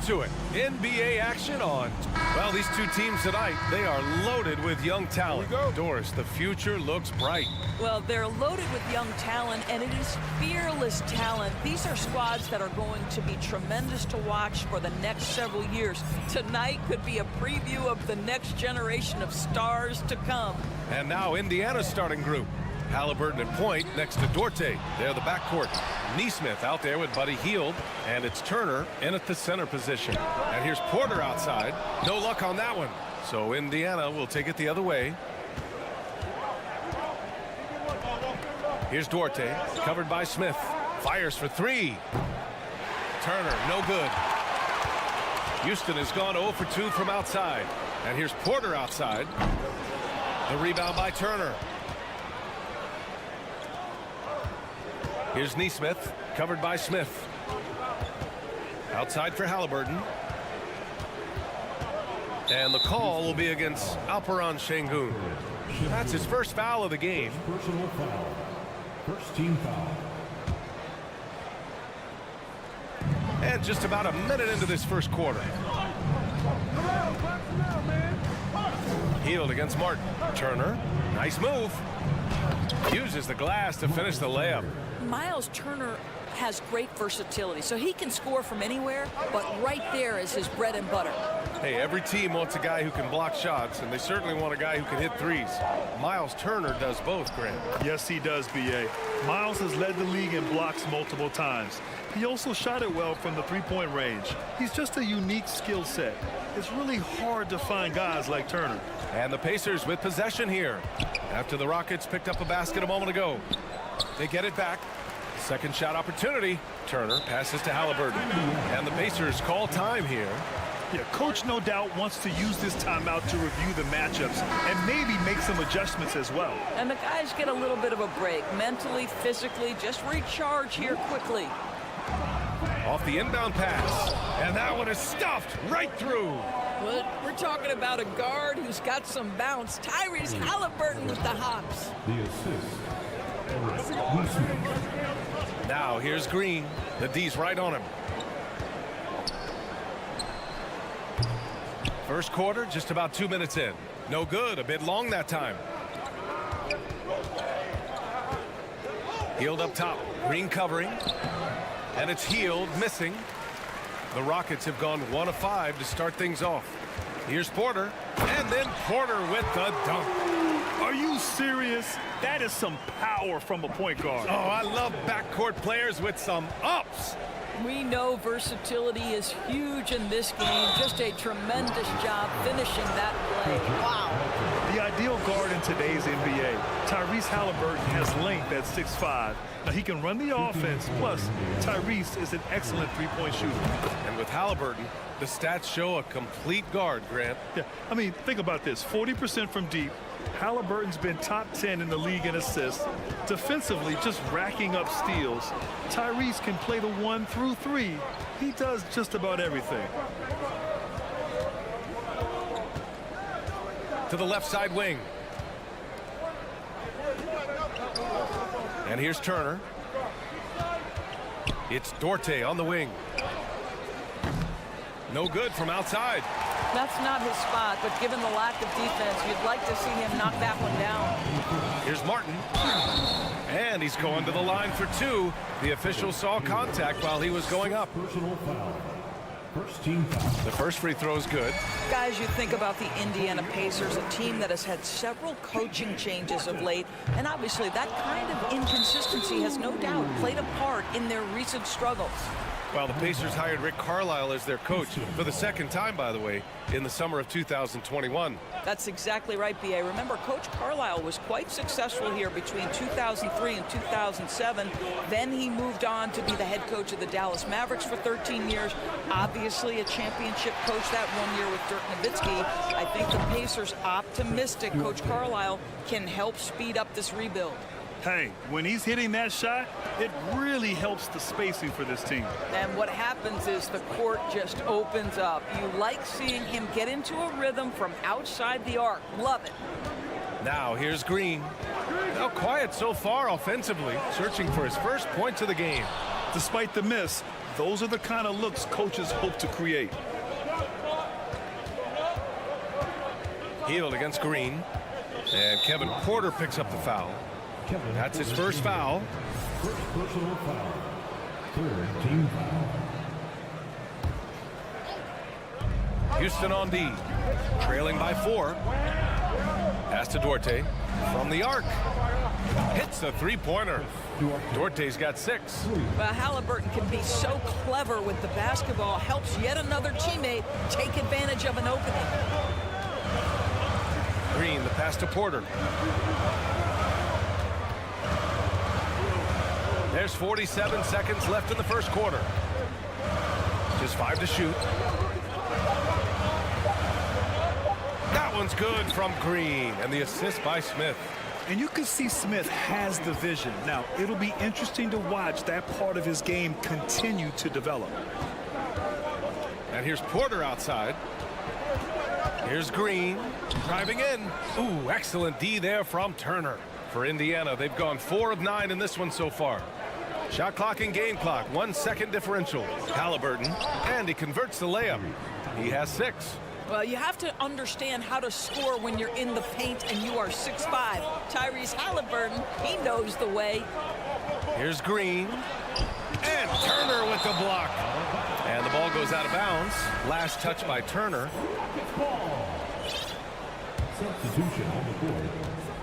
into it. NBA action on. Well, these two teams tonight, they are loaded with young talent. Doris, the future looks bright. Well, they're loaded with young talent, and it is fearless talent. These are squads that are going to be tremendous to watch for the next several years. Tonight could be a preview of the next generation of stars to come. And now Indiana's starting group. Halliburton at point next to Duarte. They're the backcourt. Neesmith out there with Buddy Hield. And it's Turner in at the center position. And here's Porter outside. No luck on that one. So Indiana will take it the other way. Here's Duarte, covered by Smith. Fires for three. Turner, no good. Houston has gone 0 for 2 from outside. And here's Porter outside. The rebound by Turner. Here's Neesmith, covered by Smith. Outside for Halliburton. And the call will be against Alperen Şengün. That's his first foul of the game. Personal foul. First team foul. And just about a minute into this first quarter. Hield against Martin. Turner, nice move. Uses the glass to finish the layup. Miles Turner has great versatility, so he can score from anywhere, but right there is his bread and butter. Hey, every team wants a guy who can block shots, and they certainly want a guy who can hit threes. Miles Turner does both, Grant. Yes, he does, B.A. Miles has led the league in blocks multiple times. He also shot it well from the three-point range. He's just a unique skill set. It's really hard to find guys like Turner. And the Pacers with possession here. After the Rockets picked up a basket a moment ago. They get it back. Second shot opportunity. Turner passes to Halliburton. And the Pacers call time here. Yeah, coach no doubt wants to use this timeout to review the matchups and maybe make some adjustments as well. And the guys get a little bit of a break, mentally, physically, just recharge here quickly. Off the inbound pass. And that one is stuffed right through. But we're talking about a guard who's got some bounce. Tyrese Halliburton with the hops. The assist. Now here's Green. The D's right on him. First quarter, just about 2 minutes in. No good, a bit long that time. Hield up top, Green covering. And it's Hield missing. The Rockets have gone 1 of 5 to start things off. Here's Porter, and then Porter with the dunk. Are you serious? That is some power from a point guard. Oh, I love backcourt players with some ups. We know versatility is huge in this game. Just a tremendous job finishing that play. Wow. The ideal guard in today's NBA, Tyrese Halliburton, has length at 6'5". Now, he can run the offense, plus Tyrese is an excellent three-point shooter. And with Halliburton, the stats show a complete guard, Grant. Yeah, I mean, think about this. 40% from deep. Halliburton's been top 10 in the league in assists. Defensively, just racking up steals. Tyrese can play the 1 through 3. He does just about everything. To the left side wing. And here's Turner. It's Duarte on the wing. No good from outside. That's not his spot, but given the lack of defense, you'd like to see him knock that one down. Here's Martin. And he's going to the line for 2. The official saw contact while he was going up. Personal foul. First team foul. The first free throw is good. Guys, you think about the Indiana Pacers, a team that has had several coaching changes of late, and obviously that kind of inconsistency has no doubt played a part in their recent struggles. Well, the Pacers hired Rick Carlisle as their coach for the second time, by the way, in the summer of 2021. That's exactly right, B.A. Remember, Coach Carlisle was quite successful here between 2003 and 2007. Then he moved on to be the head coach of the Dallas Mavericks for 13 years. Obviously, a championship coach that 1 year with Dirk Nowitzki. I think the Pacers optimistic Coach Carlisle can help speed up this rebuild. Hey, when he's hitting that shot, it really helps the spacing for this team. And what happens is the court just opens up. You like seeing him get into a rhythm from outside the arc. Love it. Now here's Green. Now quiet so far offensively, searching for his first points of the game. Despite the miss, Those are the kind of looks coaches hope to create. Healed against Green. And Kevin Porter picks up the foul. That's his first foul. First personal foul. Third team foul. Houston on D. Trailing by 4. Pass to Duarte. From the arc. Hits the three-pointer. Duarte's got 6. Well, Halliburton can be so clever with the basketball. Helps yet another teammate take advantage of an opening. Green, the pass to Porter. There's 47 seconds left in the first quarter. Just 5 to shoot. That one's good from Green, and the assist by Smith. And you can see Smith has the vision. Now, it'll be interesting to watch that part of his game continue to develop. And here's Porter outside. Here's Green driving in. Ooh, excellent D there from Turner. For Indiana, they've gone 4 of 9 in this one so far. Shot clock and game clock, 1 second differential. Halliburton, and he converts the layup. He has 6. Well, you have to understand how to score when you're in the paint and you are 6'5". Tyrese Halliburton, he knows the way. Here's Green. And Turner with the block. And the ball goes out of bounds. Last touch by Turner. Substitution on the board.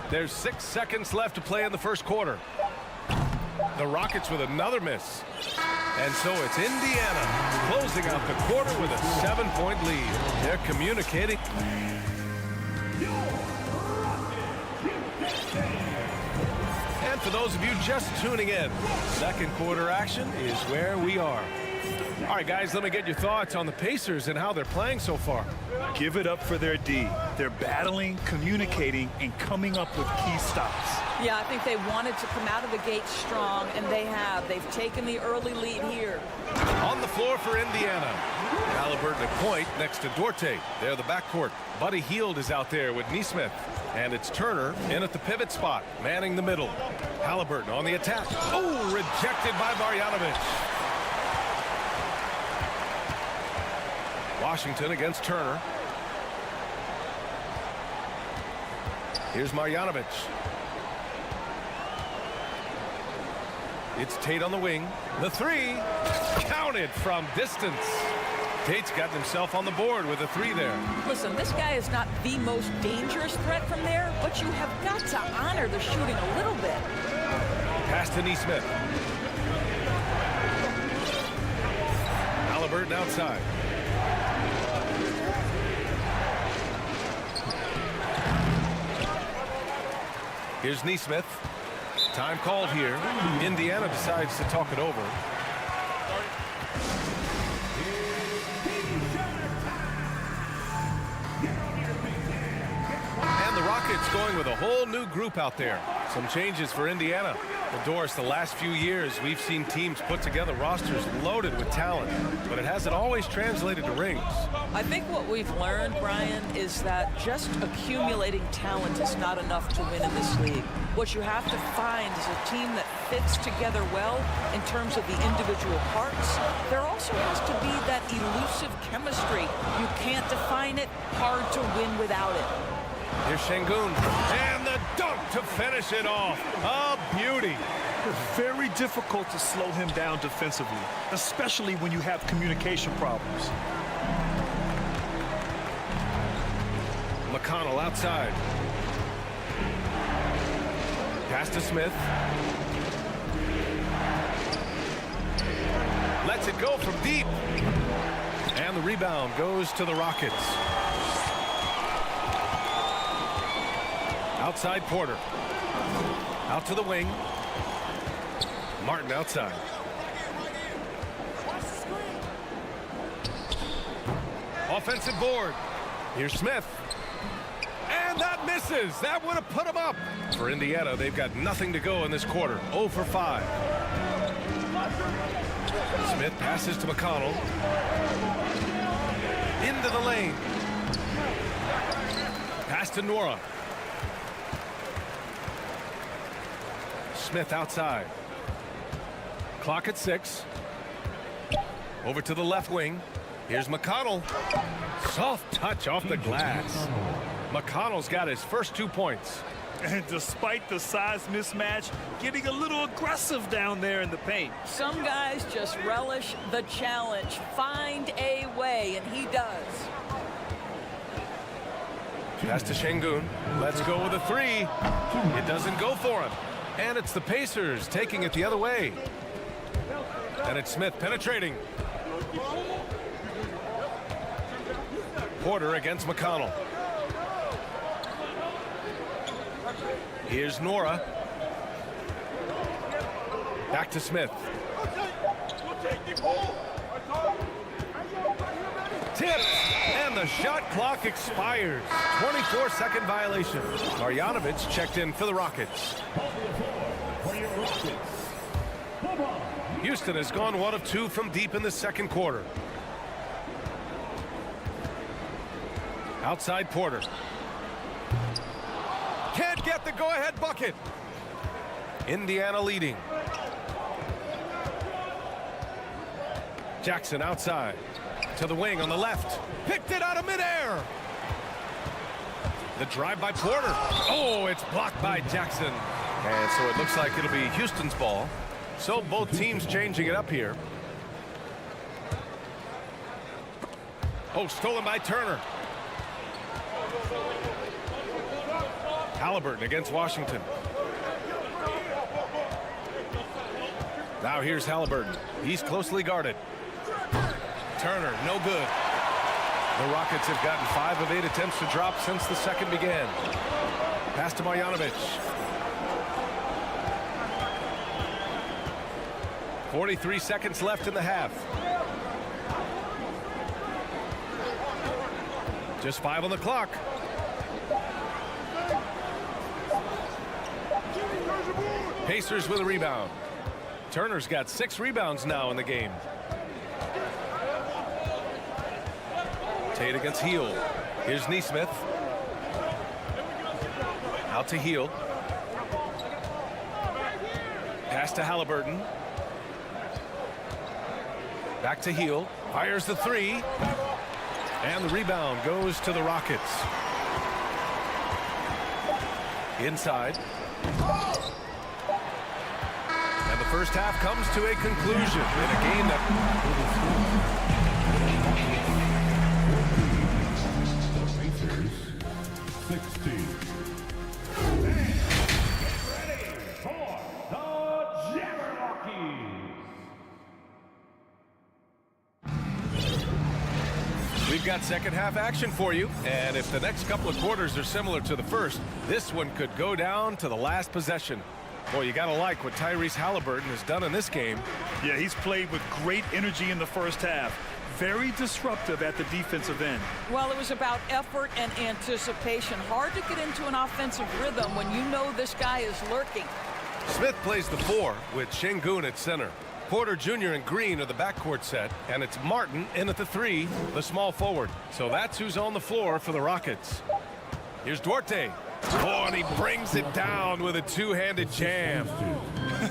There's 6 seconds left to play in the first quarter. The Rockets with another miss. And so it's Indiana closing out the quarter with a 7-point lead. They're communicating. And for those of you just tuning in, second quarter action is where we are. All right, guys, let me get your thoughts on the Pacers and how they're playing so far. Give it up for their D. They're battling, communicating, and coming up with key stops. Yeah, I think they wanted to come out of the gate strong, and they have. They've taken the early lead here. On the floor for Indiana. Halliburton at point next to Duarte. They're the backcourt. Buddy Hield is out there with Neesmith. And it's Turner in at the pivot spot, manning the middle. Halliburton on the attack. Oh, rejected by Marjanovic. Washington against Turner. Here's Marjanovic. It's Tate on the wing. The 3 counted from distance. Tate's gotten himself on the board with a 3 there. Listen, this guy is not the most dangerous threat from there, but you have got to honor the shooting a little bit. Pass to Neesmith. Halliburton outside. Here's Neesmith. Time called here. Indiana decides to talk it over. And the Rockets going with a whole new group out there. Some changes for Indiana. Well, Doris, the last few years, we've seen teams put together rosters loaded with talent, but it hasn't always translated to rings. I think what we've learned, Brian, is that just accumulating talent is not enough to win in this league. What you have to find is a team that fits together well in terms of the individual parts. There also has to be that elusive chemistry. You can't define it, hard to win without it. Here's Şengün, and the dunk to finish it off. A beauty. It's very difficult to slow him down defensively, especially when you have communication problems. McConnell outside. Pass to Smith. Lets it go from deep. And the rebound goes to the Rockets. Outside Porter. Out to the wing. Martin outside. Offensive board. Here's Smith. And that misses. That would have put him up. For Indiana, they've got nothing to go in this quarter. 0 for 5. Smith passes to McConnell. Into the lane. Pass to Nora. Smith outside. Clock at 6. Over to the left wing. Here's McConnell. Soft touch off the glass. McConnell's got his first 2 points. And despite the size mismatch, getting a little aggressive down there in the paint. Some guys just relish the challenge. Find a way, and he does. Pass to Şengün. Let's go with a three. It doesn't go for him. And it's the Pacers taking it the other way. And it's Smith penetrating. Porter against McConnell. Here's Nora. Back to Smith. Tipped, and the shot clock expires. 24-second violation. Marjanovic checked in for the Rockets. Houston has gone 1 of 2 from deep in the second quarter. Outside Porter. Can't get the go-ahead bucket. Indiana leading. Jackson outside. To the wing on the left. Picked it out of midair. The drive by Porter. Oh, it's blocked by Jackson. And so it looks like it'll be Houston's ball. So both teams changing it up here. Oh, stolen by Turner. Halliburton against Washington. Now here's Halliburton. He's closely guarded. Turner, no good. The Rockets have gotten 5 of 8 attempts to drop since the second began. Pass to Marjanovic. 43 seconds left in the half. Just 5 on the clock. Pacers with a rebound. Turner's got 6 rebounds now in the game. Tate against Hield. Here's Nesmith. Out to Hield. Pass to Halliburton. Back to Hield. Fires the three. And the rebound goes to the Rockets. Inside. And the first half comes to a conclusion in a game that... Pacers 16. We've got second half action for you, and if the next couple of quarters are similar to the first, this one could go down to the last possession. Boy, you gotta like what Tyrese Halliburton has done in this game. Yeah, he's played with great energy in the first half. Very disruptive at the defensive end. Well, it was about effort and anticipation. Hard to get into an offensive rhythm when you know this guy is lurking. Smith plays the 4 with Şengün at center. Porter Jr. and Green are the backcourt set, and it's Martin in at the 3, the small forward. So that's who's on the floor for the Rockets. Here's Duarte. Oh, and he brings it down with a two-handed jam.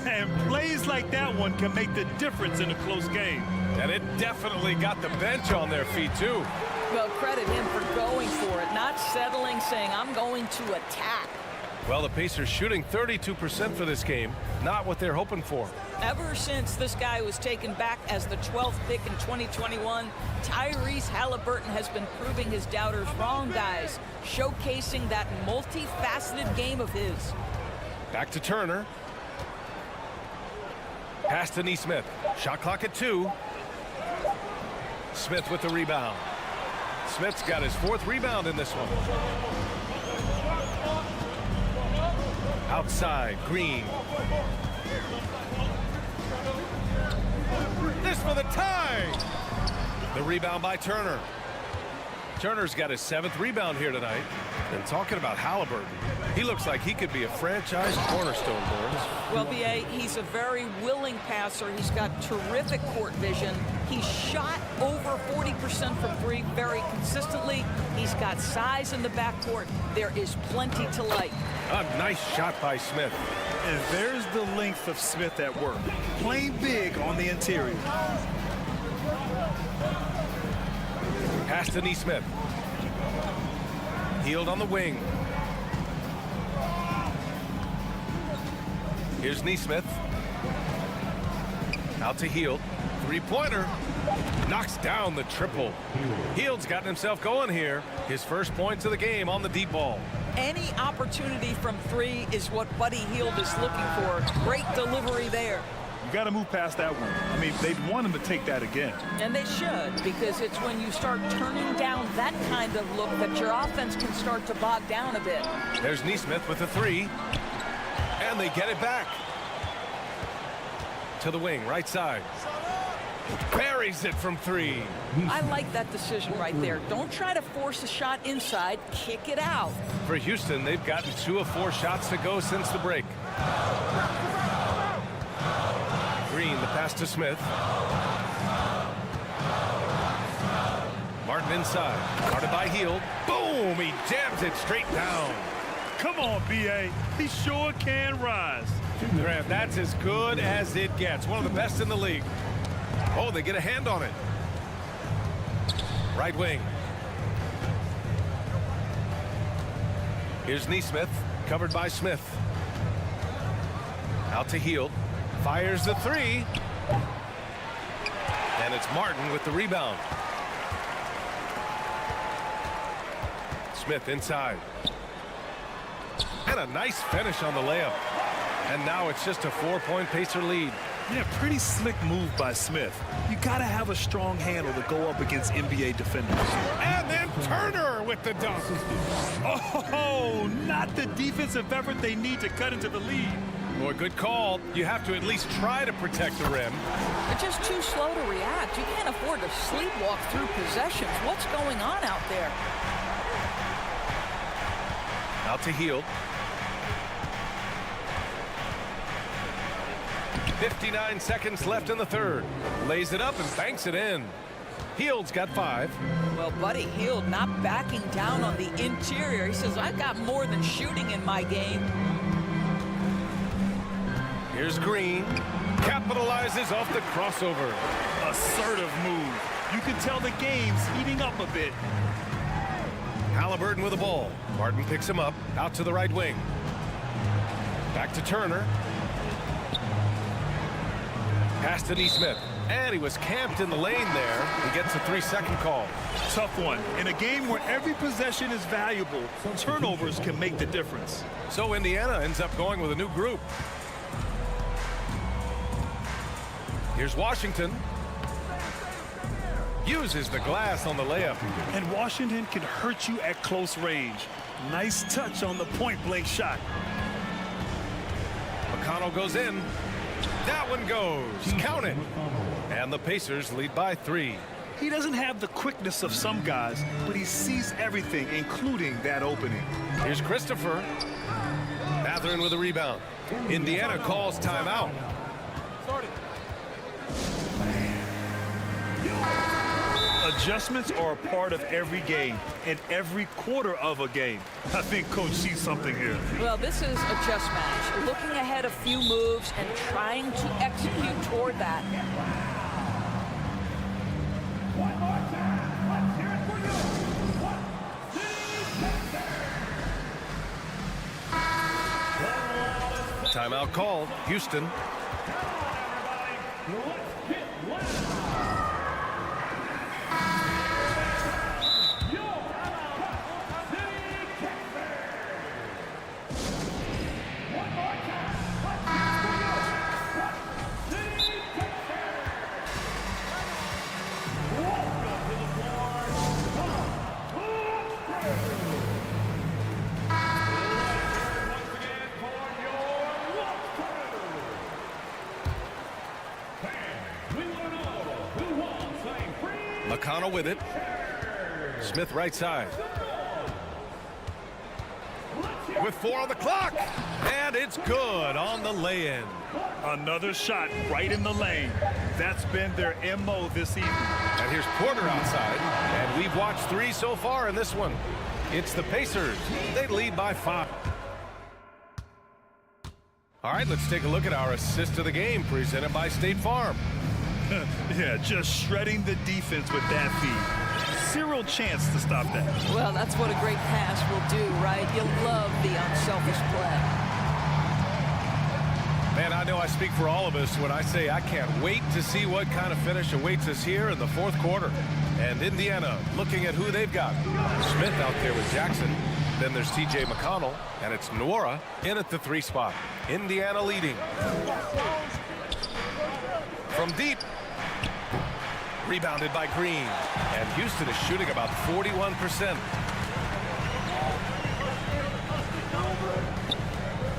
And plays like that one can make the difference in a close game. And it definitely got the bench on their feet, too. Well, credit him for going for it, not settling, saying, I'm going to attack. Well, the Pacers shooting 32% for this game. Not what they're hoping for. Ever since this guy was taken back as the 12th pick in 2021, Tyrese Halliburton has been proving his doubters wrong, guys. Showcasing that multifaceted game of his. Back to Turner. Pass to Nesmith. Shot clock at 2. Smith with the rebound. Smith's got his 4th rebound in this one. Outside, Green. This for the tie. The rebound by Turner. Turner's got his 7th rebound here tonight. And talking about Halliburton, he looks like he could be a franchise cornerstone, Boris. Well, B.A., he's a very willing passer. He's got terrific court vision. He's shot over 40% from 3 very consistently. He's got size in the backcourt. There is plenty to like. A nice shot by Smith. And there's the length of Smith at work. Playing big on the interior. Pass to Neesmith. Healed on the wing. Here's Neesmith. Out to Hield. Three-pointer. Knocks down the triple. Hield's gotten himself going here. His first points of the game on the deep ball. Any opportunity from three is what Buddy Hield is looking for. Great delivery there. You got to move past that one. I mean, they'd want him to take that again. And they should, because it's when you start turning down that kind of look that your offense can start to bog down a bit. There's Neesmith with the three. And they get it back. To the wing, right side. Buries it from three. I like that decision right there. Don't try to force a shot inside. Kick it out. For Houston, they've gotten 2 of 4 shots to go since the break. Green, the pass to Smith. Martin inside. Guarded by Hield. Boom! He jams it straight down. Come on, B.A. He sure can rise. Grant, that's as good as it gets. One of the best in the league. Oh, they get a hand on it. Right wing. Here's Neesmith, covered by Smith. Out to Hield. Fires the three. And it's Martin with the rebound. Smith inside. And a nice finish on the layup. And now it's just a 4-point Pacer lead. Yeah, pretty slick move by Smith. You got to have a strong handle to go up against NBA defenders. And then Turner with the dunk. Oh, not the defensive effort they need to cut into the lead. Boy, good call. You have to at least try to protect the rim. They're just too slow to react. You can't afford to sleepwalk through possessions. What's going on out there? Out to Hield. 59 seconds left in the third. Lays it up and banks it in. Hield's got 5. Well, Buddy Hield not backing down on the interior. He says, I've got more than shooting in my game. Here's Green. Capitalizes off the crossover. Assertive move. You can tell the game's heating up a bit. Halliburton with the ball. Martin picks him up. Out to the right wing. Back to Turner. Pass to Neesmith. And he was camped in the lane there. He gets a 3-second call. Tough one. In a game where every possession is valuable, turnovers can make the difference. So Indiana ends up going with a new group. Here's Washington. Uses the glass on the layup. And Washington can hurt you at close range. Nice touch on the point-blank shot. McConnell goes in. That one goes. Count it. And the Pacers lead by 3. He doesn't have the quickness of some guys, but he sees everything, including that opening. Here's Christopher. Mathurin with a rebound. Indiana calls timeout. Adjustments are a part of every game and every quarter of a game. I think Coach sees something here. Well, this is a chess match. Looking ahead a few moves and trying to execute toward that. Timeout called. Houston. McConnell with it. Smith right side. With 4 on the clock. And it's good on the lay-in. Another shot right in the lane. That's been their MO this evening. And here's Porter outside. And we've watched 3 so far in this one. It's the Pacers. They lead by 5. All right, let's take a look at our assist of the game presented by State Farm. Yeah, just shredding the defense with that feed. Zero chance to stop that. Well, that's what a great pass will do, right? You'll love the unselfish play. Man, I know I speak for all of us when I say I can't wait to see what kind of finish awaits us here in the fourth quarter. And Indiana looking at who they've got. Smith out there with Jackson. Then there's T.J. McConnell, and it's Nwora in at the 3 spot. Indiana leading. From deep. Rebounded by Green. And Houston is shooting about 41%.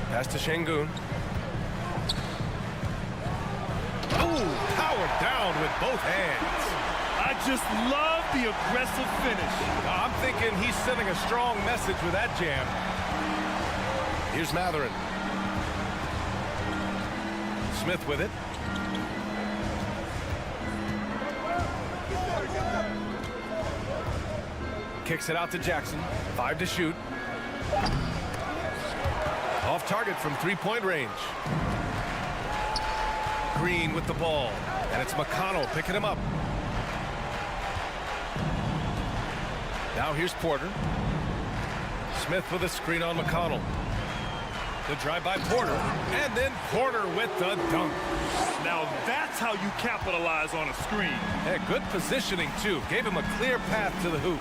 Pass to Şengün. Ooh, powered down with both hands. I just love the aggressive finish. I'm thinking he's sending a strong message with that jam. Here's Matherin. Smith with it. Kicks it out to Jackson. 5 to shoot. Off target from 3-point range. Green with the ball. And it's McConnell picking him up. Now here's Porter. Smith with a screen on McConnell. The drive by Porter. And then Porter with the dunk. Now that's how you capitalize on a screen. Hey, good positioning, too. Gave him a clear path to the hoop.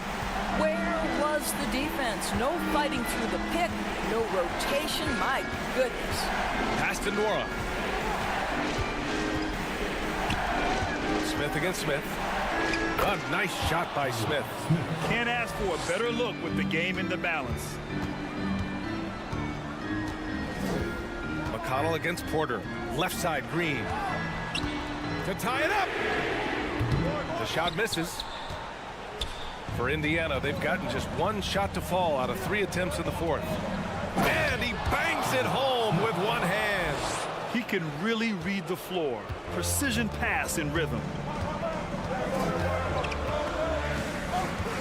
Where was the defense? No fighting through the pick, no rotation. My goodness. Pass to Nwora. Smith against Smith. A nice shot by Smith. Can't ask for a better look with the game in the balance. McConnell against Porter. Left side, Green. To tie it up. The shot misses. For Indiana, they've gotten just 1 shot to fall out of 3 attempts in the fourth. And he bangs it home with 1 hand. He can really read the floor. Precision pass in rhythm.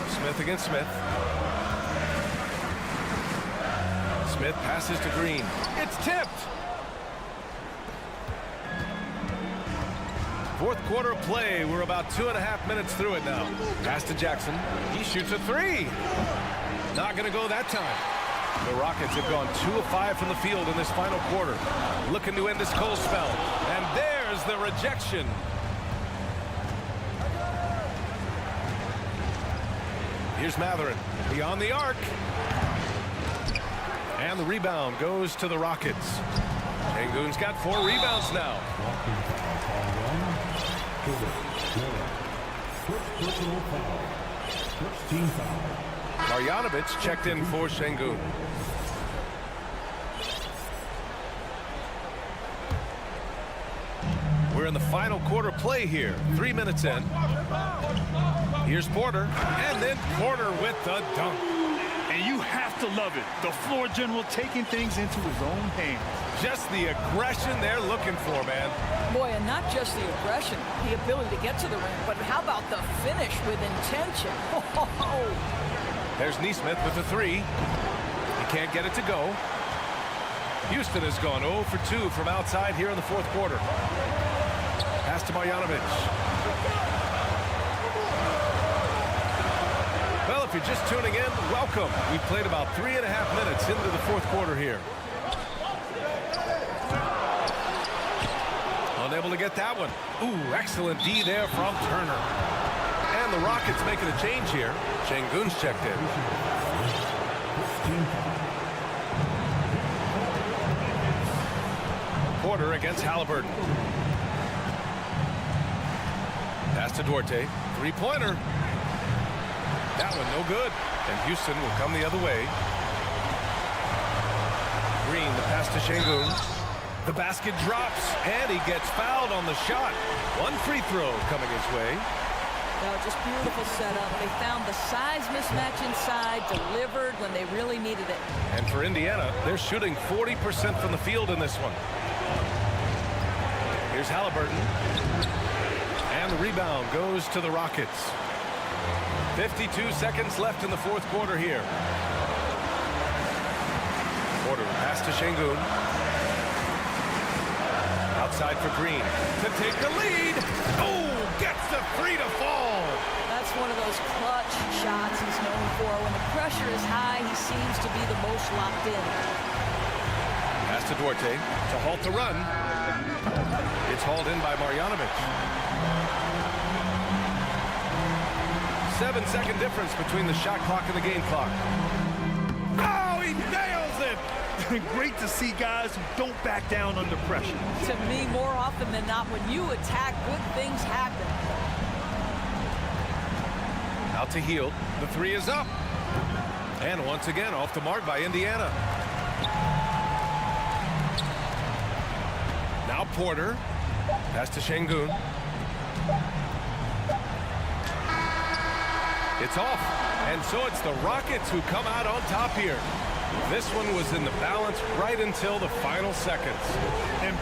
Smith against Smith. Smith passes to Green. It's tipped. Fourth quarter play. We're about 2.5 minutes through it now. Pass to Jackson. He shoots a 3. Not going to go that time. The Rockets have gone 2 of 5 from the field in this final quarter. Looking to end this cold spell. And there's the rejection. Here's Matherin. Beyond the arc. And the rebound goes to the Rockets. Şengün's got 4 rebounds now. Marjanovic checked in for Şengün. We're in the final quarter play here. 3 minutes in. Here's Porter. And then Porter with the dunk. And you have to love it. The floor general taking things into his own hands. Just the aggression they're looking for, man. Boy, and not just the aggression, the ability to get to the rim, but how about the finish with intention? There's Nesmith with the 3. He can't get it to go. Houston has gone 0 for 2 from outside here in the fourth quarter. Pass to Marjanovic. Well, if you're just tuning in, welcome. We've played about 3.5 minutes into the fourth quarter here. Unable to get that one. Ooh, excellent D there from Turner. And the Rockets making a change here. Şengün's checked in. Porter against Halliburton. Pass to Duarte. 3-pointer. That one no good. And Houston will come the other way. Green, the pass to Şengün. The basket drops, and he gets fouled on the shot. 1 free throw coming his way. No, just beautiful setup. They found the size mismatch inside, delivered when they really needed it. And for Indiana, they're shooting 40% from the field in this one. Here's Halliburton. And the rebound goes to the Rockets. 52 seconds left in the fourth quarter here. Porter pass to Şengün. Outside for Green to take the lead. Oh, gets the 3 to fall. That's That's one of those clutch shots he's known for. When the pressure is high, he seems to be the most locked in. Pass to Duarte to halt the run. It's hauled in by Marjanovic. 7-second difference between the shot clock and the game clock. Oh, he nails it! Great to see guys who don't back down under pressure. To me, more often than not, when you attack, good things happen. Out to Hield. The three is up. And once again, off the mark by Indiana. Now Porter. Pass to Şengün. It's off. And so it's the Rockets who come out on top here. This one was in the balance right until the final seconds. And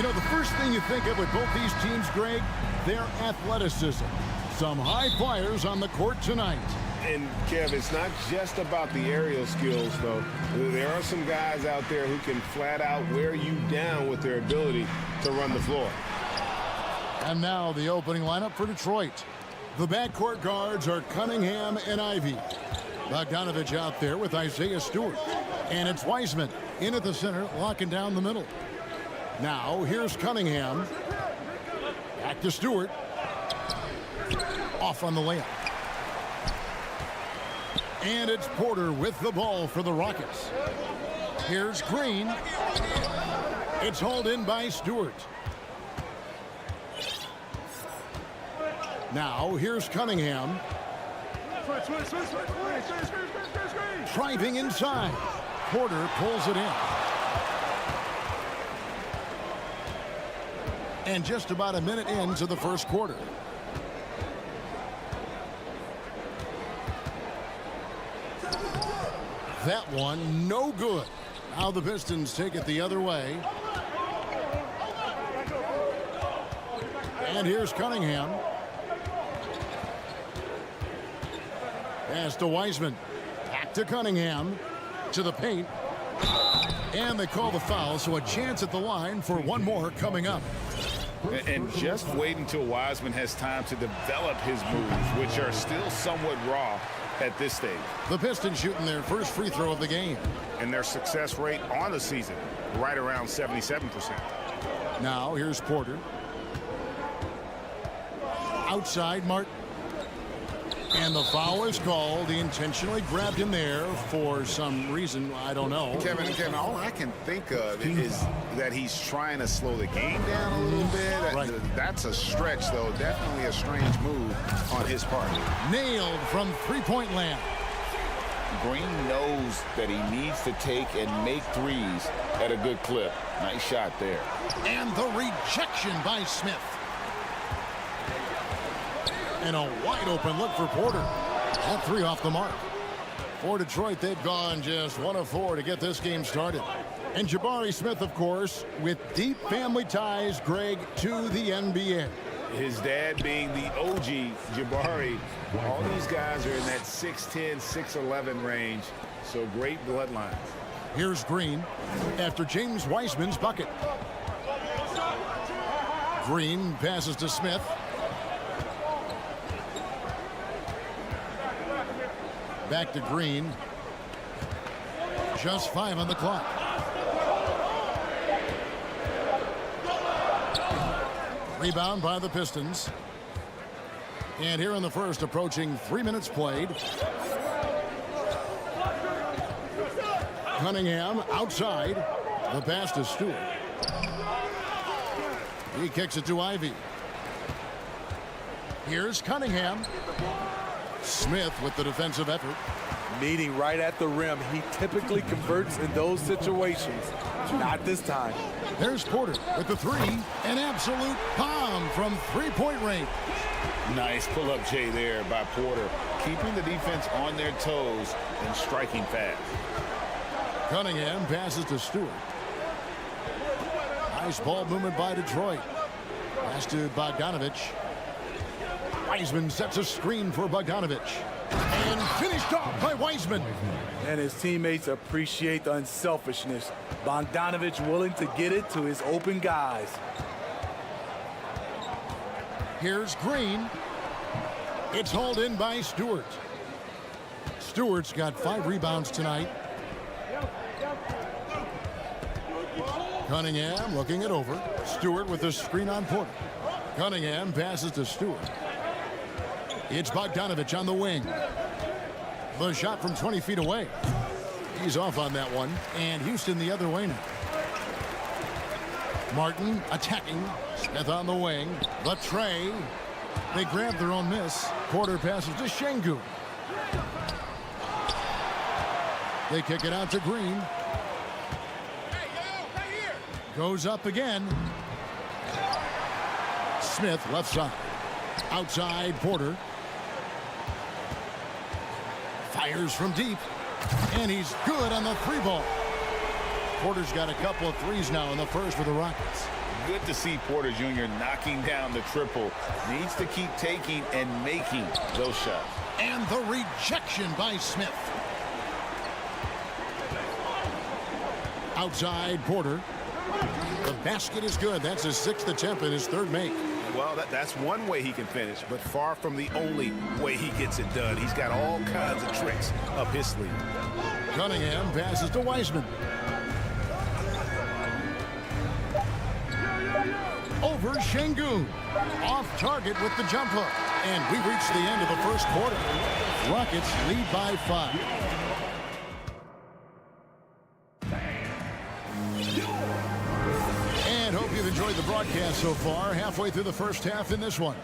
You know, the first thing you think of with both these teams, Greg, their athleticism. Some high flyers on the court tonight. And, Kev, it's not just about the aerial skills, though. There are some guys out there who can flat out wear you down with their ability to run the floor. And now the opening lineup for Detroit. The backcourt guards are Cunningham and Ivey. Bogdanovich out there with Isaiah Stewart. And it's Wiseman in at the center, locking down the middle. Now here's Cunningham. Back to Stewart. Off on the layup. And it's Porter with the ball for the Rockets. Here's Green. It's hauled in by Stewart. Now here's Cunningham. Driving inside. Porter pulls it in. And just about a minute into the first quarter. That one, no good. Now the Pistons take it the other way. And here's Cunningham. Pass to Wiseman. Back to Cunningham. To the paint. And they call the foul, so a chance at the line for one more coming up. And just wait until Wiseman has time to develop his moves, which are still somewhat raw at this stage. The Pistons shooting their first free throw of the game. And their success rate on the season, right around 77%. Now, here's Porter. Outside, Martin. And the foul is called. He intentionally grabbed him there for some reason. I don't know. Kevin, all I can think of is that he's trying to slow the game down a little bit. Right. That's a stretch, though. Definitely a strange move on his part. Nailed from three-point land. Green knows that he needs to take and make threes at a good clip. Nice shot there. And the rejection by Smith. And a wide open look for Porter. All three off the mark. For Detroit, they've gone just 1 of 4 to get this game started. And Jabari Smith, of course, with deep family ties, Greg, to the NBA. His dad being the OG Jabari. All these guys are in that 6'10", 6'11" range. So great bloodlines. Here's Green after James Wiseman's bucket. Green passes to Smith. Back to Green. Just 5 on the clock. Rebound by the Pistons. And here in the first, approaching 3 minutes played. Cunningham outside. The pass to Stewart. He kicks it to Ivy. Here's Cunningham. Smith with the defensive effort. Meeting right at the rim. He typically converts in those situations. Not this time. There's Porter with the three. An absolute bomb from three-point range. Nice pull-up J there by Porter. Keeping the defense on their toes and striking fast. Cunningham passes to Stewart. Nice ball movement by Detroit. Pass to Bogdanovich. Wiseman sets a screen for Bogdanovich. And finished off by Wiseman. And his teammates appreciate the unselfishness. Bogdanovich willing to get it to his open guys. Here's Green. It's hauled in by Stewart. Stewart's got 5 rebounds tonight. Cunningham looking it over. Stewart with the screen on Porter. Cunningham passes to Stewart. It's Bogdanovich on the wing. The shot from 20 feet away. He's off on that one. And Houston the other way now. Martin attacking. Smith on the wing. The tray. They grab their own miss. Porter passes to Şengün. They kick it out to Green. Goes up again. Smith left side. Outside Porter. Fires from deep. And he's good on the 3-ball. Porter's got a couple of threes now in the first for the Rockets. Good to see Porter Jr. knocking down the triple. Needs to keep taking and making those shots. And the rejection by Smith. Outside Porter. The basket is good. That's his 6th attempt and his 3rd make. Well, that's one way he can finish, but far from the only way he gets it done. He's got all kinds of tricks up his sleeve. Cunningham passes to Wiseman. Over Şengün. Off target with the jump hook. And we reach the end of the first quarter. Rockets lead by 5. And hope you've enjoyed the broadcast so far. Halfway through the first half in this one.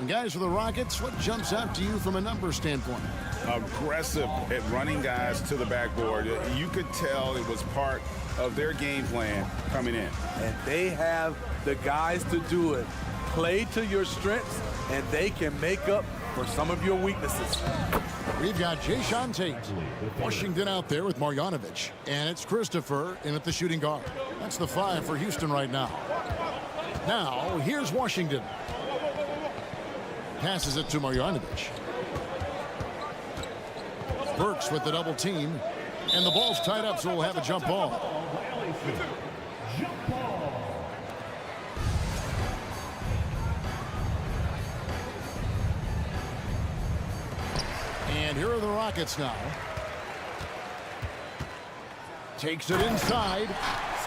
And guys, for the Rockets, what jumps out to you from a numbers standpoint? Aggressive at running guys to the backboard. You could tell it was part of their game plan coming in. And they have the guys to do it. Play to your strengths, and they can make up for some of your weaknesses. We've got Jason Tate. Washington out there with Marjanovic. And it's Christopher in at the shooting guard. That's the 5 for Houston right now. Now, here's Washington. Passes it to Marjanovic. Burks with the double team. And the ball's tied up, so we'll have a jump ball. Jump ball. And here are the Rockets now. Takes it inside.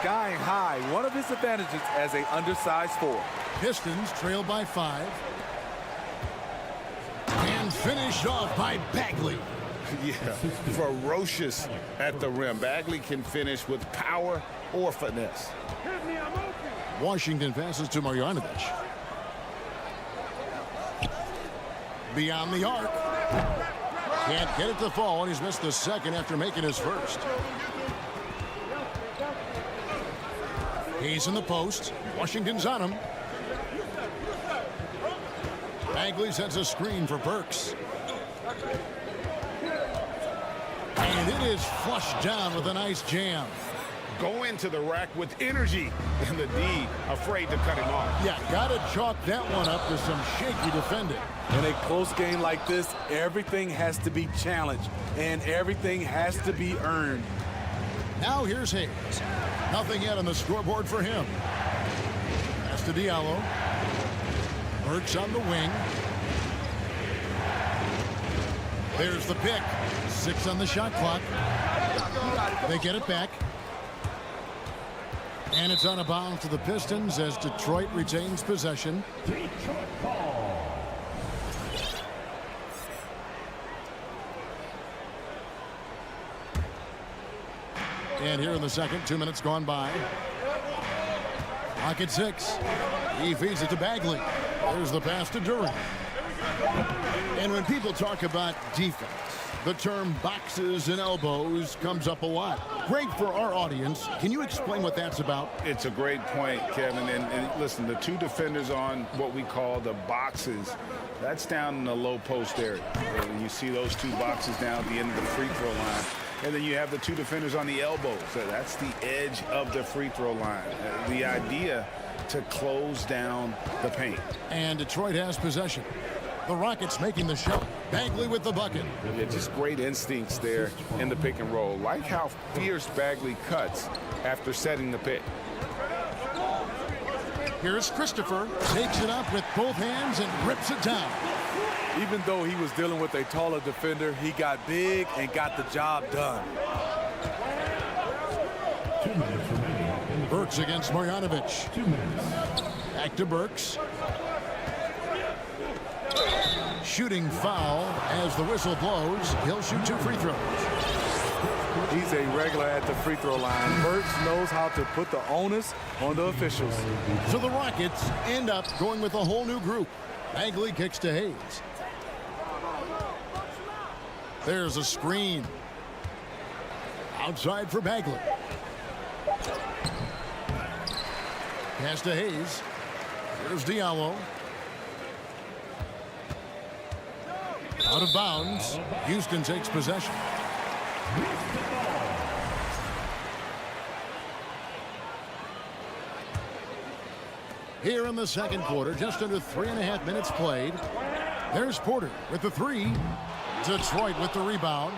Skying high, one of his advantages as an undersized forward. Pistons trail by 5. And finished off by Bagley. Yeah, ferocious at the rim. Bagley can finish with power or finesse. Washington passes to Marjanovic. Beyond the arc. Can't get it to fall, and he's missed the second after making his first. He's in the post. Washington's on him. Bagley sets a screen for Burks. And it is flushed down with a nice jam. Go into the rack with energy, and the D afraid to cut him off. Yeah, got to chalk that one up to some shaky defending. In a close game like this, everything has to be challenged, and everything has to be earned. Now here's Hayes. Nothing yet on the scoreboard for him. Pass to Diallo. Burks on the wing. There's the pick. 6 on the shot clock. They get it back. And it's on a bounce to the Pistons as Detroit retains possession. Detroit ball. And here in the second, 2 minutes gone by. Clock at 6. He feeds it to Bagley. There's the pass to Durant. And when people talk about defense, the term boxes and elbows comes up a lot. Greg, for our audience, can you explain what that's about? It's a great point, Kevin. And listen, the 2 defenders on what we call the boxes, that's down in the low post area. And you see those 2 boxes down at the end of the free throw line. And then you have the 2 defenders on the elbows. So that's the edge of the free throw line. The idea to close down the paint. And Detroit has possession. The Rockets making the shot. Bagley with the bucket. Yeah, just great instincts there in the pick and roll. Like how fierce Bagley cuts after setting the pick. Here's Christopher. Takes it up with both hands and rips it down. Even though he was dealing with a taller defender, he got big and got the job done. 2 minutes remaining. Burks against Marjanovic. 2 minutes. Back to Burks. Shooting foul as the whistle blows. He'll shoot 2 free throws. He's a regular at the free throw line. Burks knows how to put the onus on the officials. So the Rockets end up going with a whole new group. Bagley kicks to Hayes. There's a screen. Outside for Bagley. Pass to Hayes. Here's Diallo. Out of bounds. Houston takes possession. Here in the second quarter, just under 3.5 minutes played. There's Porter with the 3. Detroit with the rebound.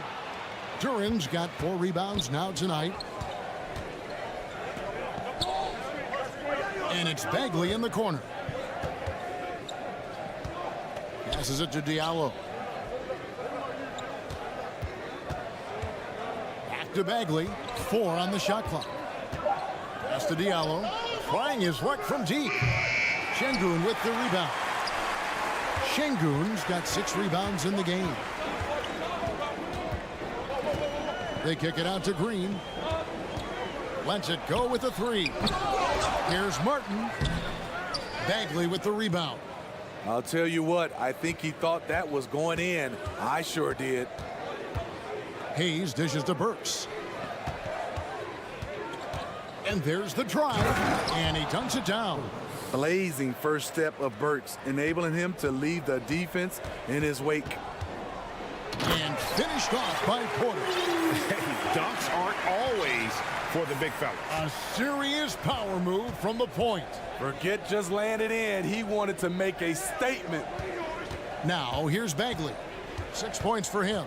Duran's got 4 rebounds now tonight. And it's Bagley in the corner. Passes it to Diallo. Back to Bagley. 4 on the shot clock. Pass to Diallo. Trying his luck from deep. Şengün with the rebound. Şengün's got 6 rebounds in the game. They kick it out to Green. Lets it go with the 3. Here's Martin. Bagley with the rebound. I'll tell you what, I think he thought that was going in. I sure did. Hayes dishes to Burks. And there's the drive, and he dunks it down. Blazing first step of Burks, enabling him to leave the defense in his wake. And finished off by Porter. Hey, dunks aren't always for the big fella. A serious power move from the point. Forget just laying it in. He wanted to make a statement. Now here's Bagley. 6 points for him.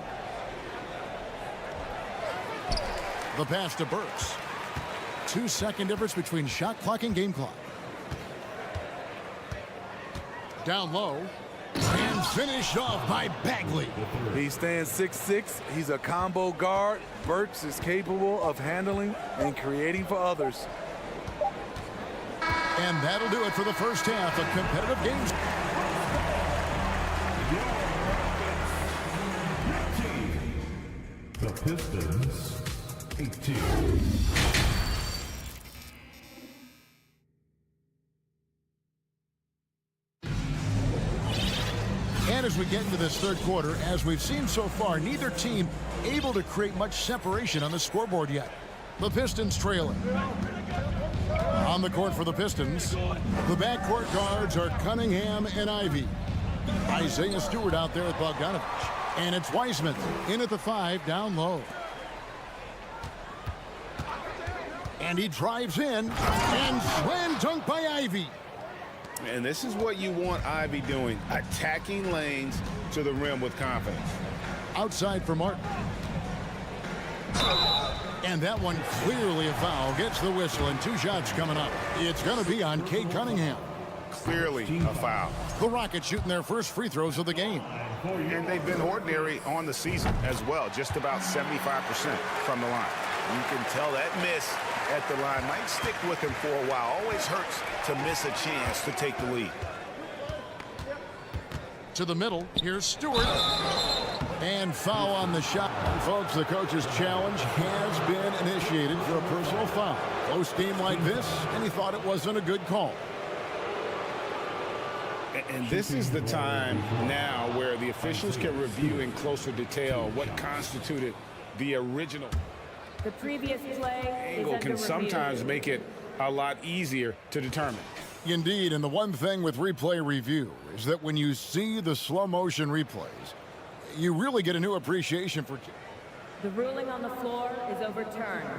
The pass to Burks. 2-second difference between shot clock and game clock. Down low. And finished off by Bagley. He stands 6'6". He's a combo guard. Burks is capable of handling and creating for others. And that'll do it for the first half of competitive games. The Pistons, 18. And as we get into this third quarter, as we've seen so far, neither team able to create much separation on the scoreboard yet. The Pistons trailing. On the court for the Pistons, the backcourt guards are Cunningham and Ivey. Isaiah Stewart out there with Bogdanovich. And it's Wiseman in at the 5, down low. And he drives in, and slam dunk by Ivey. And this is what you want Ivey doing, attacking lanes to the rim with confidence. Outside for Martin. And that one clearly a foul. Gets the whistle, and 2 shots coming up. It's going to be on Cade Cunningham. Clearly a foul. The Rockets shooting their first free throws of the game. And they've been ordinary on the season as well, just about 75% from the line. You can tell that miss at the line might stick with him for a while. Always hurts to miss a chance to take the lead. To the middle, here's Stewart. And foul on the shot. Folks, the coach's challenge has been initiated for a personal foul. Close game like this, and he thought it wasn't a good call. And this is the time now where the officials can review in closer detail what constituted the original. The previous play Angle can sometimes make it a lot easier to determine. Indeed, and the one thing with replay review is that when you see the slow motion replays, you really get a new appreciation for. The ruling on the floor is overturned.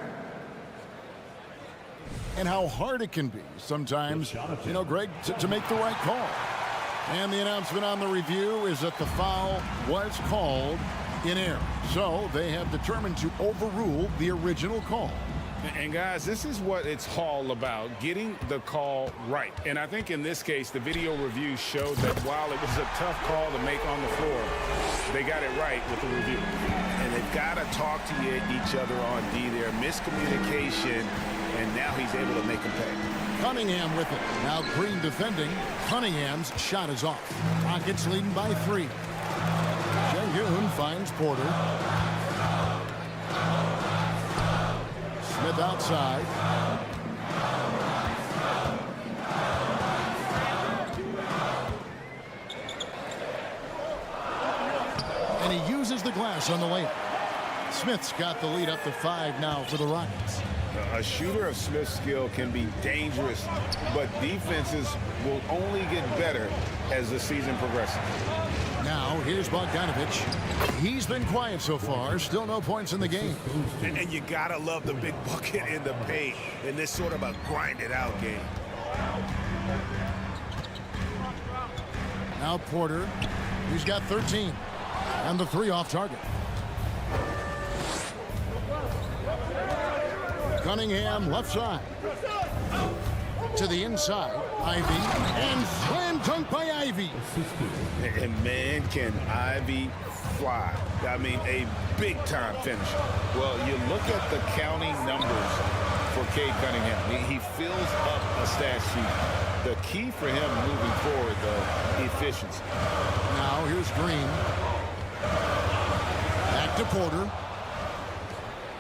And how hard it can be sometimes, you know, Greg, to make the right call. And the announcement on the review is that the foul was called in error. So they have determined to overrule the original call. And guys, this is what it's all about, getting the call right. And I think in this case, the video review showed that while it was a tough call to make on the floor, they got it right with the review. And they've got to talk to each other on D there. Miscommunication, and now he's able to make him pay. Cunningham with it. Now Green defending. Cunningham's shot is off. Rockets leading by 3. Sengun finds Porter. Smith outside. And he uses the glass on the layup. Smith's got the lead up to 5 now for the Rockets. A shooter of Smith's skill can be dangerous, but defenses will only get better as the season progresses. Now, here's Bogdanovich. He's been quiet so far. Still no points in the game. And you got to love the big bucket in the paint in this sort of a grind-it-out game. Now Porter. He's got 13. And the 3 off target. Cunningham left side. To the inside. Ivey. And slam dunk by Ivey. And man, can Ivey fly. I mean, a big-time finisher. Well, you look at the counting numbers for Cade Cunningham. He fills up a stat sheet. The key for him moving forward, though, efficiency. Now here's Green. Back to Porter.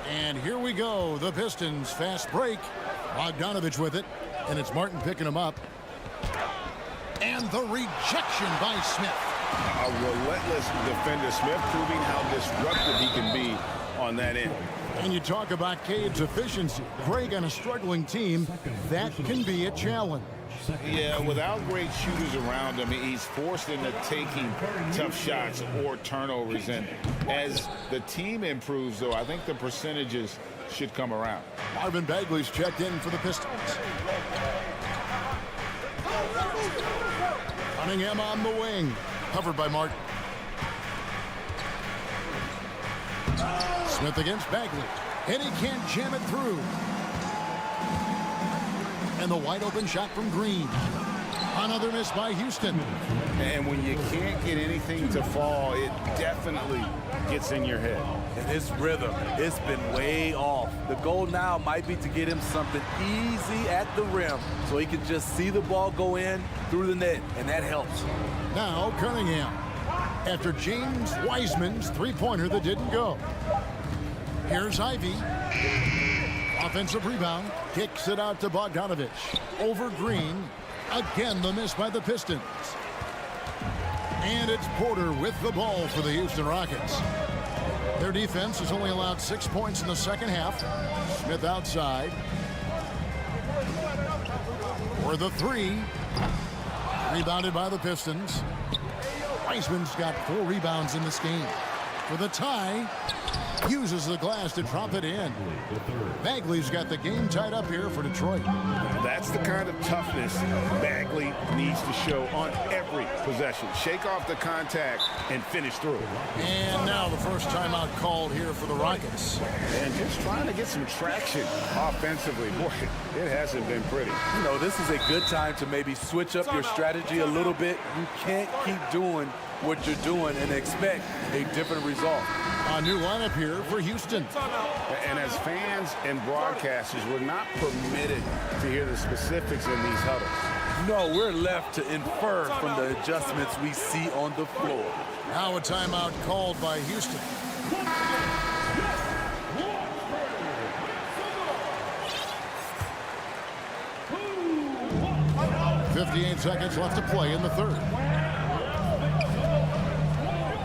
And here we go. The Pistons fast break. Bogdanovich with it. And it's Martin picking him up. And the rejection by Smith. A relentless defender. Smith proving how disruptive he can be on that end. And you talk about Cade's efficiency. Greg, on a struggling team, that can be a challenge. Yeah, without great shooters around him, he's forced into taking tough shots or turnovers. And as the team improves, though, I think the percentages should come around. Marvin Bagley's checked in for the Pistons. Cunningham on the wing. Covered by Martin. Smith against Bagley. And he can't jam it through. And the wide open shot from Green. Another miss by Houston. And when you can't get anything to fall, it definitely gets in your head. And his rhythm, it's been way off. The goal now might be to get him something easy at the rim so he can just see the ball go in through the net, and that helps. Now Cunningham. After James Wiseman's three-pointer that didn't go. Here's Ivy. Offensive rebound. Kicks it out to Bogdanovich. Over Green. Again, the miss by the Pistons. And it's Porter with the ball for the Houston Rockets. Their defense has only allowed 6 points in the second half. Smith outside. For the three. Rebounded by the Pistons. Wiseman's got 4 rebounds in this game. For the tie. Uses the glass to drop it in. Bagley's got the game tied up here for Detroit. That's the kind of toughness Bagley needs to show on every possession. Shake off the contact and finish through. And now the first timeout called here for the Rockets. And just trying to get some traction offensively. Boy, it hasn't been pretty. You know, this is a good time to maybe switch up your strategy a little bit. You can't keep doing what you're doing and expect a different result. A new lineup here for Houston. And as fans and broadcasters, we're not permitted to hear the specifics in these huddles. No, we're left to infer from the adjustments we see on the floor. Now a timeout called by Houston. .58 seconds left to play in the third.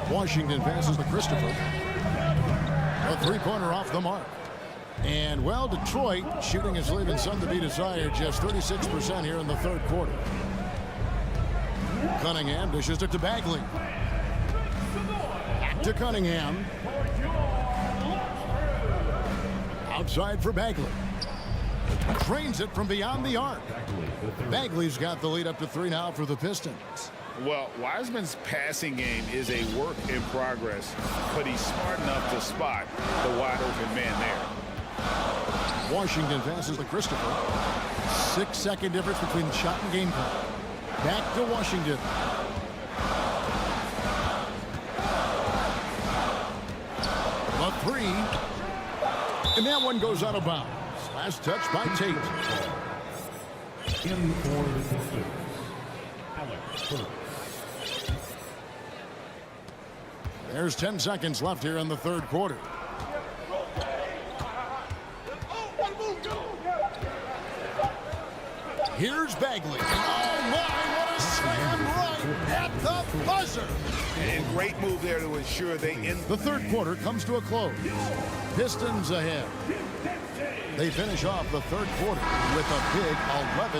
Washington passes to Christopher. A three-pointer off the mark. And, well, Detroit shooting is leaving some to be desired. Just 36% here in the third quarter. Cunningham dishes it to Bagley. Back to Cunningham. Outside for Bagley. Drains it from beyond the arc. Bagley's got the lead up to 3 now for the Pistons. Well, Wiseman's passing game is a work in progress, but he's smart enough to spot the wide open man there. Washington passes to Christopher. 6-second difference between the shot and game clock. Back to Washington. A three. And that one goes out of bounds. Last touch by Tate. In for the Pistons, Alex Burks. There's 10 seconds left here in the third quarter. Here's Bagley. Oh, my, what a slam right at the buzzer. And great move there to ensure they end. The third quarter comes to a close. Pistons ahead. They finish off the third quarter with a big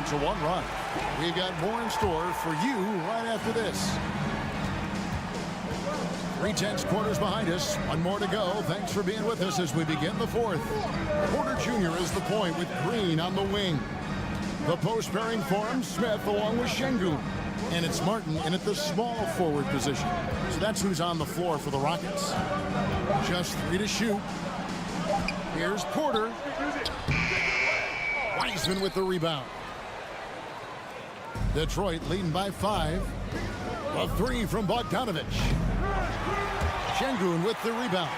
11-1 run. We've got more in store for you right after this. 3/10 quarters behind us. One more to go. Thanks for being with us as we begin the fourth. Porter Jr. is the point with Green on the wing. The post pairing forms Smith along with Şengün. And it's Martin in at the small forward position. So that's who's on the floor for the Rockets. Just 3 to shoot. Here's Porter. Wiseman with the rebound. Detroit leading by 5. A 3 from Bogdanovich. Şengün with the rebound.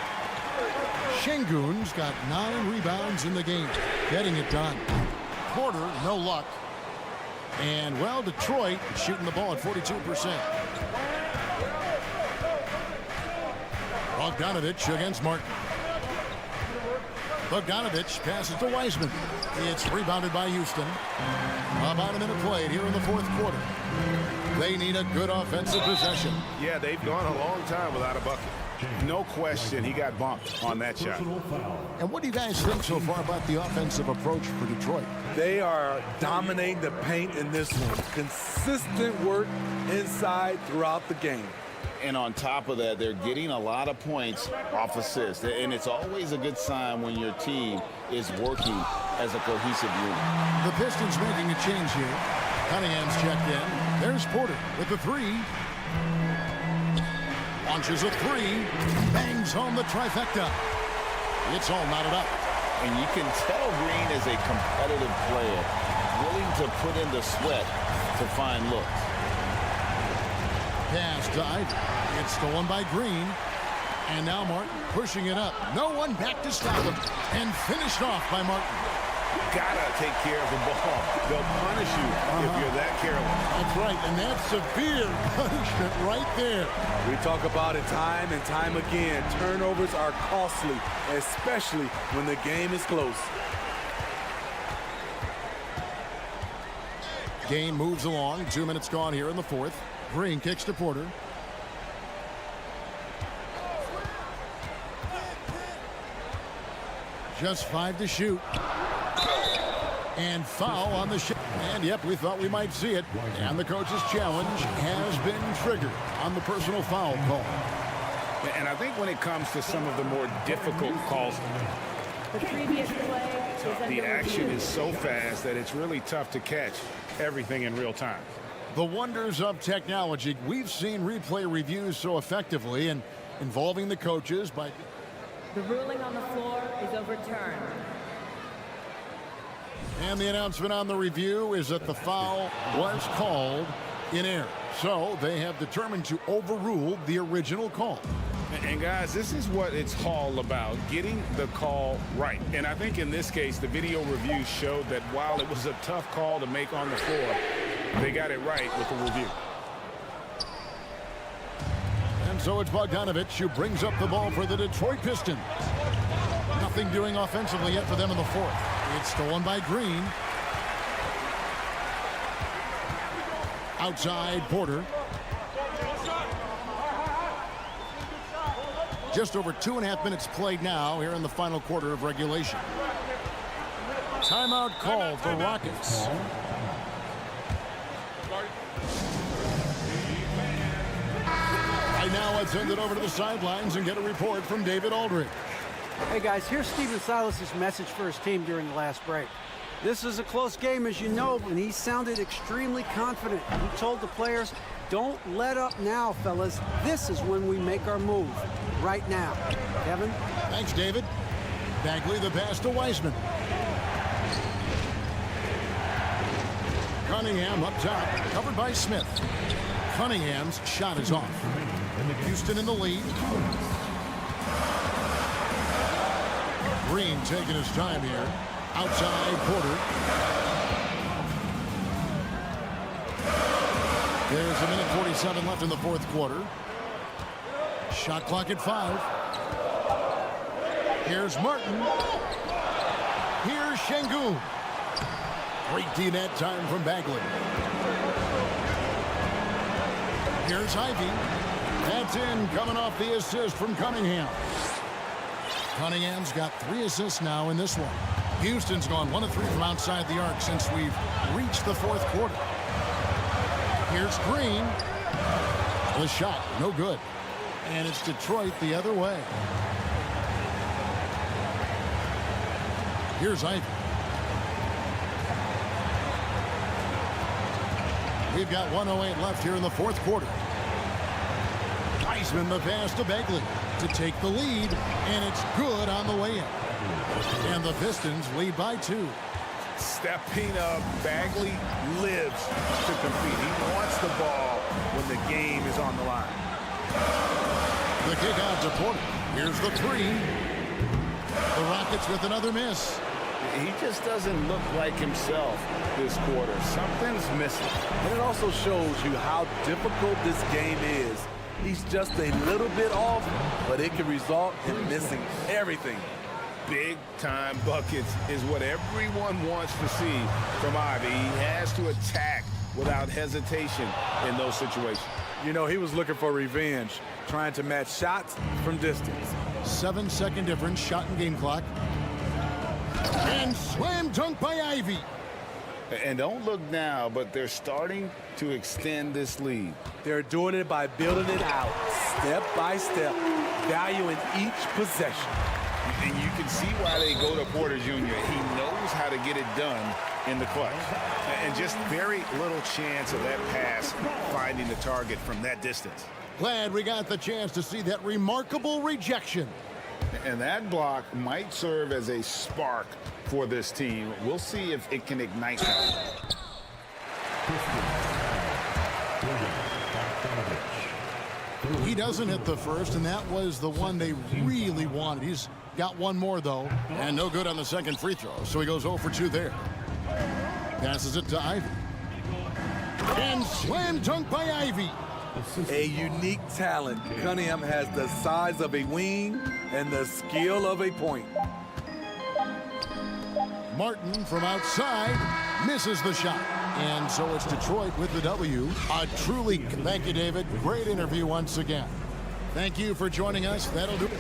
Şengün's got 9 rebounds in the game. Getting it done. Porter, no luck. And, well, Detroit shooting the ball at 42%. Bogdanovich against Martin. Bogdanovich passes to Wiseman. It's rebounded by Houston. About a minute played here in the fourth quarter. They need a good offensive possession. Yeah, they've gone a long time without a bucket. No question, he got bumped on that shot. And what do you guys think so far about the offensive approach for Detroit? They are dominating the paint in this one. Consistent work inside throughout the game. And on top of that, they're getting a lot of points off assists. And it's always a good sign when your team is working as a cohesive unit. The Pistons making a change here. Cunningham's checked in. There's Porter with the 3. Launches a 3. Bangs home the trifecta. It's all knotted up. And you can tell Green is a competitive player, willing to put in the sweat to find looks. Pass to Ivy. It's stolen by Green. And now Martin pushing it up. No one back to stop him. And finished off by Martin. Gotta take care of the ball. They'll punish you if you're that careless. That's right, and that's severe punishment right there. We talk about it time and time again. Turnovers are costly, especially when the game is close. Game moves along. 2 minutes gone here in the fourth. Green kicks to Porter. Just 5 to shoot. And foul on the shot. And yep, we thought we might see it. And the coach's challenge has been triggered on the personal foul call. And I think when it comes to some of the more difficult calls, The previous play is under the action review. is so fast that it's really tough to catch everything in real time. The wonders of technology. We've seen replay reviews so effectively and involving the coaches by... The ruling on the floor is overturned. And the announcement on the review is that the foul was called in error. So they have determined to overrule the original call. And guys, this is what it's all about, getting the call right. And I think in this case, the video review showed that while it was a tough call to make on the floor, they got it right with the review. And so it's Bogdanovich who brings up the ball for the Detroit Pistons. Nothing doing offensively yet for them in the fourth. It's stolen by Green. Outside Porter. Just over 2.5 minutes played now here in the final quarter of regulation. Timeout called for Rockets. Right now, let's send it over to the sidelines and get a report from David Aldridge. Hey guys, here's Steven Silas's message for his team during the last break. This is a close game, as you know, and he sounded extremely confident. He told the players, don't let up now, fellas. This is when we make our move. Right now. Kevin? Thanks, David. Bagley the pass to Wiseman. Cunningham up top, covered by Smith. Cunningham's shot is off. Houston in the lead. Green taking his time here. Outside Porter. There's 1:47 left in the fourth quarter. Shot clock at 5. Here's Martin. Here's Şengün. Great D net time from Bagley. Here's Ivy. That's in, coming off the assist from Cunningham. Cunningham's got 3 assists now in this one. Houston's gone 1 of 3 from outside the arc since we've reached the fourth quarter. Here's Green. The shot, no good. And it's Detroit the other way. Here's Ivy. We've got 1:08 left here in the fourth quarter. Wiseman the pass to Bagley to take the lead, and it's good on the way in. And the Pistons lead by 2. Stepping up, Bagley lives to compete. He wants the ball when the game is on the line. The kick out to Porter. Here's the 3. The Rockets with another miss. He just doesn't look like himself this quarter. Something's missing. And it also shows you how difficult this game is. He's just a little bit off, but it can result in missing everything. Big-time buckets is what everyone wants to see from Ivy. He has to attack without hesitation in those situations. You know, he was looking for revenge, trying to match shots from distance. 7-second difference, shot and game clock. And slam dunk by Ivy. And don't look now, but they're starting to extend this lead. They're doing it by building it out, step by step, valuing each possession. And you can see why they go to Porter Jr. He knows how to get it done in the clutch. And just very little chance of that pass finding the target from that distance. Glad we got the chance to see that remarkable rejection. And that block might serve as a spark for this team. We'll see if it can ignite them. He doesn't hit the first, and that was the one they really wanted. He's got one more, though, and no good on the second free throw, so he goes 0 for 2 there. Passes it to Ivy. And slam dunk by Ivy. A unique talent. Cunningham has the size of a wing and the skill of a point. Martin from outside misses the shot. And so it's Detroit with the W. Thank you, David. Great interview once again. Thank you for joining us. That'll do it.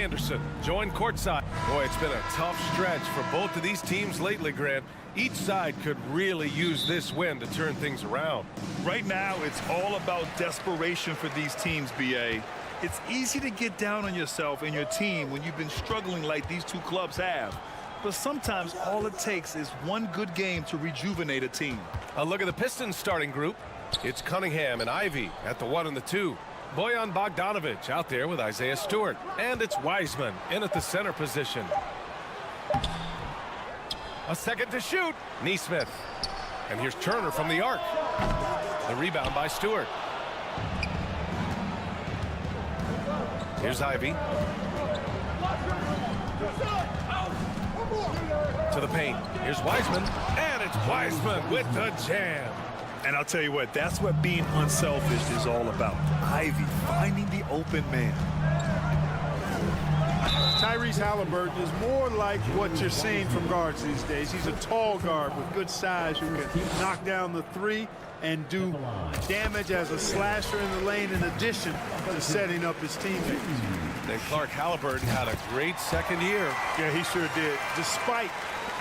Anderson joined courtside. Boy, it's been a tough stretch for both of these teams lately, Grant. Each side could really use this win to turn things around. Right now, it's all about desperation for these teams, B.A. It's easy to get down on yourself and your team when you've been struggling like these two clubs have. But sometimes all it takes is one good game to rejuvenate a team. A look at the Pistons starting group. It's Cunningham and Ivy at the 1 and the 2. Bojan Bogdanovic out there with Isaiah Stewart. And it's Wiseman in at the center position. A second to shoot. Neesmith. And here's Turner from the arc. The rebound by Stewart. Here's Ivy. To the paint. Here's Wiseman. And it's Wiseman with the jam. And I'll tell you what, that's what being unselfish is all about. Ivy finding the open man. Tyrese Halliburton is more like what you're seeing from guards these days. He's a tall guard with good size who can knock down the three and do damage as a slasher in the lane in addition to setting up his teammates. And Clark Halliburton had a great second year. Yeah, he sure did. Despite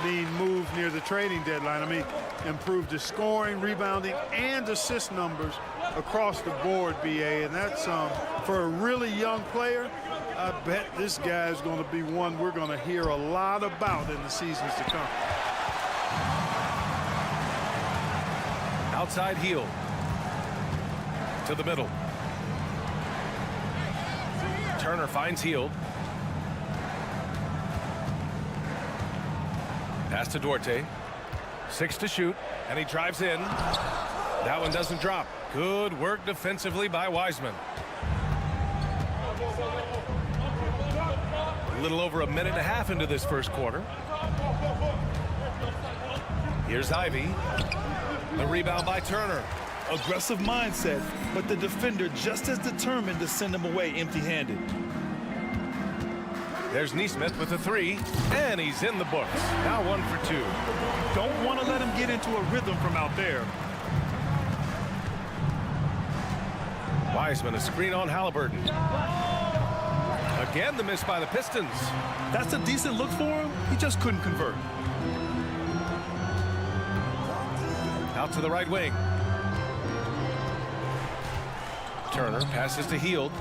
being moved near the trading deadline, I mean, improved his scoring, rebounding, and assist numbers across the board, BA. And that's for a really young player, I bet this guy is going to be one we're going to hear a lot about in the seasons to come. Outside heel. To the middle. Turner finds Hield. Pass to Duarte. 6 to shoot, and he drives in. That one doesn't drop. Good work defensively by Wiseman. A little over a minute and a half into this first quarter. Here's Ivy. The rebound by Turner. Aggressive mindset, but the defender just as determined to send him away empty-handed. There's Neesmith with the 3, and he's in the books. Now 1 for 2. Don't want to let him get into a rhythm from out there. Wiseman, a screen on Halliburton. Again, the miss by the Pistons. That's a decent look for him. He just couldn't convert. Out to the right wing. Turner passes to Hield.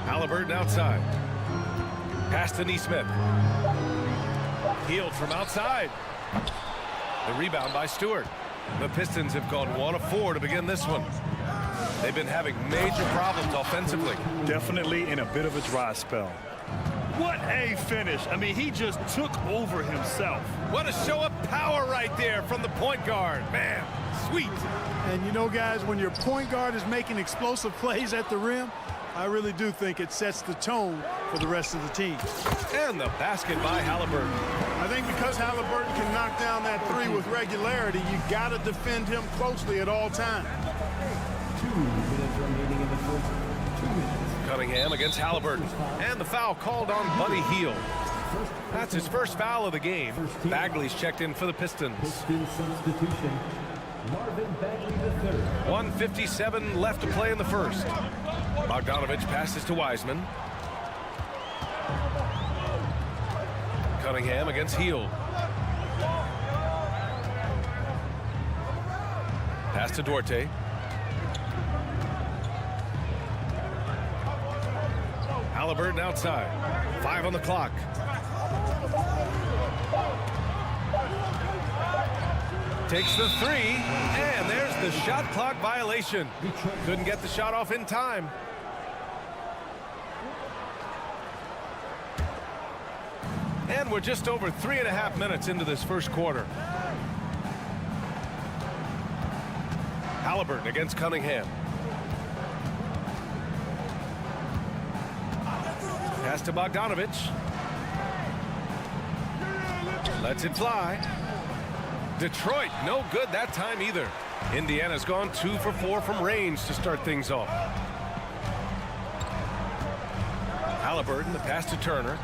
Halliburton outside. Pass to Neesmith. Hield from outside. The rebound by Stewart. The Pistons have gone 1 of 4 to begin this one. They've been having major problems offensively. Definitely in a bit of a dry spell. What a finish. I mean, he just took over himself. What a show of power right there from the point guard. Man, sweet. And you know, guys, when your point guard is making explosive plays at the rim, I really do think it sets the tone for the rest of the team. And the basket by Halliburton. I think because Halliburton can knock down that 3 with regularity, you got to defend him closely at all times. 2 minutes remaining in the first. 2 minutes. Cunningham against Halliburton. And the foul called on Buddy Hield. That's his first foul of the game. Bagley's checked in for the Pistons. Pistons substitution. Marvin Bagley III. 1:57 left to play in the first. Bogdanovic passes to Wiseman. Cunningham against Hield. Pass to Duarte. Halliburton outside. 5 on the clock. Takes the 3, and there's the shot clock violation. Couldn't get the shot off in time. And we're just over 3.5 minutes into this first quarter. Halliburton against Cunningham. Pass to Bogdanovic. Lets it fly. Detroit, no good that time either. Indiana's gone 2 for 4 from range to start things off. Halliburton, the pass to Turner.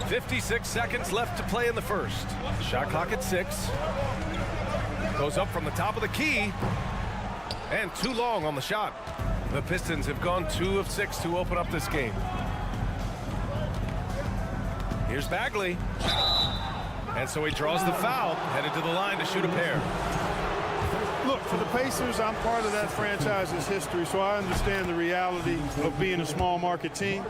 56 seconds left to play in the first. Shot clock at 6. Goes up from the top of the key. And too long on the shot. The Pistons have gone 2 of 6 to open up this game. Here's Bagley. And so he draws the foul, headed to the line to shoot a pair. Look, for the Pacers, I'm part of that franchise's history, so I understand the reality of being a small market team.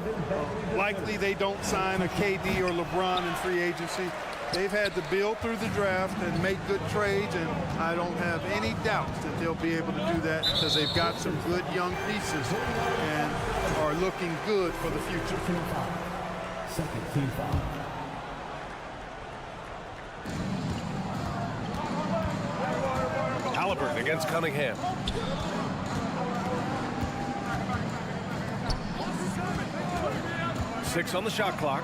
Likely they don't sign a KD or LeBron in free agency. They've had to build through the draft and make good trades, and I don't have any doubts that they'll be able to do that because they've got some good young pieces and are looking good for the future. Second team foul. Halliburton against Cunningham. Six on the shot clock.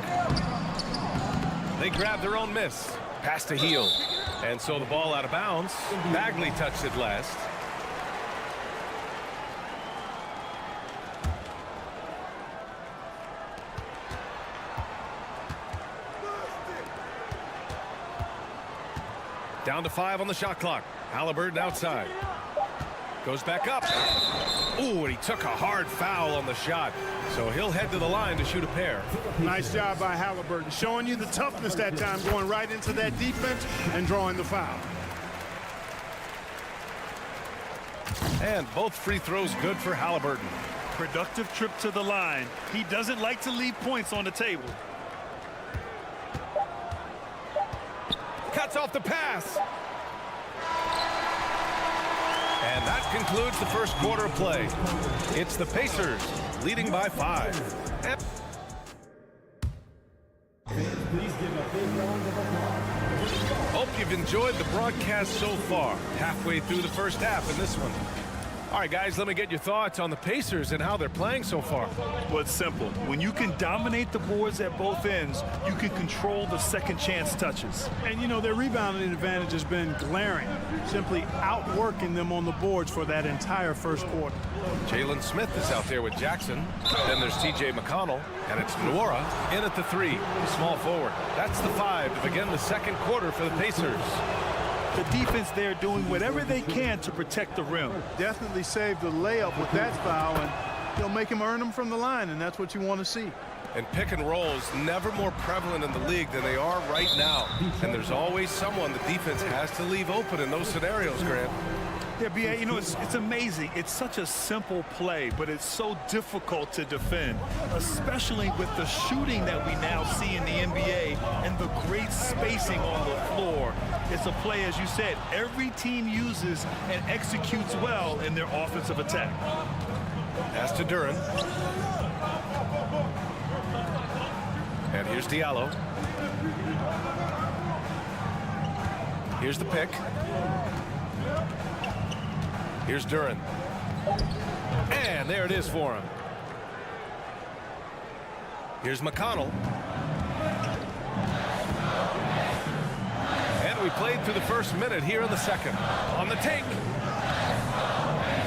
They grab their own miss. Pass to Hield. And so the ball out of bounds. Bagley touched it last. Down to 5 on the shot clock. Halliburton outside. Goes back up. Ooh, and he took a hard foul on the shot. So he'll head to the line to shoot a pair. Nice job by Halliburton, showing you the toughness that time, going right into that defense and drawing the foul. And both free throws good for Halliburton. Productive trip to the line. He doesn't like to leave points on the table. Cuts off the pass. And that concludes the first quarter of play. It's the Pacers leading by 5. And Please give a big round of applause. hope you've enjoyed the broadcast so far. Halfway through the first half in this one. All right, guys, let me get your thoughts on the Pacers and how they're playing so far. Well, it's simple. When you can dominate the boards at both ends, you can control the second chance touches. And, you know, their rebounding advantage has been glaring, simply outworking them on the boards for that entire first quarter. Jalen Smith is out there with Jackson. Then there's TJ McConnell, and it's Nora in at the 3, small forward. That's the 5 to begin the second quarter for the Pacers. The defense there doing whatever they can to protect the rim. Definitely saved the layup with that foul, and he'll make him earn them from the line, and that's what you want to see. And pick and rolls never more prevalent in the league than they are right now. And there's always someone the defense has to leave open in those scenarios, Grant. Yeah, B.A., you know, it's amazing. It's such a simple play, but it's so difficult to defend, especially with the shooting that we now see in the NBA and the great spacing on the floor. It's a play, as you said, every team uses and executes well in their offensive attack. Pass to Duren. And here's Diallo. Here's the pick. Here's Duren. And there it is for him. Here's McConnell. And we played through the first minute here in the second. On the take.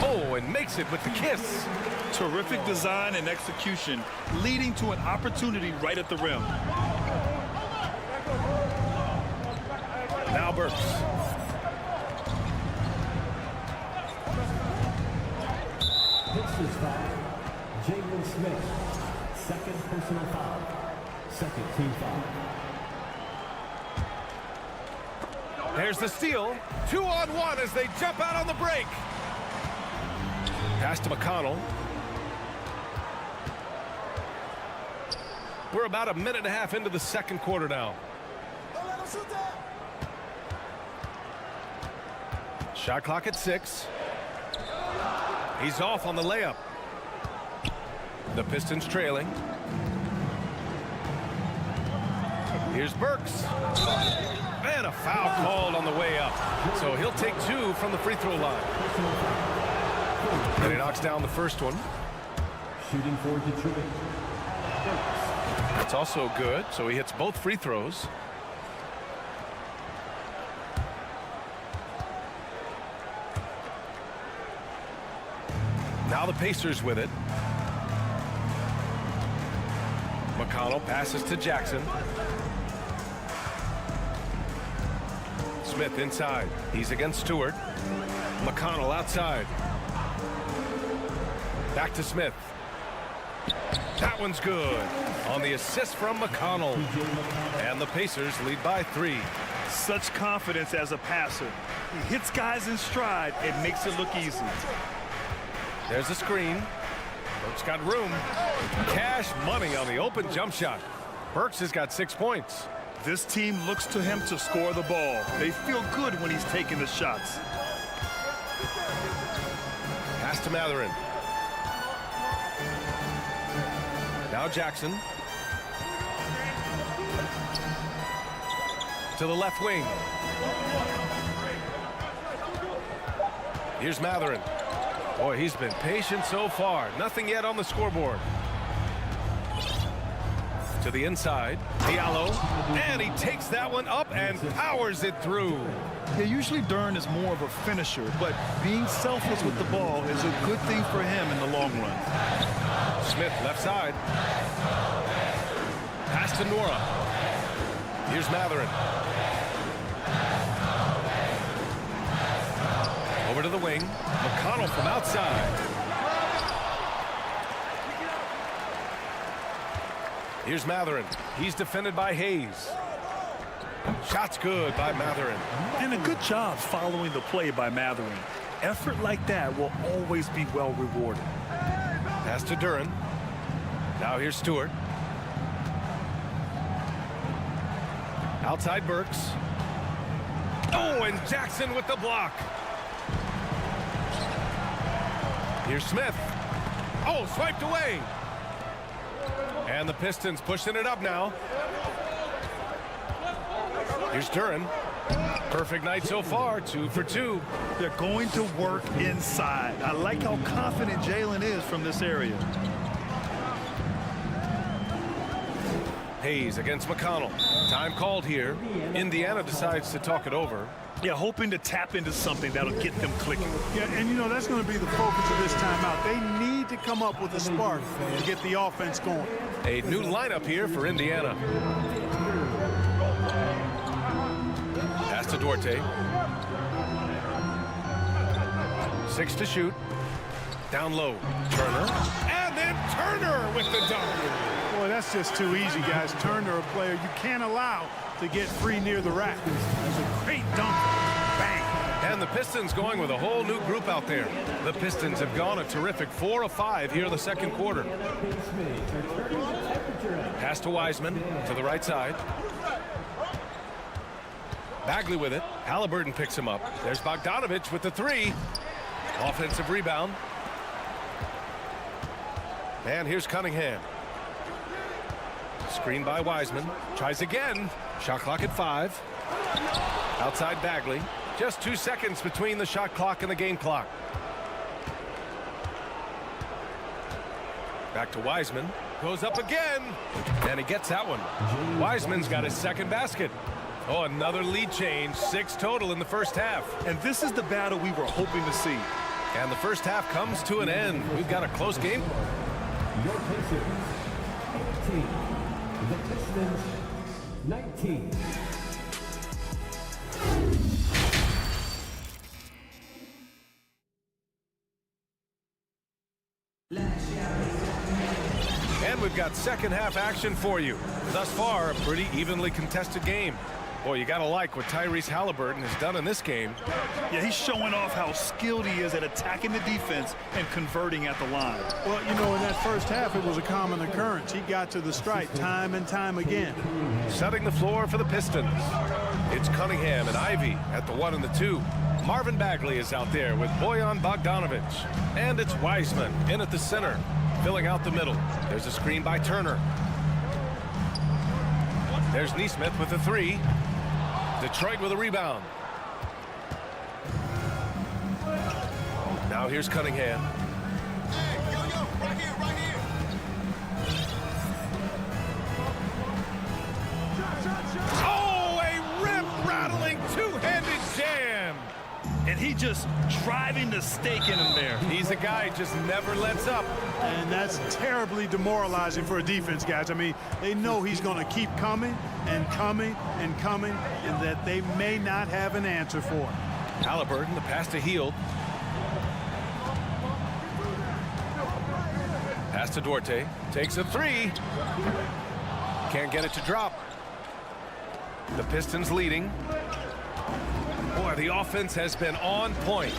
Oh, and makes it with the kiss. Terrific design and execution, leading to an opportunity right at the rim. Now Burks. Pistons foul. Jalen Smith. Second personal foul. Second team foul. There's the steal. 2-on-1 as they jump out on the break. Pass to McConnell. We're about a minute and a half into the second quarter now. Shot clock at 6. He's off on the layup. The Pistons trailing. Here's Burks. And a foul called on the way up. So he'll take 2 from the free throw line. And he knocks down the first one. Shooting for Detroit. That's also good. So he hits both free throws. Now the Pacers with it. McConnell passes to Jackson. Smith inside. He's against Stewart. McConnell outside. Back to Smith. That one's good. On the assist from McConnell. And the Pacers lead by 3. Such confidence as a passer. He hits guys in stride and makes it look easy. There's a screen. Burks got room. Cash money on the open jump shot. Burks has got 6 points. This team looks to him to score the ball. They feel good when he's taking the shots. Pass to Matherin. Now Jackson. To the left wing. Here's Matherin. Boy, he's been patient so far. Nothing yet on the scoreboard. To the inside. Diallo. And he takes that one up and powers it through. Yeah, usually Dern is more of a finisher, but being selfless with the ball is a good thing for him in the long run. Smith left side. Pass to Nora. Here's Matherin. Over to the wing. McConnell from outside. Here's Matherin. He's defended by Hayes. Shot's good by Matherin. And a good job following the play by Matherin. Effort like that will always be well rewarded. Pass to Duran. Now here's Stewart. Outside Burks. Oh, and Jackson with the block. Here's Smith. Oh, swiped away. And the Pistons pushing it up now. Here's Duran. Perfect night so far, 2 for 2. They're going to work inside. I like how confident Jalen is from this area. Hayes against McConnell. Time called here. Indiana decides to talk it over. Yeah, hoping to tap into something that'll get them clicking. Yeah, and you know, that's going to be the focus of this timeout. They need to come up with a spark to get the offense going. A new lineup here for Indiana. Pass to Duarte. 6 to shoot. Down low. Turner. And then Turner with the dunk. Boy, that's just too easy, guys. Turner, a player you can't allow to get free near the rack. It's a great dunk. Bang. And the Pistons going with a whole new group out there. The Pistons have gone a terrific 4 of 5 here in the second quarter. Pass to Wiseman to the right side. Bagley with it. Halliburton picks him up. There's Bogdanovich with the 3. Offensive rebound. And here's Cunningham. Screen by Wiseman. Tries again. Shot clock at 5. Outside Bagley. Just 2 seconds between the shot clock and the game clock. Back to Wiseman. Goes up again. And he gets that one. Wiseman's got his second basket. Oh, another lead change. 6 total in the first half. And this is the battle we were hoping to see. And the first half comes to an end. We've got a close game. Your Pacers, 18. The Pistons, 19. And we've got second half action for you. Thus far, a pretty evenly contested game. Boy, you gotta like what Tyrese Halliburton has done in this game. Yeah, he's showing off how skilled he is at attacking the defense and converting at the line. Well, you know, in that first half, it was a common occurrence. He got to the stripe time and time again. Setting the floor for the Pistons. It's Cunningham and Ivy at the 1 and the 2. Marvin Bagley is out there with Bojan Bogdanovich. And it's Wiseman in at the center, filling out the middle. There's a screen by Turner. There's Neesmith with the 3. Detroit with a rebound. Now here's Cunningham. Oh, a rip-rattling two-handed jam. And he just driving the stake in him there. He's a guy who just never lets up. And that's terribly demoralizing for a defense, guys. I mean, they know he's going to keep coming and coming and coming, and that they may not have an answer for him. Halliburton, the pass to Hield. Pass to Duarte. Takes a three. Can't get it to drop. The Pistons leading. Boy, the offense has been on point.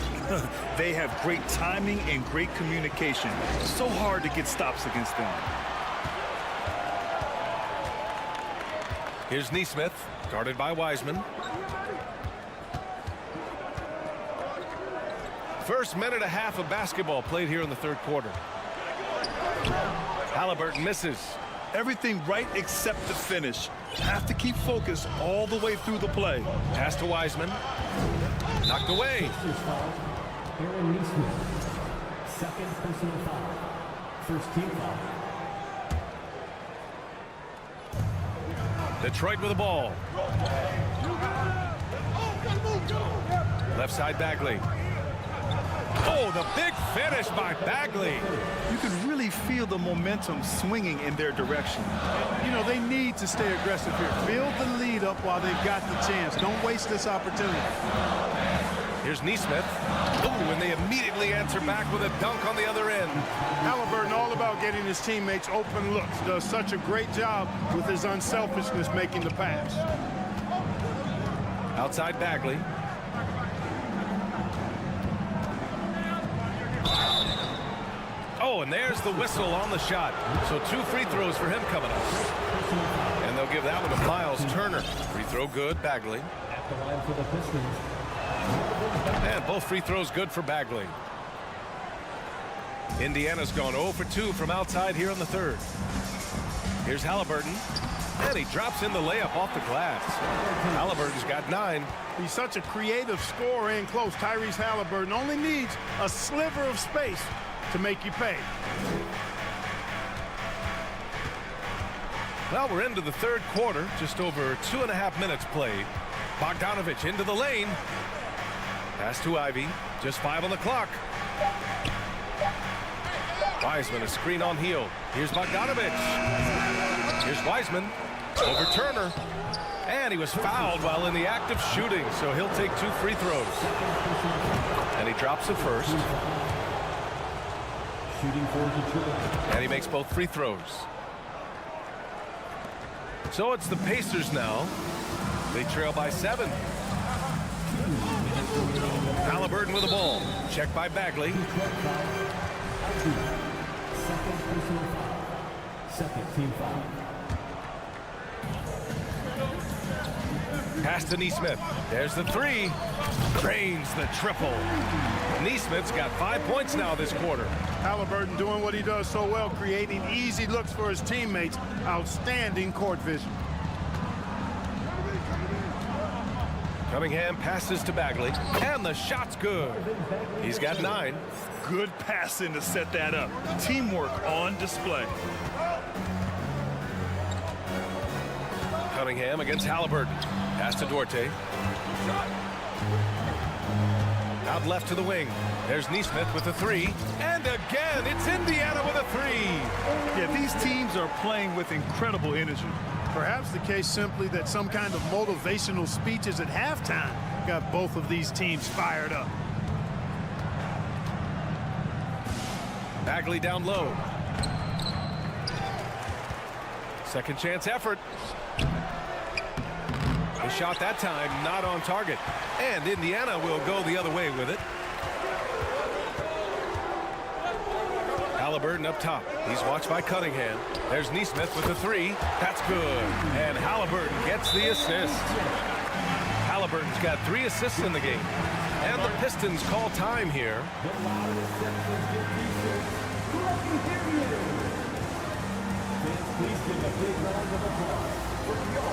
They have great timing and great communication. So hard to get stops against them. Here's Neesmith, guarded by Wiseman. First minute and a half of basketball played here in the third quarter. Halliburton misses. Everything right except the finish. Have to keep focused all the way through the play. Pass to Wiseman. Knocked away. Aaron Neesmith. Second personal foul. First team foul. Detroit with the ball. Left side Bagley. Oh, the big finish by Bagley. You can really feel the momentum swinging in their direction. You know, they need to stay aggressive here. Build the lead up while they've got the chance. Don't waste this opportunity. Here's Neesmith. Oh, and they immediately answer back with a dunk on the other end. Halliburton all about getting his teammates open looks. Does such a great job with his unselfishness making the pass. Outside Bagley. Oh, and there's the whistle on the shot. So 2 free throws for him coming up. And they'll give that one to Miles Turner. Free throw good, Bagley. At the line for the Pistons. And both free throws good for Bagley. Indiana's gone 0 for 2 from outside here in the third. Here's Halliburton. And he drops in the layup off the glass. Halliburton's got 9. He's such a creative scorer in close. Tyrese Halliburton only needs a sliver of space to make you pay. Well, we're into the third quarter. Just over 2.5 minutes played. Bogdanovich into the lane. Pass to Ivy. Just 5 on the clock. Wiseman, a screen on heel. Here's Bogdanovich. Here's Wiseman. Over Turner. And he was fouled while in the act of shooting, so he'll take 2 free throws. And he drops the first. Shooting for Detroit. And he makes both free throws. So it's the Pacers now. They trail by 7. Halliburton with the ball. Checked by Bagley. Second personal foul. Second team foul. Pass to Neesmith. There's the 3. Drains the triple. Neesmith's got 5 points now this quarter. Halliburton doing what he does so well, creating easy looks for his teammates. Outstanding court vision. Cunningham passes to Bagley. And the shot's good. He's got 9. Good passing to set that up. Teamwork on display. Cunningham against Halliburton. Pass to Duarte. Out left to the wing. There's Neesmith with a 3. And again, it's Indiana with a 3. Yeah, these teams are playing with incredible energy. Perhaps the case simply that some kind of motivational speeches at halftime got both of these teams fired up. Bagley down low. Second chance effort. The shot that time not on target. And Indiana will go the other way with it. Halliburton up top. He's watched by Cunningham. There's Neesmith with the 3. That's good. And Halliburton gets the assist. Halliburton's got 3 assists in the game. And the Pistons call time here. Please give a big round of applause for your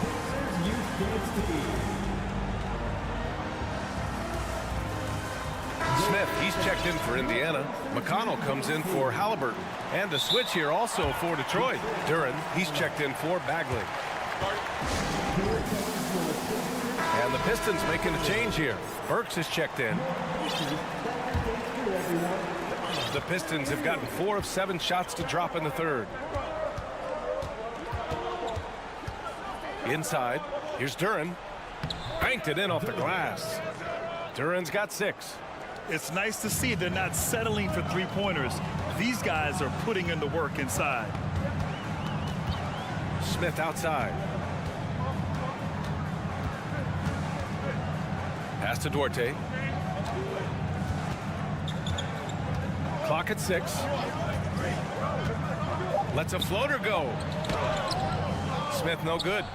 Pacers Youth Dance Team. Smith, he's checked in for Indiana. McConnell comes in for Halliburton. And a switch here also for Detroit. Duran, he's checked in for Bagley. And the Pistons making a change here. Burks is checked in. The Pistons have gotten 4 of 7 shots to drop in the third. Inside, here's Duran. Banked it in off the glass. Duran's got 6. It's nice to see they're not settling for 3-pointers. These guys are putting in the work inside. Smith outside. Pass to Duarte. Clock at 6. Lets a floater go. Smith no good.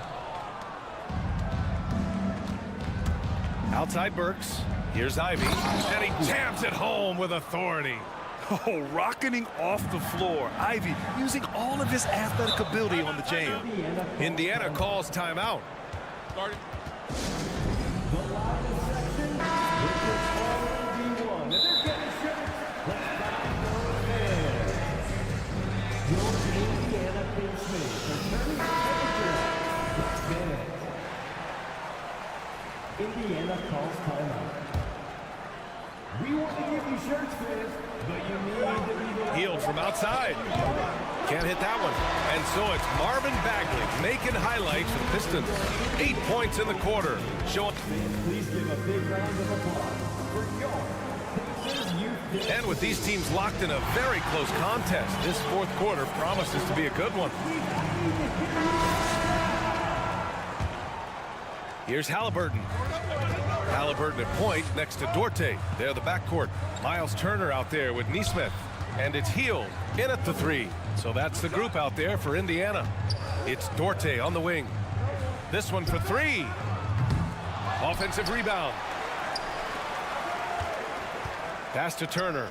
Outside Burks. Here's Ivy. And he jams it home with authority. Oh, rocketing off the floor. Ivy using all of his athletic ability on the jam. Indiana calls timeout. Indiana calls timeout. We want to give you shirts, fans, but you need to be the... Healed from outside. Can't hit that one. And so it's Marvin Bagley making highlights for the Pistons. 8 points in the quarter. Showing. Please give a big round of applause for your Pistons Youth. And with these teams locked in a very close contest, this fourth quarter promises to be a good one. Here's Halliburton. Halliburton at point next to Duarte. They're the backcourt. Miles Turner out there with Neesmith. And it's Hield in at the 3. So that's the group out there for Indiana. It's Duarte on the wing. This one for 3. Offensive rebound. Pass to Turner.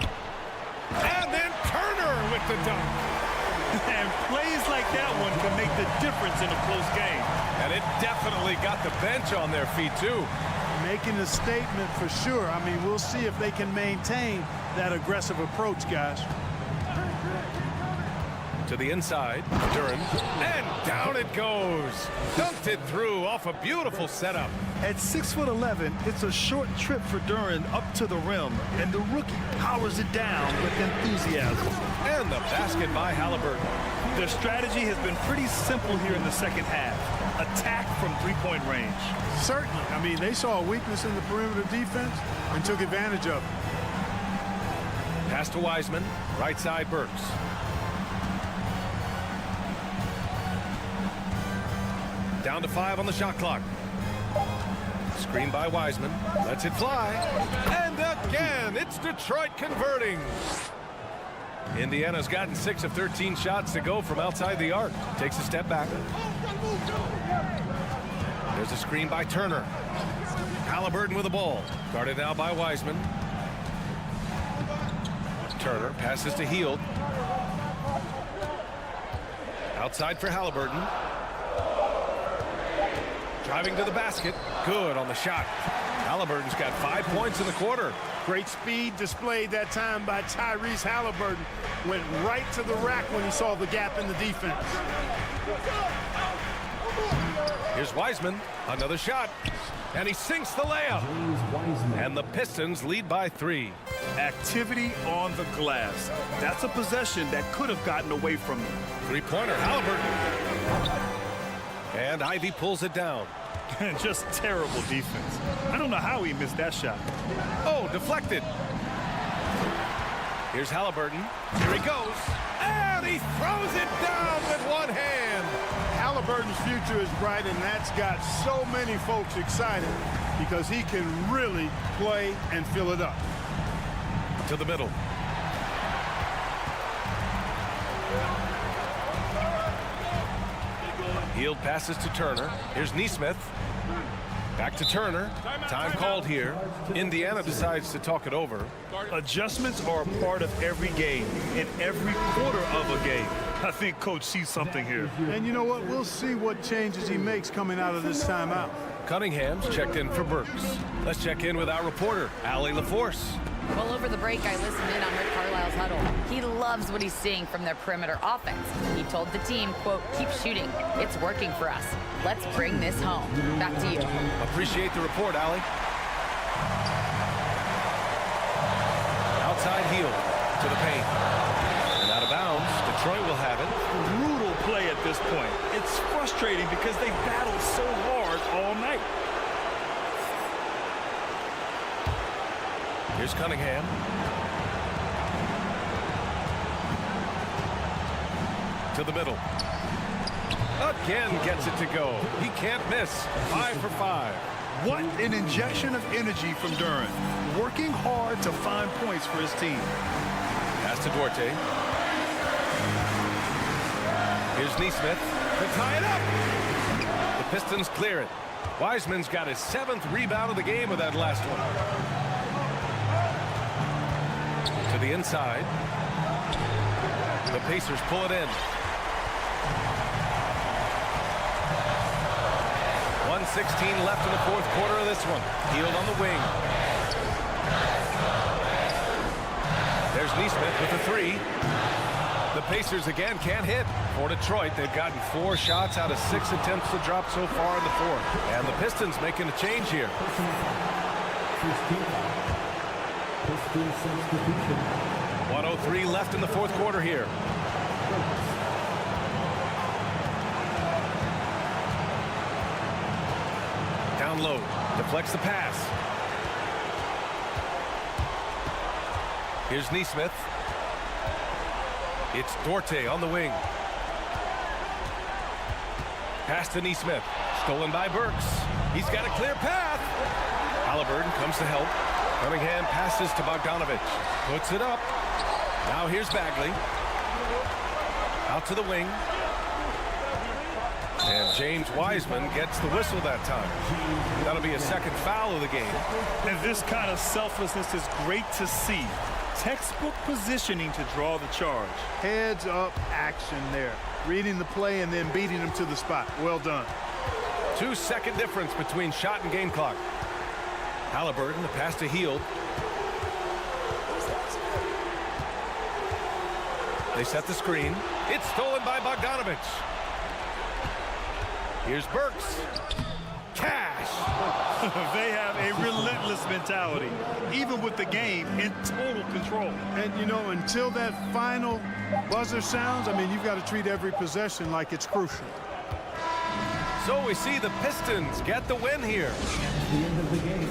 And then Turner with the dunk. And plays like that one can make the difference in a close game. And it definitely got the bench on their feet, too. Making a statement for sure. I mean, we'll see if they can maintain that aggressive approach, guys. To the inside, Duran, and down it goes. Dunked it through off a beautiful setup. At 6'11", it's a short trip for Duran up to the rim, and the rookie powers it down with enthusiasm. And the basket by Halliburton. Their strategy has been pretty simple here in the second half. Attack from three-point range. Certainly. I mean, they saw a weakness in the perimeter defense and took advantage of it. Pass to Wiseman, right side Burks. Down to 5 on the shot clock. Screen by Wiseman. Lets it fly. And again, it's Detroit converting. Indiana's gotten 6 of 13 shots to go from outside the arc. Takes a step back. There's a screen by Turner. Halliburton with the ball. Guarded now by Wiseman. Turner passes to Hield. Outside for Halliburton. Driving to the basket. Good on the shot. Halliburton's got 5 points in the quarter. Great speed displayed that time by Tyrese Halliburton. Went right to the rack when he saw the gap in the defense. Here's Wiseman. Another shot. And he sinks the layup. And the Pistons lead by 3. Activity on the glass. That's a possession that could have gotten away from them. Three-pointer, Halliburton. And Ivy pulls it down. Just terrible defense. I don't know how he missed that shot. Oh, deflected. Here's Halliburton. Here he goes. And he throws it down with one hand. Halliburton's future is bright, and that's got so many folks excited because he can really play and fill it up. To the middle. Hield passes to Turner. Here's Neesmith. Back to Turner. Time called here. Indiana decides to talk it over. Adjustments are a part of every game, in every quarter of a game. I think Coach sees something here. And you know what? We'll see what changes he makes coming out of this timeout. Cunningham's checked in for Burks. Let's check in with our reporter, Allie LaForce. Well, over the break, I listened in on Rick Carlisle's huddle. He loves what he's seeing from their perimeter offense. He told the team, quote, keep shooting. It's working for us. Let's bring this home. Back to you. Appreciate the report, Allie. Outside Hield to the paint. And out of bounds, Detroit will have it. Brutal play at this point. It's frustrating because they battled so hard all night. Here's Cunningham. To the middle. Again gets it to go. He can't miss. 5 for 5. What an injection of energy from Duren. Working hard to find points for his team. Pass to Duarte. Here's Neesmith to tie it up. The Pistons clear it. Wiseman's got his 7th rebound of the game with that last one. To the inside. The Pacers pull it in. 1:16 left in the 4th quarter of this one. Hield on the wing. There's Neesmith with the 3. The Pacers again can't hit. For Detroit, they've gotten 4 shots out of 6 attempts to drop so far in the 4th. And the Pistons making a change here. 1:03 left in the 4th quarter here. Down low, deflects the pass. Here's Neesmith. It's Duarte on the wing. Pass to Neesmith. Stolen by Burks. He's got a clear path. Halliburton comes to help. Cunningham passes to Bogdanovich. Puts it up. Now here's Bagley. Out to the wing. And James Wiseman gets the whistle that time. That'll be a 2nd foul of the game. And this kind of selflessness is great to see. Textbook positioning to draw the charge. Heads up action there. Reading the play and then beating him to the spot. Well done. 2-second difference between shot and game clock. Halliburton, the pass to Hield. They set the screen. It's stolen by Bogdanovich. Here's Burks. Cash. They have a relentless mentality, even with the game in total control. And, you know, until that final buzzer sounds, I mean, you've got to treat every possession like it's crucial. So we see the Pistons get the win here. The end of the game.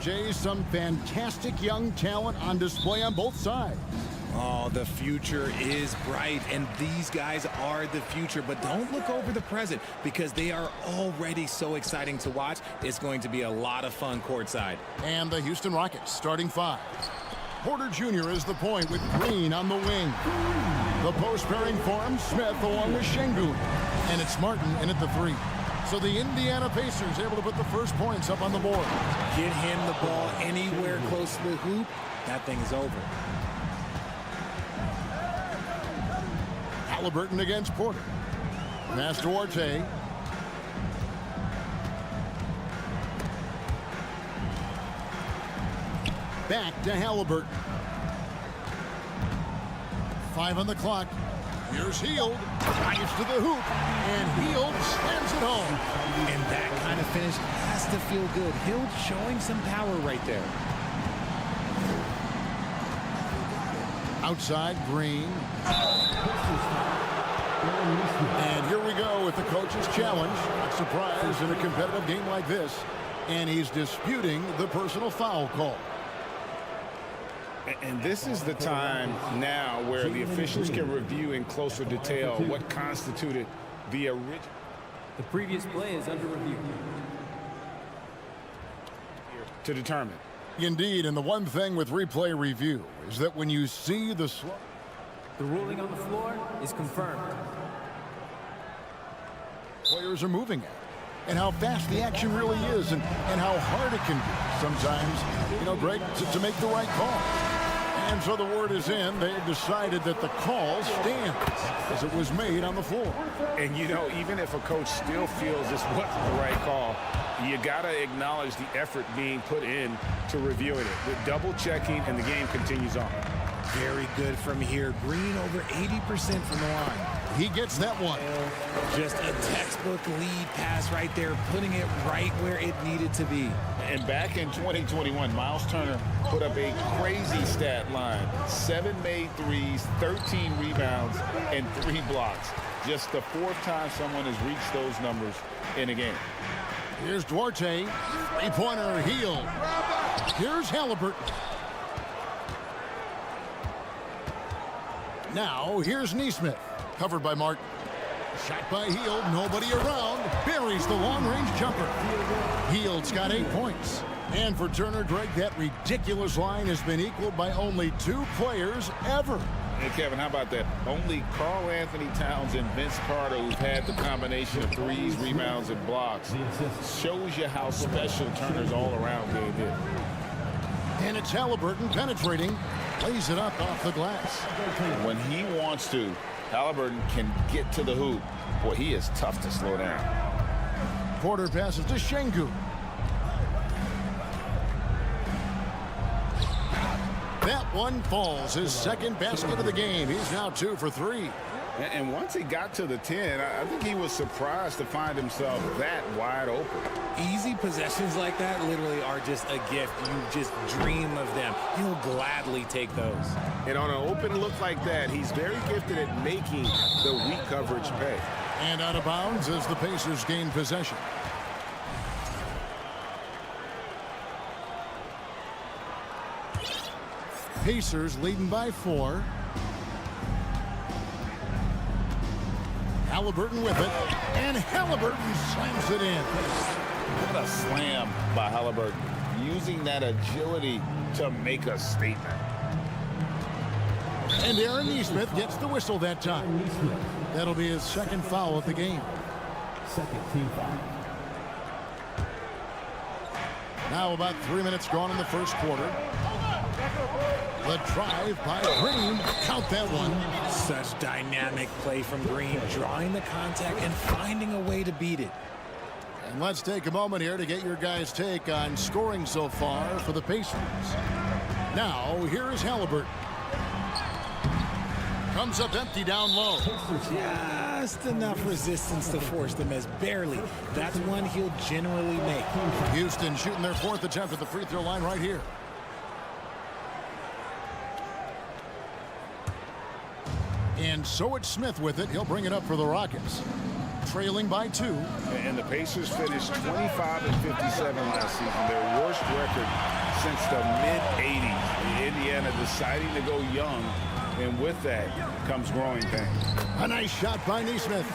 RJ, some fantastic young talent on display on both sides. Oh, the future is bright, and these guys are the future. But don't look over the present, because they are already so exciting to watch. It's going to be a lot of fun courtside. And the Houston Rockets starting five. Porter Jr. is the point with Green on the wing. The post pairing forms Smith along with Şengün. And it's Martin in at the three. So the Indiana Pacers able to put the first points up on the board. Get him the ball anywhere close to the hoop. That thing is over. Halliburton against Porter. Pass to Duarte. Back to Halliburton. 5 on the clock. Here's Hield. Drives to the hoop. And Hield slams it home. And that kind of finish has to feel good. Hield showing some power right there. Outside, Green. And here we go with the coach's challenge. Not surprised in a competitive game like this. And he's disputing the personal foul call. And this is the time now where the officials can review in closer detail what constituted the original. The previous play is under review. To determine. Indeed, and the one thing with replay review is that when you see the ruling on the floor is confirmed. Players are moving at, and how fast the action really is, and how hard it can be sometimes, you know, Greg, to make the right call. And so the word is in. They've decided that the call stands as it was made on the floor. And, you know, even if a coach still feels this wasn't the right call, you got to acknowledge the effort being put in to reviewing it. With double checking, and the game continues on. Very good from here. Green over 80% from the line. He gets that one. Just a textbook lead pass right there, putting it right where it needed to be. And back in 2021, Miles Turner put up a crazy stat line. 7 made threes, 13 rebounds, and 3 blocks. Just the 4th time someone has reached those numbers in a game. Here's Duarte. Three-pointer, Hield. Here's Halliburton. Now, here's Nesmith. Covered by Martin. Shot by Hield. Nobody around. Buries the long-range jumper. Hield's got 8 points. And for Turner, Greg, that ridiculous line has been equaled by only 2 players ever. Hey, Kevin, how about that? Only Karl Anthony Towns and Vince Carter, who've had the combination of threes, rebounds, and blocks, shows you how special Turner's all-around game is. And it's Haliburton penetrating, lays it up off the glass. When he wants to, Haliburton can get to the hoop. Boy, he is tough to slow down. Porter passes to Şengün. That one falls, his second basket of the game. He's now 2 for 3. And once he got to the 10, I think he was surprised to find himself that wide open. Easy possessions like that literally are just a gift. You just dream of them. He'll gladly take those. And on an open look like that, he's very gifted at making the weak coverage pay. And out of bounds as the Pacers gain possession. Pacers leading by 4. Haliburton with it, and Haliburton slams it in. What a slam by Haliburton, using that agility to make a statement. And Aaron Nesmith gets the whistle that time. That'll be his second foul of the game. Second team foul. Now about 3 minutes gone in the first quarter. The drive by Green. Count that one. Such dynamic play from Green, drawing the contact and finding a way to beat it. And let's take a moment here to get your guys' take on scoring so far for the Pacers. Now, here is Haliburton. Comes up empty down low. Just enough resistance to force the miss. Barely. That's one he'll generally make. Houston shooting their 4th attempt at the free throw line right here. And so it's Smith with it. He'll bring it up for the Rockets. Trailing by 2. And the Pacers finished 25 and 57 last season. Their worst record since the mid-'80s. Indiana deciding to go young. And with that comes growing pains. A nice shot by Nesmith.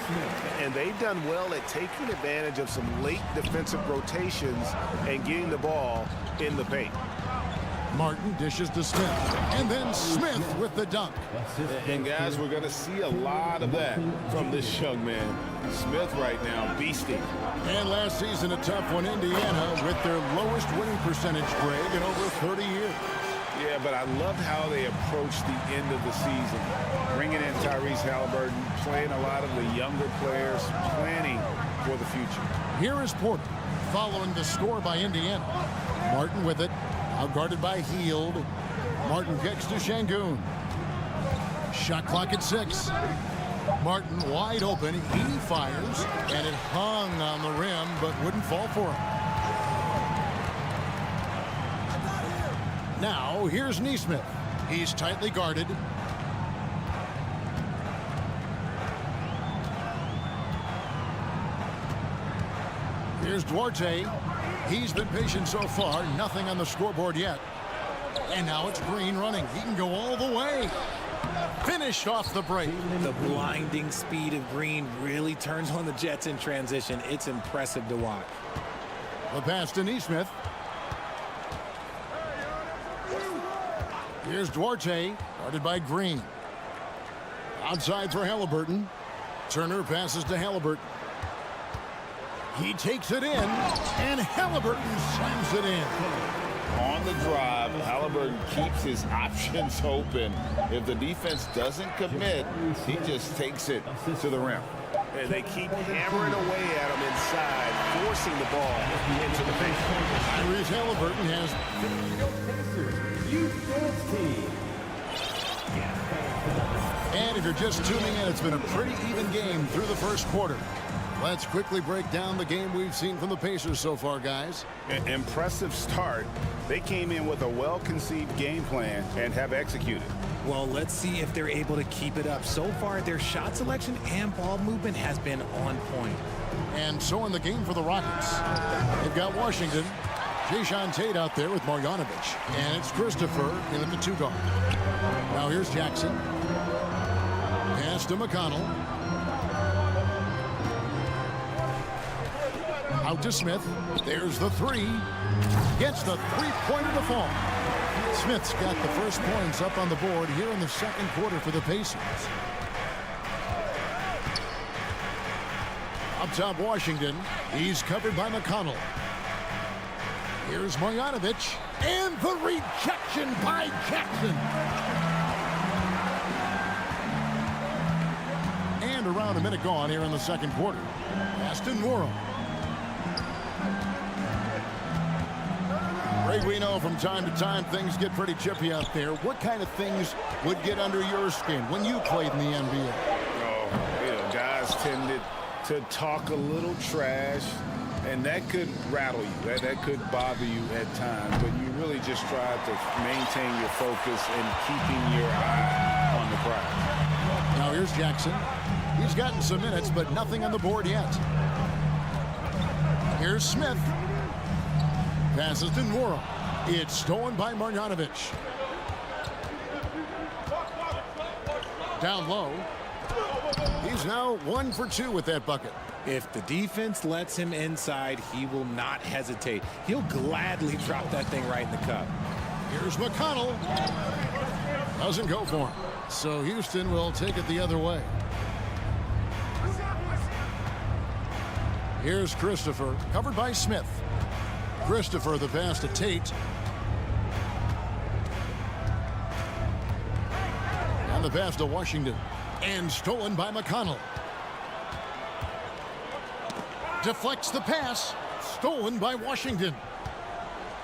And they've done well at taking advantage of some late defensive rotations and getting the ball in the paint. Martin dishes to Smith. And then Smith with the dunk. And guys, we're going to see a lot of that from this young man. Smith right now, beasting. And last season, a tough one, Indiana, with their lowest winning percentage, Greg, in over 30 years. Yeah, but I loved how they approached the end of the season. Bringing in Tyrese Haliburton, playing a lot of the younger players, planning for the future. Here is Porter, following the score by Indiana. Martin with it, out guarded by Hield. Martin kicks to Şengün. Shot clock at 6. Martin wide open, he fires, and it hung on the rim, but wouldn't fall for him. Now, here's Nesmith. He's tightly guarded. Here's Duarte. He's been patient so far. Nothing on the scoreboard yet. And now it's Green running. He can go all the way. Finished off the break. The blinding speed of Green really turns on the Jets in transition. It's impressive to watch. The pass to Nesmith. Here's Duarte, guarded by Green. Outside for Haliburton. Turner passes to Haliburton. He takes it in, and Haliburton slams it in. On the drive, Haliburton keeps his options open. If the defense doesn't commit, he just takes it to the rim. And they keep hammering away at him inside, forcing the ball into the paint. Tyrese Haliburton has... And if you're just tuning in, it's been a pretty even game through the first quarter. Let's quickly break down the game we've seen from the Pacers so far, guys. An impressive start. They came in with a well-conceived game plan and have executed. Well, let's see if they're able to keep it up. So far, their shot selection and ball movement has been on point. And so in the game for the Rockets, they've got Washington, Jason Tate out there with Marjanovic, and it's Christopher in at the 2 guard. Now here's Jackson. Pass to McConnell. Out to Smith. There's the 3. Gets the 3-pointer to fall. Smith's got the first points up on the board here in the second quarter for the Pacers. Up top, Washington. He's covered by McConnell. Here's Marjanovic. And the rejection by Jackson. And around a minute gone here in the second quarter. Aston Morrow. Greg, we know from time to time things get pretty chippy out there. What kind of things would get under your skin when you played in the NBA? Oh, guys tended to talk a little trash, and that could rattle you. That could bother you at times, but you really just try to maintain your focus and keeping your eye on the prize. Now here's Jackson. He's gotten some minutes, but nothing on the board yet. Here's Smith. Passes to Nwora. It's stolen by Marjanovic. Down low. He's now 1 for 2 with that bucket. If the defense lets him inside, he will not hesitate. He'll gladly drop that thing right in the cup. Here's McConnell. Doesn't go for him. So Houston will take it the other way. Here's Christopher, covered by Smith. Christopher, the pass to Tate. And the pass to Washington. And stolen by McConnell. Deflects the pass. Stolen by Washington.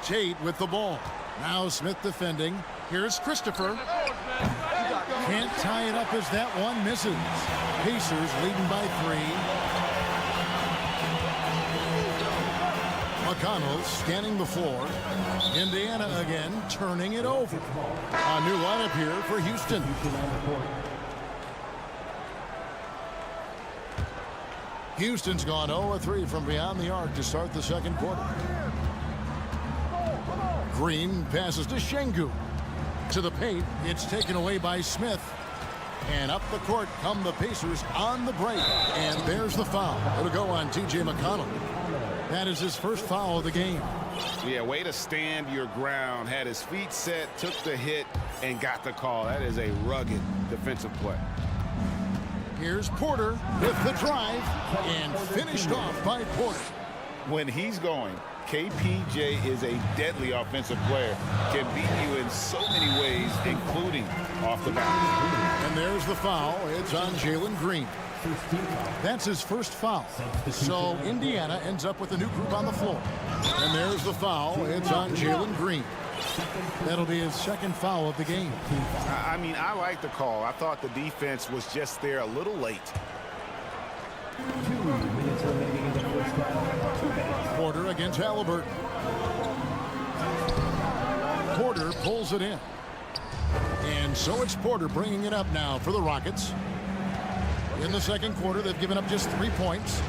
Tate with the ball. Now Smith defending. Here's Christopher. Can't tie it up as that one misses. Pacers leading by 3. McConnell scanning the floor. Indiana again turning it over. A new lineup here for Houston. Houston's gone 0-3 from beyond the arc to start the second quarter. Green passes to Şengün. To the paint. It's taken away by Smith. And up the court come the Pacers on the break. And there's the foul. It'll go on T.J. McConnell. That is his first foul of the game. Yeah, way to stand your ground. Had his feet set, took the hit, and got the call. That is a rugged defensive play. Here's Porter with the drive and finished off by Porter. When he's going, KPJ is a deadly offensive player. Can beat you in so many ways, including off the bounce. And there's the foul. It's on Jalen Green. That's his first foul. So Indiana ends up with a new group on the floor. And there's the foul. It's on Jalen Green. That'll be his second foul of the game. I mean, I like the call. I thought the defense was just there a little late. 2 minutes remaining in the first half. Porter against Halliburton. Porter pulls it in. And so it's Porter bringing it up now for the Rockets. In the second quarter, they've given up just 3 points.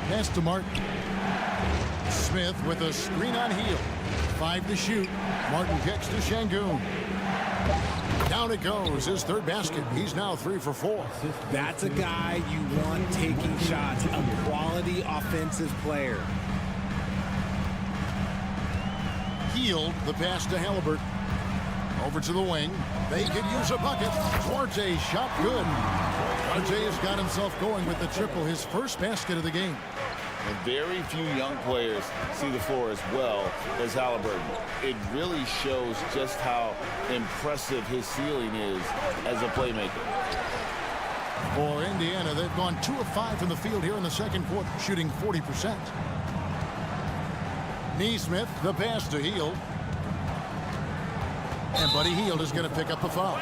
Pass to Martin. Smith with a screen on heel. 5 to shoot. Martin kicks to Şengün. Down it goes. His third basket. He's now 3 for 4. That's a guy you want taking shots. A quality offensive player. Hield the pass to Halliburton. Over to the wing. They could use a bucket. Duarte shot good. Duarte has got himself going with the triple. His first basket of the game. And very few young players see the floor as well as Halliburton. It really shows just how impressive his ceiling is as a playmaker. For Indiana, they've gone 2 of 5 from the field here in the second quarter, shooting 40%. Neesmith, the pass to Hield. And Buddy Hield is going to pick up the foul.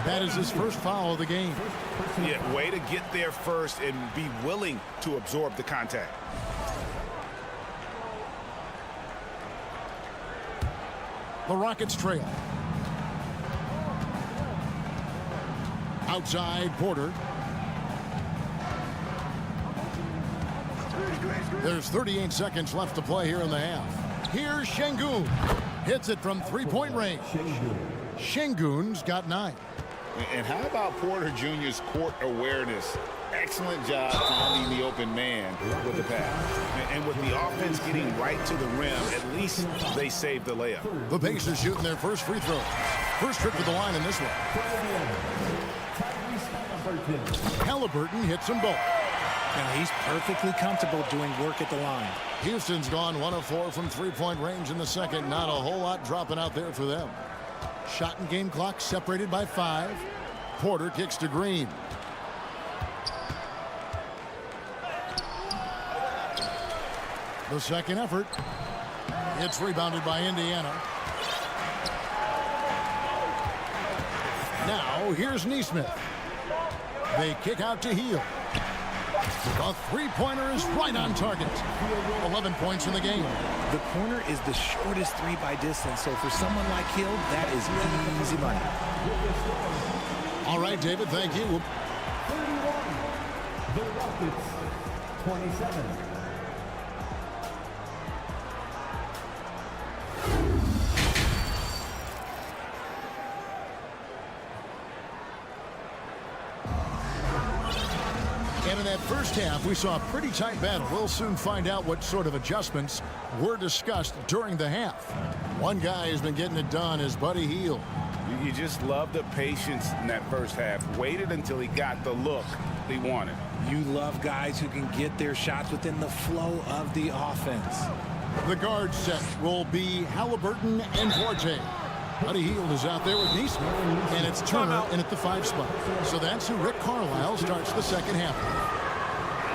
That is his first foul of the game. Yeah, way to get there first and be willing to absorb the contact. The Rockets trail. Outside, Porter. There's 38 seconds left to play here in the half. Here's Şengün. Hits it from 3-point range. Şengün's got 9. And how about Porter Jr.'s court awareness? excellent job finding the open man with the pass. And with the offense getting right to the rim, at least they saved the layup. The Pacers shooting their first free throw. First trip to the line in this one. Halliburton hits them both. Now he's perfectly comfortable doing work at the line. Houston's gone 1 of 4 from three-point range in the second. Not a whole lot dropping out there for them. Shot and game clock separated by 5. Porter kicks to Green. The second effort. It's rebounded by Indiana. Now here's Neesmith. They kick out to Hield. A three-pointer is right on target. 11 points in the game. The corner is the shortest three by distance, so for someone like Hield, that is easy money. All right, David, thank you. 31. The Rockets, 27. And in that first half, we saw a pretty tight battle. We'll soon find out what sort of adjustments were discussed during the half. One guy who's been getting it done is Buddy Hield. You just love the patience in that first half. Waited until he got the look he wanted. You love guys who can get their shots within the flow of the offense. The guard set will be Halliburton and Forte. Buddy Hield is out there with Neesmith, and it's Turner in at the 5 spot. So that's who Rick Carlisle starts the second half.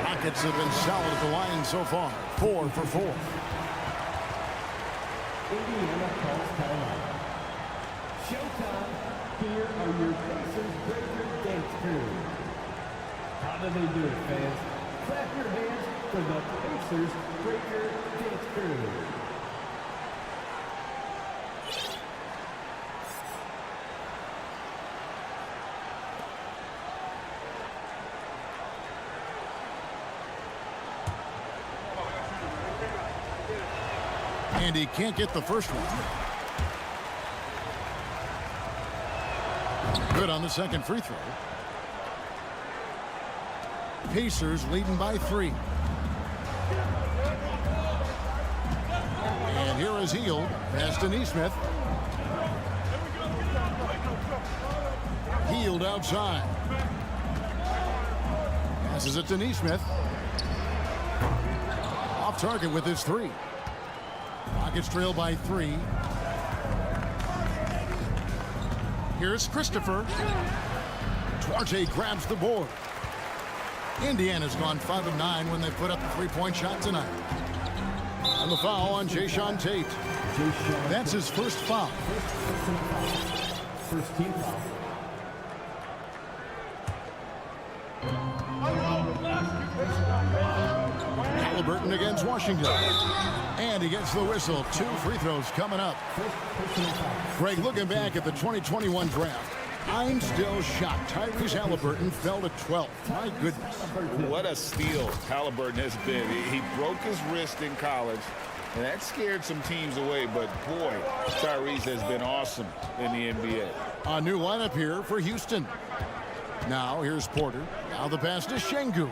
Rockets have been solid at the line so far. 4 for 4. Indiana calls timeout. Showtime. Here are your Pacers Breaker Dance Crew. How do they do it, fans? Clap your hands for the Pacers Breaker Dance Crew. And he can't get the first one. Good on the second free throw. Pacers leading by 3. And here is Hield. Pass to Neesmith. Hield outside. Passes it to Neesmith. Off target with his 3. Rockets trail by 3. Here's Christopher. Duarte grabs the board. Indiana's gone 5 of 9 when they put up the three-point shot tonight. And the foul on Jayshawn Tate. That's his first foul. First team foul. Halliburton against Washington. And he gets the whistle. 2 free throws coming up. Greg, looking back at the 2021 draft, I'm still shocked. Tyrese Halliburton fell to 12th. My goodness. What a steal Halliburton has been. He broke his wrist in college, and that scared some teams away. But, boy, Tyrese has been awesome in the NBA. A new lineup here for Houston. Now, here's Porter. Now the pass to Şengün.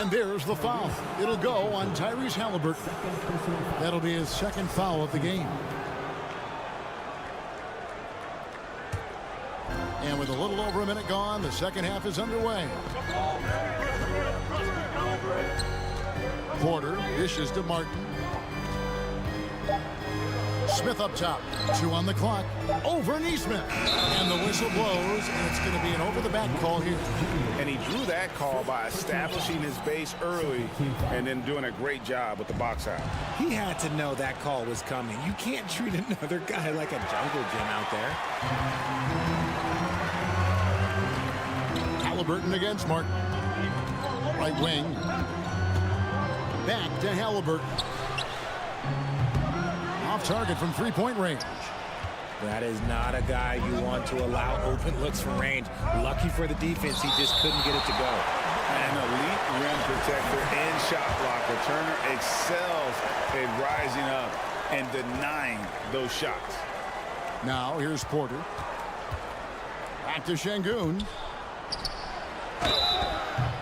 And there's the foul. It'll go on Tyrese Halliburton. That'll be his second foul of the game. And with a little over a minute gone, the second half is underway. Porter dishes to Martin. Smith up top. 2 on the clock. Over Neesmith. And the whistle blows, and it's going to be an over-the-back call here. And he drew that call by establishing his base early and then doing a great job with the box out. He had to know that call was coming. You can't treat another guy like a jungle gym out there. Halliburton against Martin. Right wing. Back to Halliburton. Off target from three-point range. That is not a guy you want to allow open looks from range. Lucky for the defense, he just couldn't get it to go. An elite rim protector and shot blocker. Turner excels at rising up and denying those shots. Now here's Porter. Back to Şengün.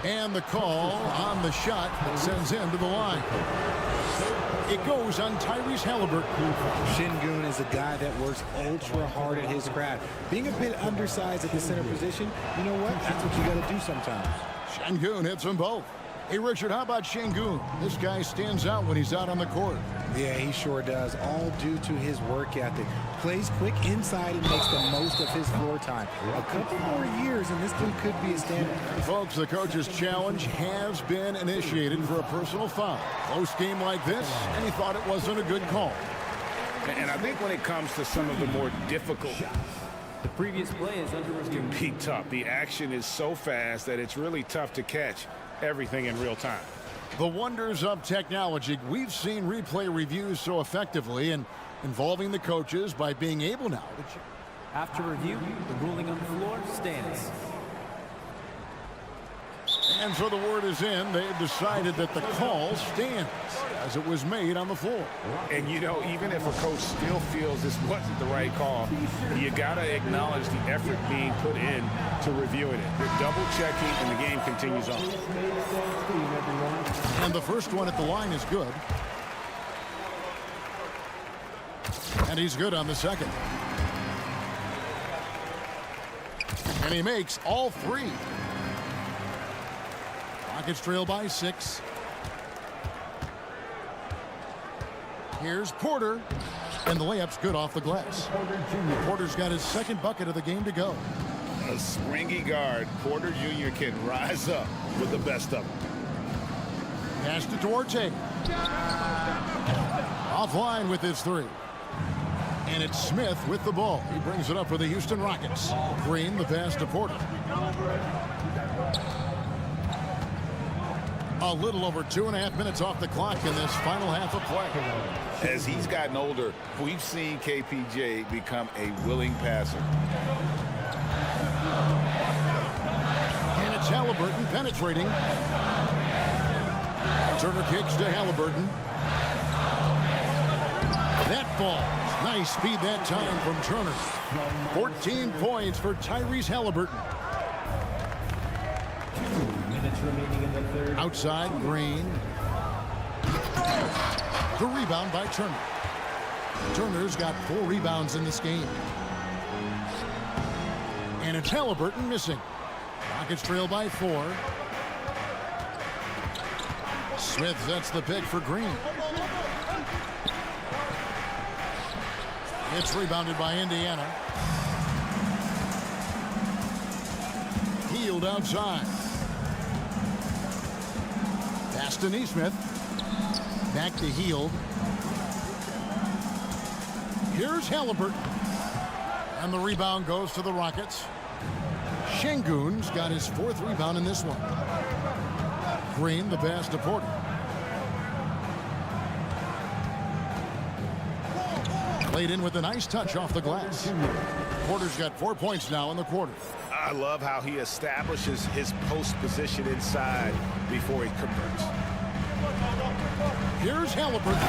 And the call on the shot that sends him to the line. It goes on Tyrese Halliburton. Şengün is a guy that works ultra hard at his craft. Being a bit undersized at the center position, you know what? That's what you got to do sometimes. Şengün hits them both. Hey, Richard, how about Şengün? This guy stands out when he's out on the court. Yeah, he sure does, all due to his work ethic. Plays quick inside and makes the most of his floor time. A couple more years and this dude could be a standard. Folks, the coach's challenge has been initiated for a personal foul. Close game like this, and he thought it wasn't a good call. And I think when it comes to some of the more difficult, The previous play is under review. it can be tough. The action is so fast that it's really tough to catch everything in real time. The wonders of technology. We've seen replay reviews so effectively and involving the coaches by being able now to check. After review, the ruling on the floor stands. And so the word is in. They've decided that the call stands as it was made on the floor. And, you know, even if a coach still feels this wasn't the right call, you got to acknowledge the effort being put in to reviewing it. They're double-checking, and the game continues on. And the first one at the line is good. And he's good on the second. And he makes all three. Rockets trail by 6. Here's Porter. And the layup's good off the glass. Porter's got his second bucket of the game to go. A springy guard, Porter Jr. can rise up with the best of them. Pass to Duarte. Offline with his 3. And it's Smith with the ball. He brings it up for the Houston Rockets. Green, the pass to Porter. A little over 2.5 minutes off the clock in this final half of play. As he's gotten older, we've seen KPJ become a willing passer. And it's Halliburton penetrating. Turner kicks to Halliburton. That ball. Nice speed that time from Turner. 14 points for Tyrese Halliburton. 2 minutes remaining in the third. Outside, Green. The rebound by Turner. Turner's got 4 rebounds in this game. And it's Halliburton missing. Rockets trail by 4. Smith sets the pick for Green. It's rebounded by Indiana. Healed outside. Pass to Neesmith. Back to Healed. Here's Halliburton. And the rebound goes to the Rockets. Şengün's got his 4th rebound in this one. Green, the pass to Porter. Played in with a nice touch off the glass. Porter's got 4 points now in the quarter. I love how he establishes his post position inside before he converts. Here's Halliburton.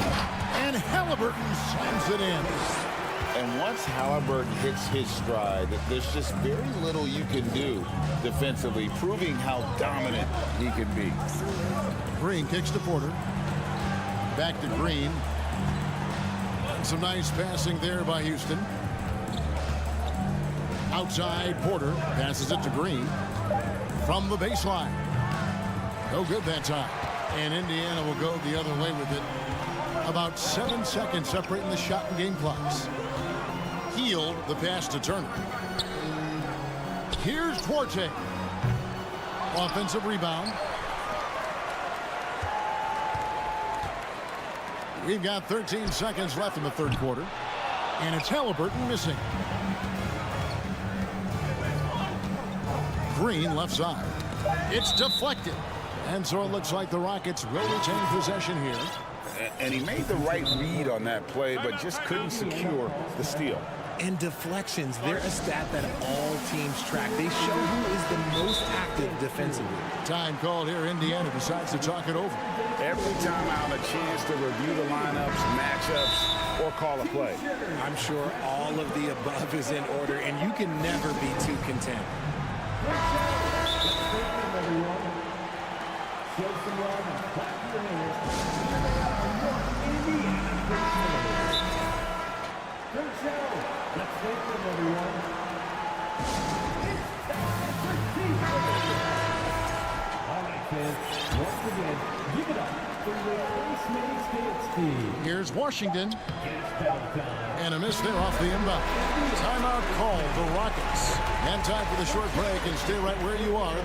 And Halliburton slams it in. And once Halliburton hits his stride, there's just very little you can do defensively, proving how dominant he can be. Green kicks to Porter. Back to Green. Some nice passing there by Houston. Outside, Porter passes it to Green. From the baseline. No good that time. And Indiana will go the other way with it. About 7 seconds separating the shot and game clocks. Healed, the pass to Turner. Here's Duarte. Offensive rebound. We've got 13 seconds left in the third quarter. And it's Halliburton missing. Green left side. It's deflected. And so it looks like the Rockets will retain possession here. And he made the right read on that play, but just couldn't secure the steal. And deflections, they're a stat that all teams track. They show who is the most active defensively. Time called here. Indiana decides to talk it over. Every time out, a chance to review the lineups, matchups, or call a play. I'm sure all of the above is in order, and you can never be too content. Show some love and clap your hands. Here they are, your Indiana Pistons. Good show. Let's wait for them, everyone. It's time for defense. All right, fans. Once again, give it up for the Ice Makes Dance team. Here's Washington. It's foul time. And a miss there off the inbound. Timeout called the Rockets. And time for the short break, and stay right where you are.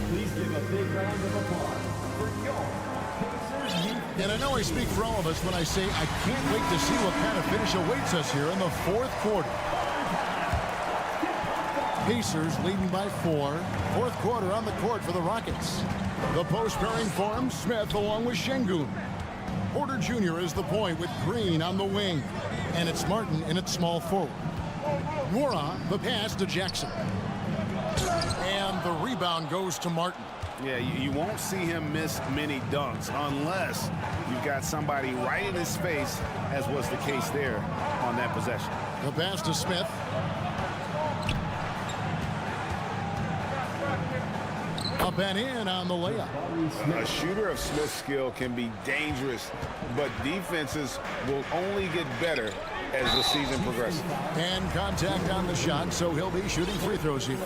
Please give a big round of applause for your Pacers youth. And I know I speak for all of us when I say I can't wait to see what kind of finish awaits us here in the fourth quarter. Pacers leading by 4. Fourth quarter on the court for the Rockets. The post pairing forms Smith along with Şengün. Porter Jr. is the point with Green on the wing. And it's Martin in its small forward. Nwora, the pass to Jackson. And the rebound goes to Martin. Yeah, you won't see him miss many dunks unless you've got somebody right in his face, as was the case there on that possession. The pass to Smith. Up and in on the layup. A shooter of Smith's skill can be dangerous, but defenses will only get better as the season progresses. And contact on the shot, so he'll be shooting free throws here.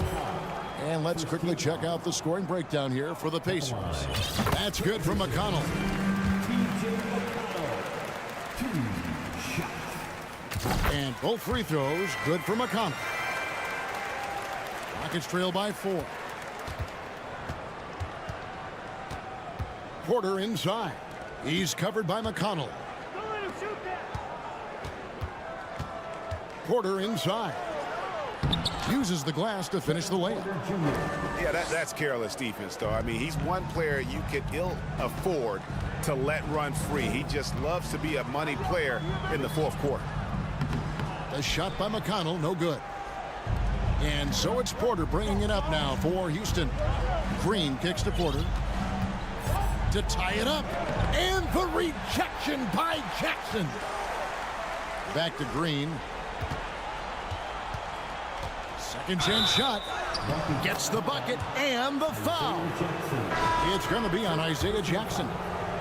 And let's quickly check out the scoring breakdown here for the Pacers. That's good from McConnell. And both free throws good for McConnell. Rockets trail by 4. Porter inside. He's covered by McConnell. Porter inside. Uses the glass to finish the layup. Yeah, that's careless defense, though. I mean, he's one player you could ill afford to let run free. He just loves to be a money player in the fourth quarter. The shot by McConnell, no good. And so it's Porter bringing it up now for Houston. Green kicks to Porter to tie it up. And the rejection by Jackson. Back to Green. Second chance shot. Gets the bucket and the foul. It's going to be on Isaiah Jackson.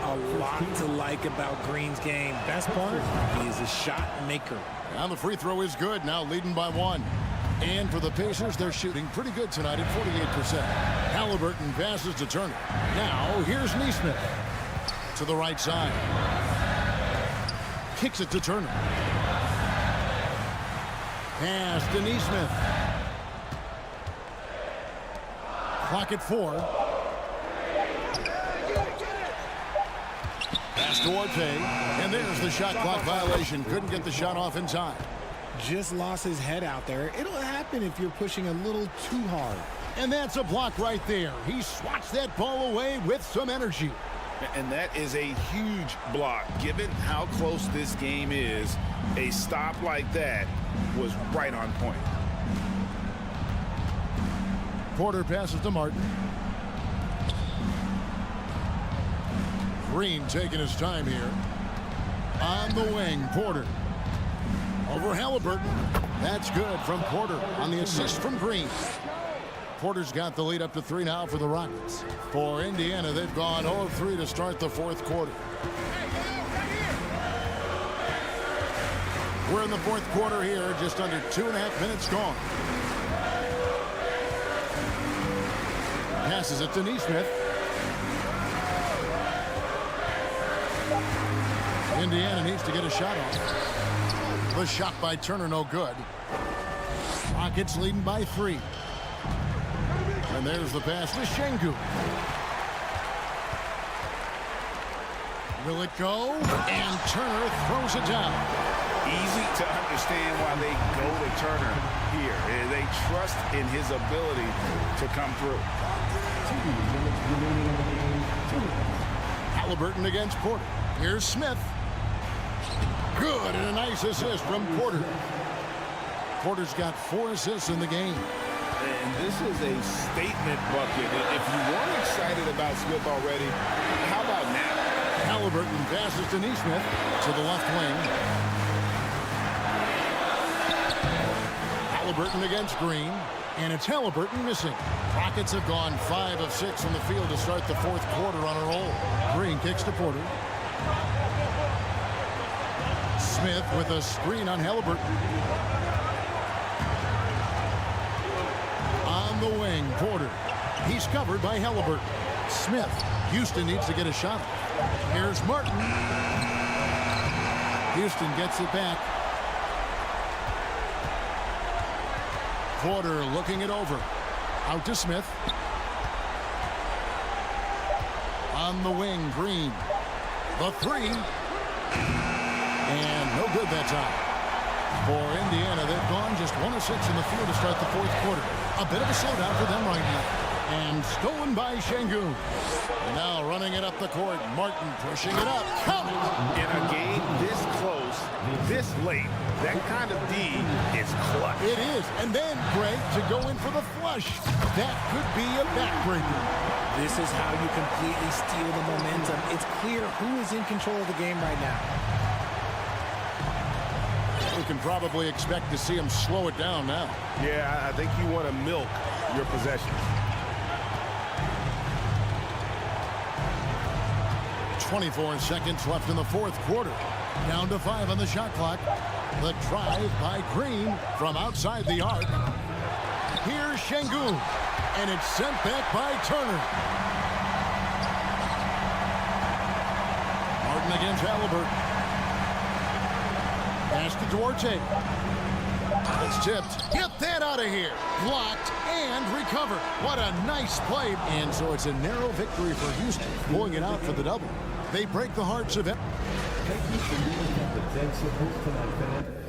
A lot to like about Green's game. Best part, he is a shot maker. And the free throw is good, now leading by 1. And for the Pacers, they're shooting pretty good tonight at 48%. Halliburton passes to Turner. Now, here's Nesmith. To the right side. Kicks it to Turner. Pass to Nesmith. Clock at 4. Pass to Orte. And there's the shot clock violation. Couldn't get the shot off in time. Just lost his head out there. It'll happen if you're pushing a little too hard. And that's a block right there. He swats that ball away with some energy. And that is a huge block. Given how close this game is, a stop like that was right on point. Porter passes to Martin. Green taking his time here. On the wing, Porter. Over Halliburton. That's good from Porter on the assist from Green. Porter's got the lead up to 3 now for the Rockets. For Indiana, they've gone 0 of 3 to start the fourth quarter. We're in the fourth quarter here, just under 2.5 minutes gone. Passes it to Nesmith. Indiana needs to get a shot off. The shot by Turner, no good. Rockets leading by 3. And there's the pass to Şengün. Will it go? And Turner throws it down. Easy to understand why they go to Turner here. They trust in his ability to come through. Halliburton against Porter. Here's Smith. Good, and a nice assist from Porter. Porter's got 4 assists in the game. And this is a statement bucket. If you weren't excited about Smith already, how about now? Halliburton passes to Nesmith to the left wing. Halliburton against Green. And it's Halliburton missing. Rockets have gone 5 of 6 from the field to start the fourth quarter on a roll. Green kicks to Porter. Smith with a screen on Halliburton. On the wing, Porter. He's covered by Halliburton. Smith. Houston needs to get a shot. Here's Martin. Houston gets it back. Porter looking it over. Out to Smith. On the wing, Green. The three. And no good that time. For Indiana, they've gone just 1 of 6 in the field to start the fourth quarter. A bit of a slowdown for them right now. And stolen by Şengün. Now running it up the court. Martin pushing it up. Count it. In a game this close, this late, that kind of D is clutch. It is. And then, Greg, to go in for the flush. That could be a backbreaker. This is how you completely steal the momentum. It's clear who is in control of the game right now. We can probably expect to see him slow it down now. Yeah, I think you want to milk your possession. 24 seconds left in the fourth quarter. Down to 5 on the shot clock. The drive by Green from outside the arc. Here's Şengün. And it's sent back by Turner. Martin against Halliburton. Pass to Duarte. It's tipped. Get that out of here. Blocked and recovered. What a nice play. And so it's a narrow victory for Houston, pulling it out for the double. They break the hearts of it. Thank you for being at the 10 support tonight, fans.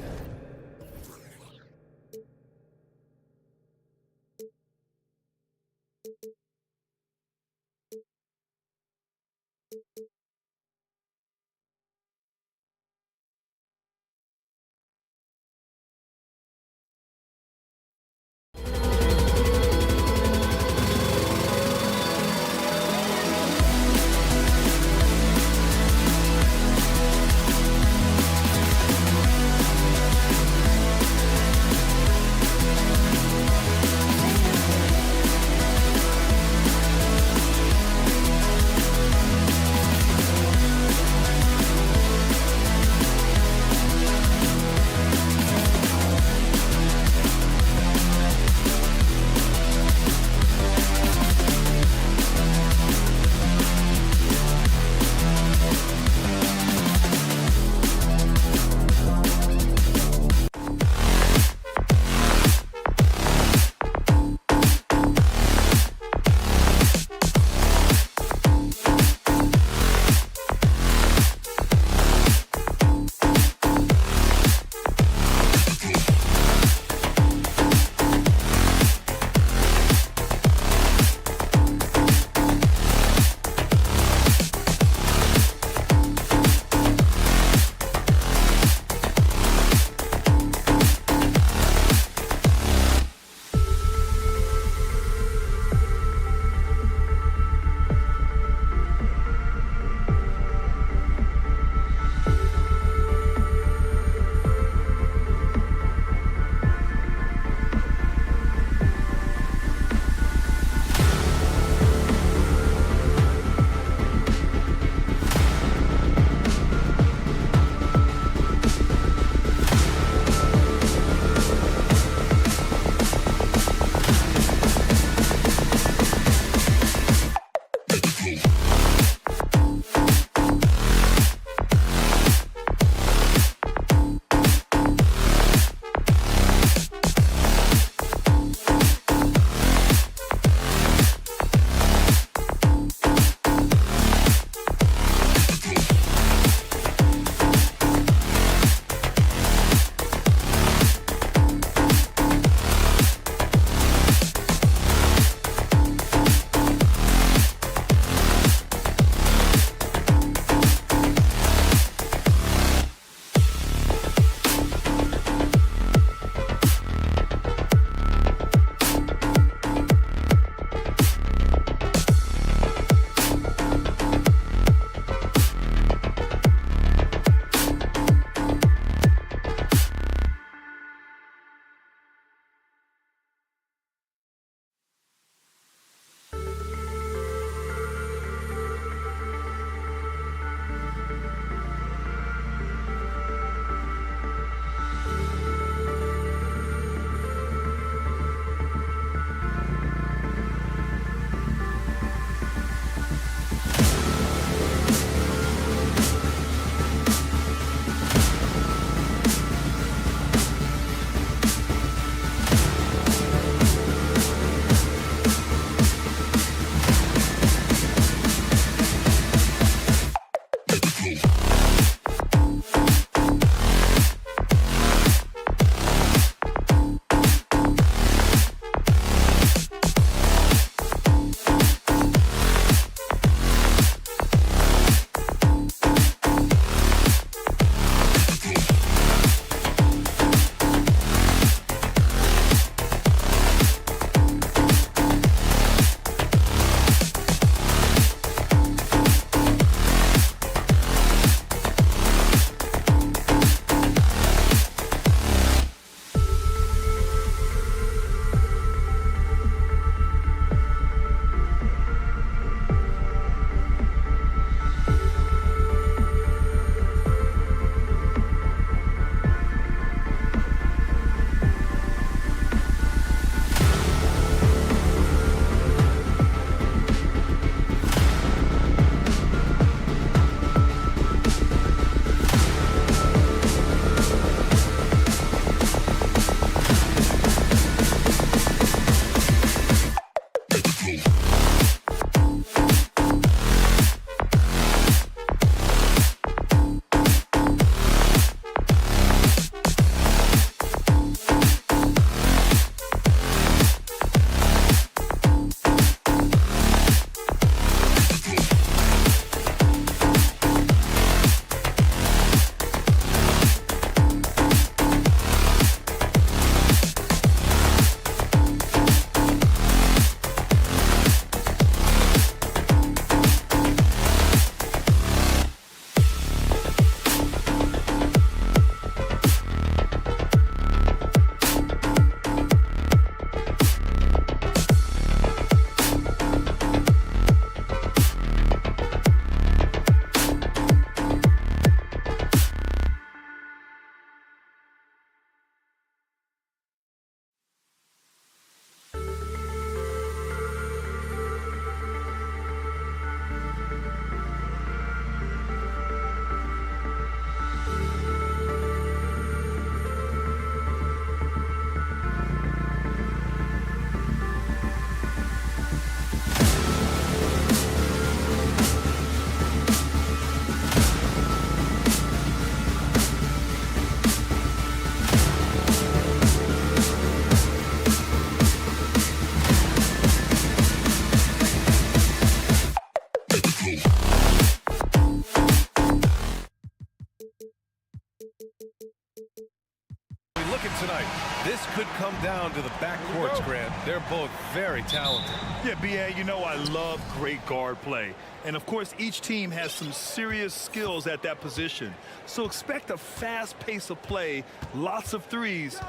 could come down to the backcourts, Grant. They're both very talented. Yeah, B.A., you know I love great guard play. And, of course, each team has some serious skills at that position. So expect a fast pace of play, lots of threes.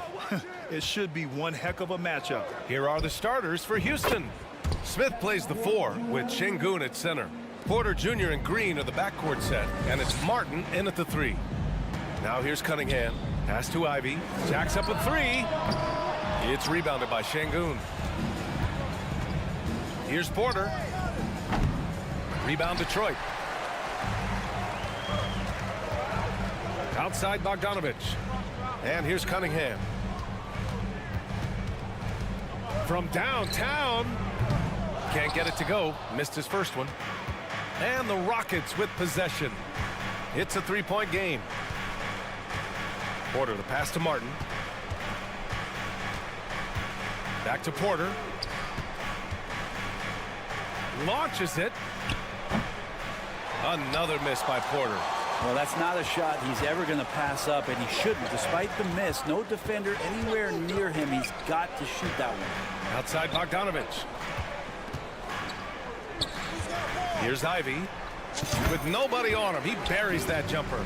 It should be one heck of a matchup. Here are the starters for Houston. Smith plays the 4 with Şengün at center. Porter Jr. and Green are the backcourt set, and it's Martin in at the 3. Now here's Cunningham. Pass to Ivy. Jacks up a 3. It's rebounded by Şengün. Here's Porter. Rebound Detroit. Outside Bogdanović. And here's Cunningham. From downtown. Can't get it to go. Missed his first one. And the Rockets with possession. It's a 3-point game. Porter, the pass to Martin. Back to Porter. Launches it. Another miss by Porter. Well, that's not a shot he's ever going to pass up, and he shouldn't. Despite the miss, no defender anywhere near him. He's got to shoot that one. Outside Bogdanović. Here's Ivy. With nobody on him, he buries that jumper.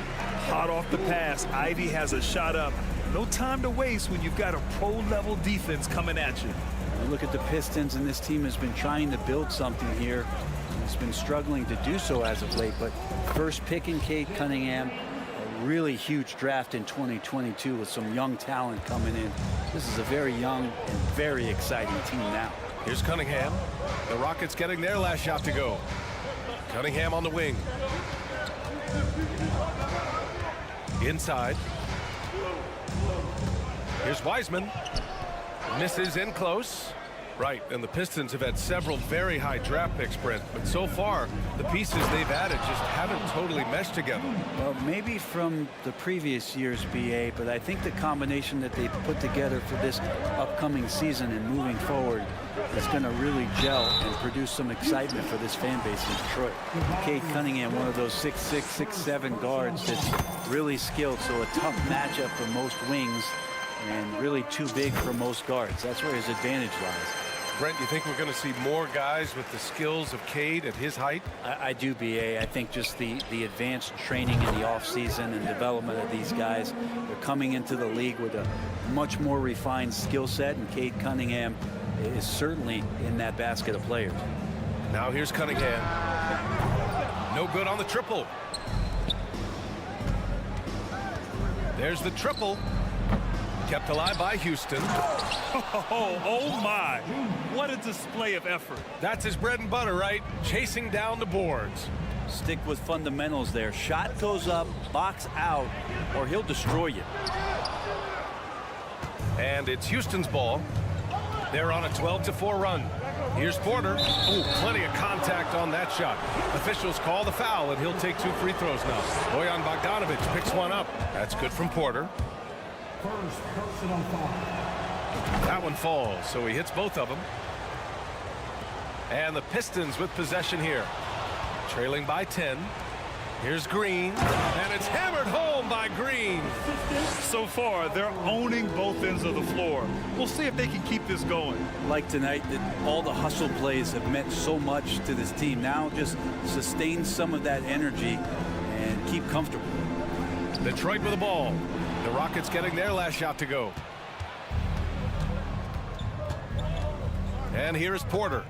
Hot off the pass, Ivy has a shot up. No time to waste when you've got a pro-level defense coming at you. You look at the Pistons, and this team has been trying to build something here. It's been struggling to do so as of late, but first picking Cade Cunningham, a really huge draft in 2022 with some young talent coming in. This is a very young and very exciting team now. Here's Cunningham. The Rockets getting their last shot to go. Cunningham on the wing. Inside. Here's Wiseman. Misses in close. Right, and the Pistons have had several very high draft picks, Brent, but so far the pieces they've added just haven't totally meshed together. Well, maybe from the previous year's BA, but I think the combination that they've put together for this upcoming season and moving forward is going to really gel and produce some excitement for this fan base in Detroit. Cade Cunningham, one of those 6'6", 6'7" guards that's really skilled, so a tough matchup for most wings and really too big for most guards. That's where his advantage lies. Brent, you think we're going to see more guys with the skills of Cade at his height? I do, BA. I think just the advanced training in the offseason and development of these guys, they're coming into the league with a much more refined skill set, and Cade Cunningham is certainly in that basket of players. Now here's Cunningham. No good on the triple. There's the triple. Kept alive by Houston. Oh my, what a display of effort. That's his bread and butter, right? Chasing down the boards. Stick with fundamentals there. Shot goes up, box out, or he'll destroy you. And it's Houston's ball. They're on a 12-4 run. Here's Porter. Oh, plenty of contact on that shot. Officials call the foul, and he'll take 2 free throws now. Bojan Bogdanović picks one up. That's good from Porter. First personal foul. That one falls, so he hits both of them. And the Pistons with possession here. Trailing by 10. Here's Green, and it's hammered home by Green. So far, they're owning both ends of the floor. We'll see if they can keep this going. Like tonight, that all the hustle plays have meant so much to this team. Now just sustain some of that energy and keep comfortable. Detroit with the ball. The Rockets getting their last shot to go. And here is Porter.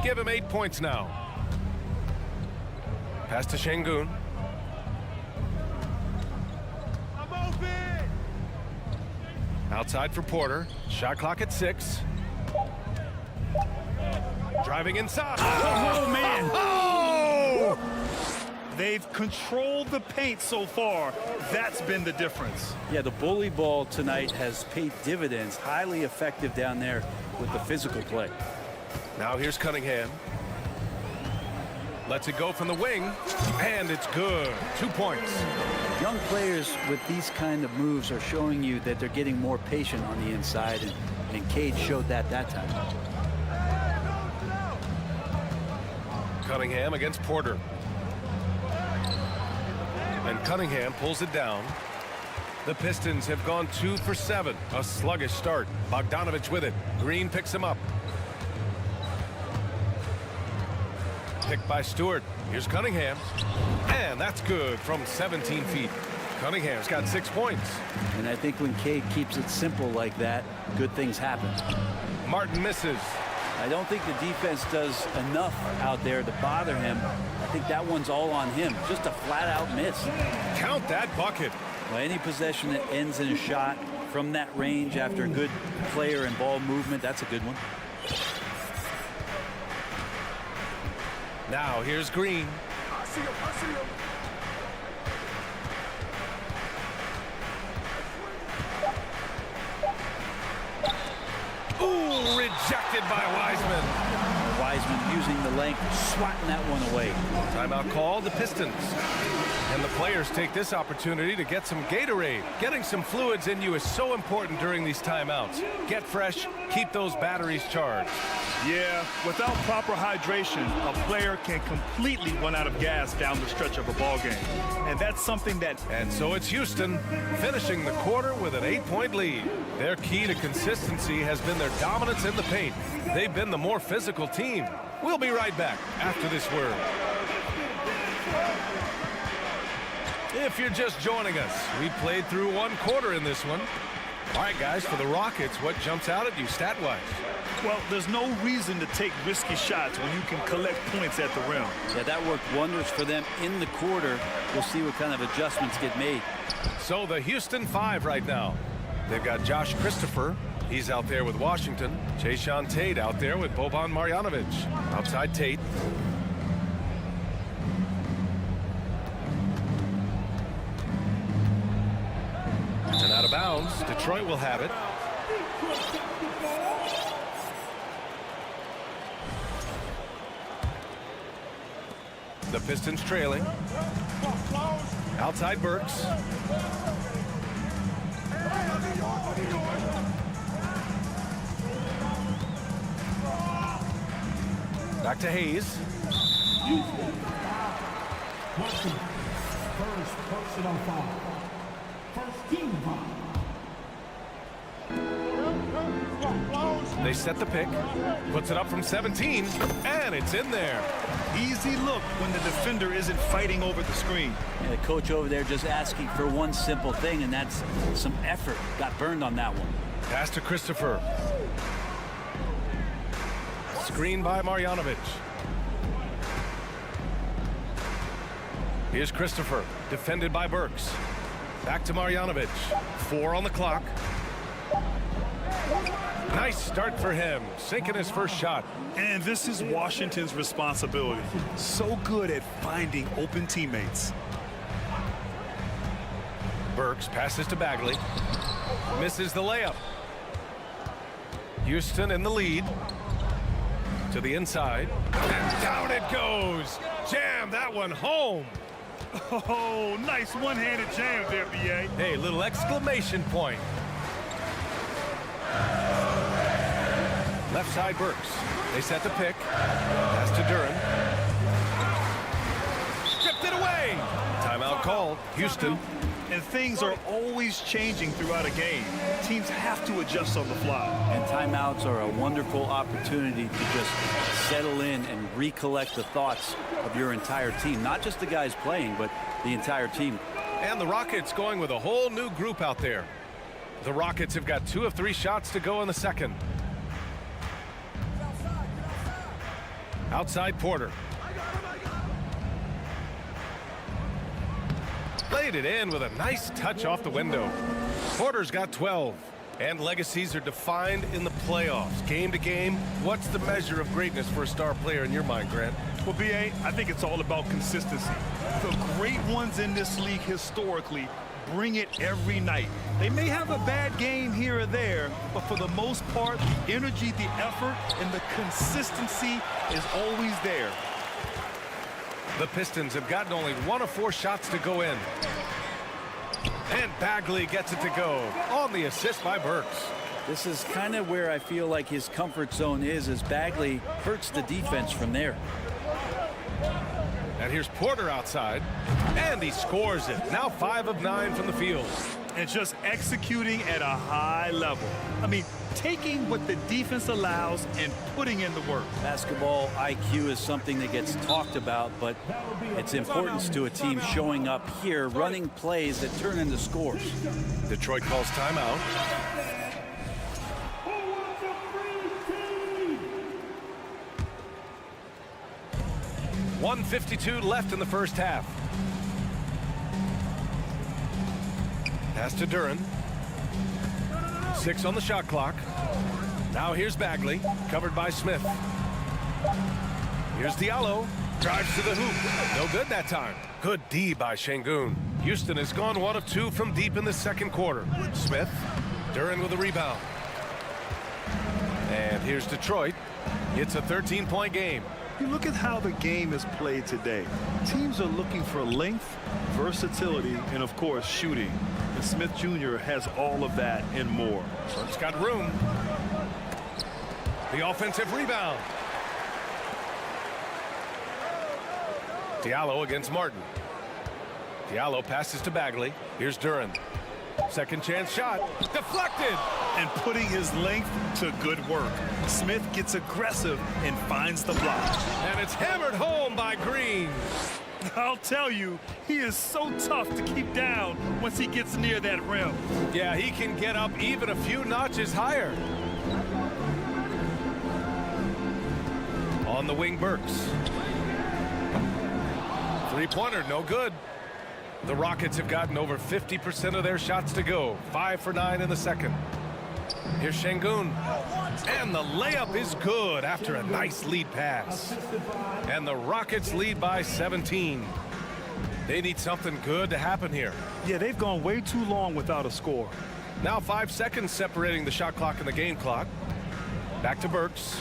Give him 8 points now. Pass to Şengün. Outside for Porter. Shot clock at 6. Driving inside. Oh, man. Oh! They've controlled the paint so far. That's been the difference. Yeah, the bully ball tonight has paid dividends. Highly effective down there with the physical play. Now here's Cunningham. Lets it go from the wing, and it's good. 2 points. Young players with these kind of moves are showing you that they're getting more patient on the inside, and Cade showed that time. Cunningham against Porter. And Cunningham pulls it down. The Pistons have gone 2 for 7. A sluggish start. Bogdanovich with it. Green picks him up. Picked by Stewart. Here's Cunningham. And that's good from 17 feet. Cunningham's got 6 points. And I think when Cade keeps it simple like that, good things happen. Martin misses. I don't think the defense does enough out there to bother him. I think that one's all on him. Just a flat-out miss. Count that bucket. Well, any possession that ends in a shot from that range after a good player and ball movement, that's a good one. Now here's Green. I see him. Ooh, rejected by Wiseman. Wiseman using the length, swatting that one away. Timeout called, the Pistons. And the players take this opportunity to get some Gatorade. Getting some fluids in you is so important during these timeouts. Get fresh, keep those batteries charged. Yeah, without proper hydration, a player can completely run out of gas down the stretch of a ball game. And that's something that... And so it's Houston, finishing the quarter with an 8-point lead. Their key to consistency has been their dominance in the paint. They've been the more physical team. We'll be right back after this word. If you're just joining us, we played through 1 quarter in this one. All right, guys, for the Rockets, what jumps out at you stat-wise? Well, there's no reason to take risky shots when you can collect points at the rim. Yeah, that worked wonders for them in the quarter. We'll see what kind of adjustments get made. So the Houston 5 right now. They've got Josh Christopher. He's out there with Washington. Jayshawn Tate out there with Boban Marjanovic. Outside Tate. And out of bounds. Detroit will have it. The Pistons trailing. Outside Burks. Back to Hayes. First personal foul. First team foul. They set the pick. Puts it up from 17. And it's in there. Easy look when the defender isn't fighting over the screen. And the coach over there just asking for one simple thing, and that's some effort. Got burned on that one. Pass to Christopher. Screen by Marjanovic. Here's Christopher, defended by Burks. Back to Marjanovic. 4 on the clock. Nice start for him, sinking his first shot. And this is Washington's responsibility. So good at finding open teammates. Burks passes to Bagley. Misses the layup. Houston in the lead. To the inside. And down it goes. Jam that one home. Oh, nice one-handed jam there, B.A. Hey, little exclamation point. Left side Burks. They set the pick. Pass to Duran. Stripped it away. Timeout called. Houston. And things are always changing throughout a game. Teams have to adjust on the fly. And timeouts are a wonderful opportunity to just settle in and recollect the thoughts of your entire team. Not just the guys playing, but the entire team. And the Rockets going with a whole new group out there. The Rockets have got 2 of 3 shots to go in the second. Outside Porter. Laid it in with a nice touch off the window. Porter's got 12. And legacies are defined in the playoffs. Game to game, what's the measure of greatness for a star player in your mind, Grant? Well, B.A., I think it's all about consistency. The great ones in this league historically bring it every night. They may have a bad game here or there, but for the most part, the energy, the effort, and the consistency is always there. The Pistons have gotten only 1 of 4 shots to go in. And Bagley gets it to go on the assist by Burks. This is kind of where I feel like his comfort zone is, as Bagley hurts the defense from there. And here's Porter outside, and he scores it. Now 5 of 9 from the field. and just executing at a high level. I mean, taking what the defense allows and putting in the work. Basketball IQ is something that gets talked about, but its importance to a team showing up here, running plays that turn into scores. Detroit calls timeout. .152 left in the first half. Pass to Duren. 6 on the shot clock. Now here's Bagley, covered by Smith. Here's Diallo, drives to the hoop. No good that time. Good D by Şengün. Houston has gone 1 of 2 from deep in the second quarter. Smith, Duren with a rebound. And here's Detroit. It's a 13-point game. You look at how the game is played today. Teams are looking for length, versatility, and of course shooting. And Smith Jr. has all of that and more. Burke's got room. The offensive rebound. Diallo against Martin. Diallo passes to Bagley. Here's Duren. Second chance shot. Deflected. And putting his length to good work. Smith gets aggressive and finds the block. And it's hammered home by Green. I'll tell you, he is so tough to keep down once he gets near that rim. Yeah, he can get up even a few notches higher. On the wing, Burks. Three-pointer, no good. The Rockets have gotten over 50% of their shots to go. 5 for 9 in the second. Here's Şengün. And the layup is good after a nice lead pass. And the Rockets lead by 17. They need something good to happen here. Yeah, they've gone way too long without a score. Now 5 seconds separating the shot clock and the game clock. Back to Burks.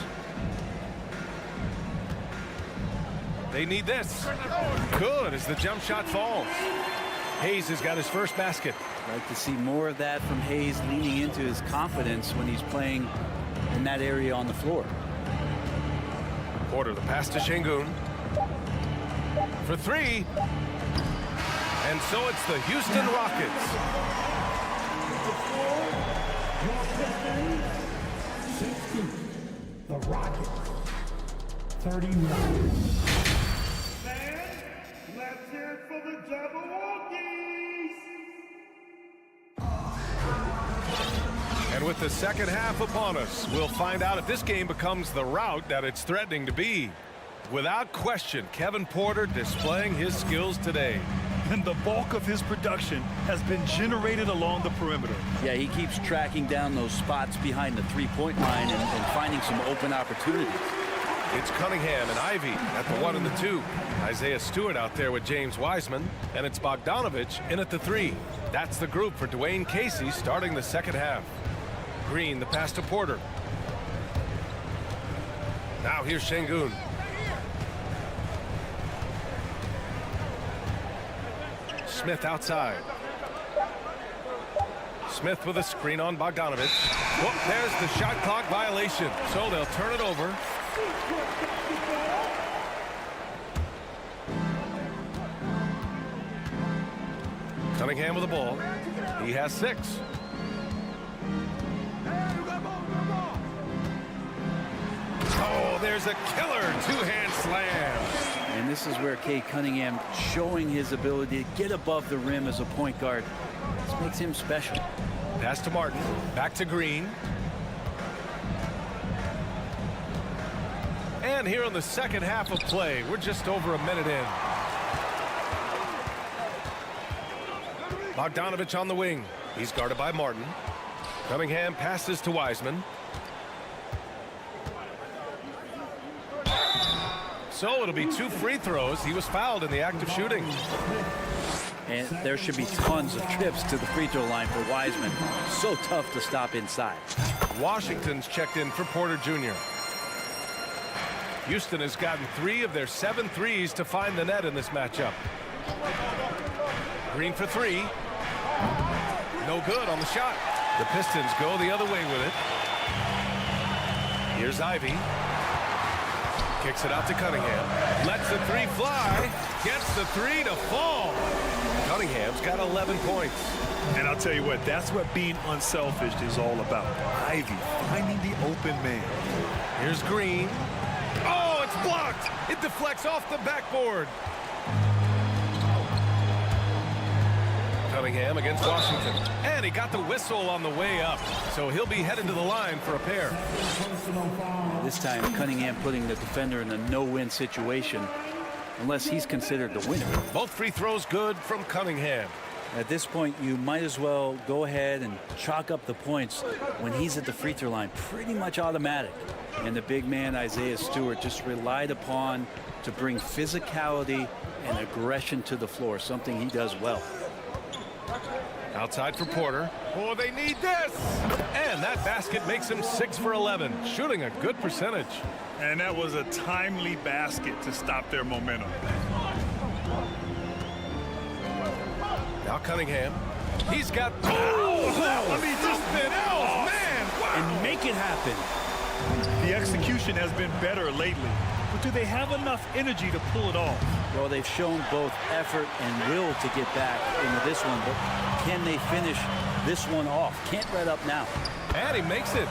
They need this. Good as the jump shot falls. Hayes has got his first basket. I'd like to see more of that from Hayes, leaning into his confidence when he's playing in that area on the floor. Porter, the pass to Şengün. For 3. And so it's the Houston Rockets. The Rockets. 39. Let's hear it for the Jabberwockies! And with the second half upon us, we'll find out if this game becomes the rout that it's threatening to be. Without question, Kevin Porter displaying his skills today. And the bulk of his production has been generated along the perimeter. Yeah, he keeps tracking down those spots behind the three-point line and finding some open opportunities. It's Cunningham and Ivy at the 1 and the 2. Isaiah Stewart out there with James Wiseman. And it's Bogdanovich in at the 3. That's the group for Dwayne Casey starting the second half. Green, the pass to Porter. Now here's Şengün. Smith outside. Smith with a screen on Bogdanovich. Whoop, there's the shot clock violation. So they'll turn it over. Cunningham with the ball. He has 6. Oh, there's a killer two-hand slam. And this is where Cade Cunningham showing his ability to get above the rim as a point guard. This makes him special. Pass to Martin. Back to Green. And here in the second half of play, we're just over a minute in. Bogdanovich on the wing. He's guarded by Martin. Cunningham passes to Wiseman. So it'll be 2 free throws. He was fouled in the act of shooting. And there should be tons of trips to the free throw line for Wiseman. So tough to stop inside. Washington's checked in for Porter Jr. Houston has gotten 3 of their 7 threes to find the net in this matchup. Green for 3. No good on the shot. The Pistons go the other way with it. Here's Ivy. Kicks it out to Cunningham. Lets the three fly. Gets the three to fall. Cunningham's got 11 points. And I'll tell you what, that's what being unselfish is all about. Ivy finding the open man. Here's Green. Oh, it's blocked. It deflects off the backboard. Cunningham against Washington. And he got the whistle on the way up. So he'll be headed to the line for a pair. This time, Cunningham putting the defender in a no-win situation, unless he's considered the winner. Both free throws good from Cunningham. At this point, you might as well go ahead and chalk up the points when he's at the free throw line. Pretty much automatic. And the big man, Isaiah Stewart, just relied upon to bring physicality and aggression to the floor, something he does well. Outside for Porter. Oh, they need this! And that basket makes him 6 for 11, shooting a good percentage. And that was a timely basket to stop their momentum. Now Cunningham. He's got... Oh, I mean, just man! Wow. And make it happen. The execution has been better lately, but do they have enough energy to pull it off? Well, they've shown both effort and will to get back into this one, but can they finish this one off? Can't let up now. And he makes it.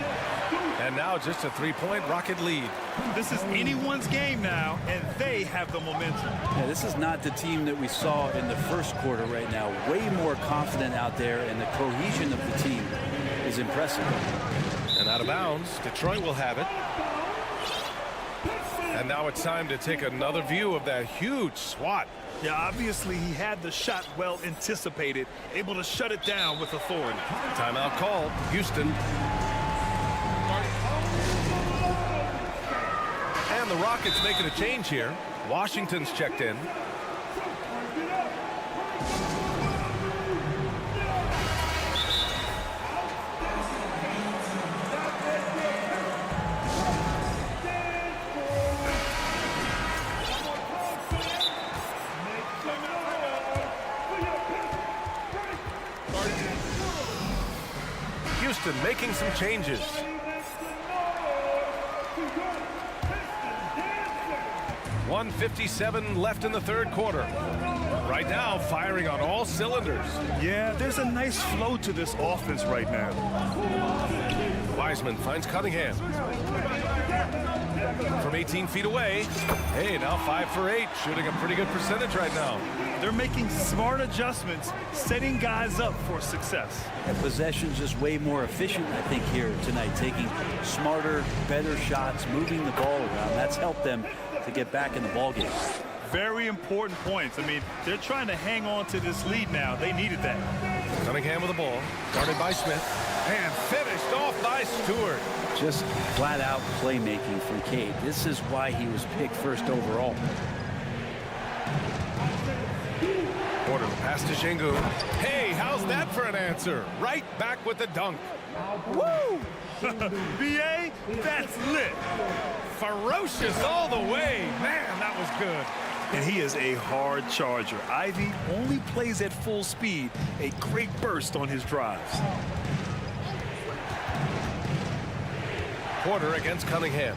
And now just a three-point Rocket lead. This is anyone's game now, and they have the momentum. Yeah, this is not the team that we saw in the first quarter right now. Way more confident out there, and the cohesion of the team is impressive. And out of bounds, Detroit will have it. And now it's time to take another view of that huge swat. Yeah, obviously he had the shot well anticipated, able to shut it down with authority. Timeout called. Houston. And the Rockets making a change here. Washington's checked in. Houston making some changes. .157 left in the third quarter. Right now, firing on all cylinders. Yeah, there's a nice flow to this offense right now. Wiseman finds Cunningham. From 18 feet away. Hey, now 5 for 8, shooting a pretty good percentage right now. They're making smart adjustments, setting guys up for success. And possession's just way more efficient, I think, here tonight, taking smarter, better shots, moving the ball around. That's helped them to get back in the ballgame. Very important points. I mean, they're trying to hang on to this lead now. They needed that. Cunningham with the ball, guarded by Smith, and finished off by Stewart. Just flat-out playmaking from Cade. This is why he was picked first overall. Porter pass to Şengün. Hey, how's that for an answer? Right back with the dunk. Woo! BA, that's lit. Ferocious all the way. Man, that was good. And he is a hard charger. Ivy only plays at full speed. A great burst on his drives. Porter against Cunningham.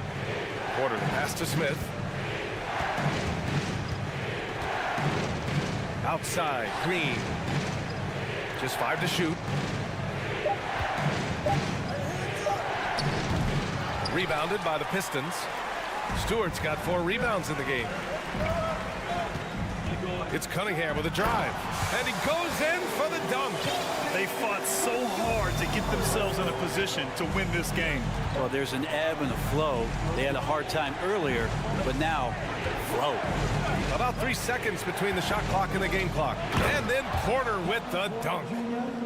Porter pass to Smith. Outside, Green. Just 5 to shoot. Rebounded by the Pistons. Stewart's got 4 rebounds in the game. It's Cunningham with a drive. And he goes in for the dunk. They fought so hard to get themselves in a position to win this game. Well, there's an ebb and a flow. They had a hard time earlier, but now, flow. About 3 seconds between the shot clock and the game clock. And then Porter with the dunk.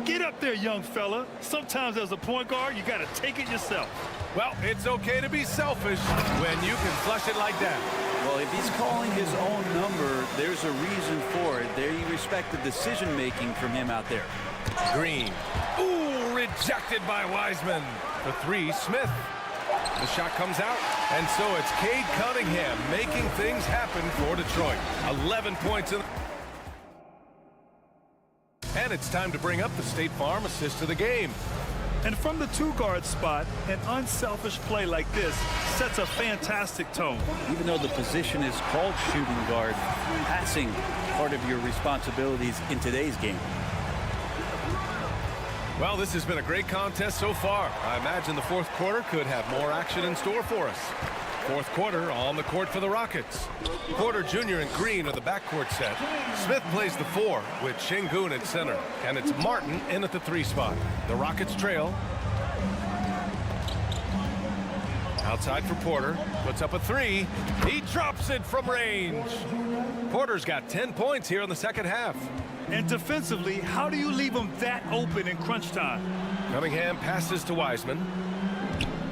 Get up there, young fella. Sometimes as a point guard, you got to take it yourself. Well, it's okay to be selfish when you can flush it like that. Well, if he's calling his own number, there's a reason for it. They respect the decision-making from him out there. Green. Ooh, rejected by Wiseman. For 3, Smith. The shot comes out, and so it's Cade Cunningham making things happen for Detroit. 11 points in. And it's time to bring up the State Farm assist of the game. And from the two-guard spot, an unselfish play like this sets a fantastic tone. Even though the position is called shooting guard, passing part of your responsibilities in today's game. Well, this has been a great contest so far. I imagine the fourth quarter could have more action in store for us. Fourth quarter on the court for the Rockets. Porter Jr. and Green are the backcourt set. Smith plays the 4 with Şengün at center. And it's Martin in at the 3 spot. The Rockets trail. Outside for Porter. Puts up a 3. He drops it from range. Porter's got 10 points here in the second half. And defensively, how do you leave them that open in crunch time? Cunningham passes to Wiseman.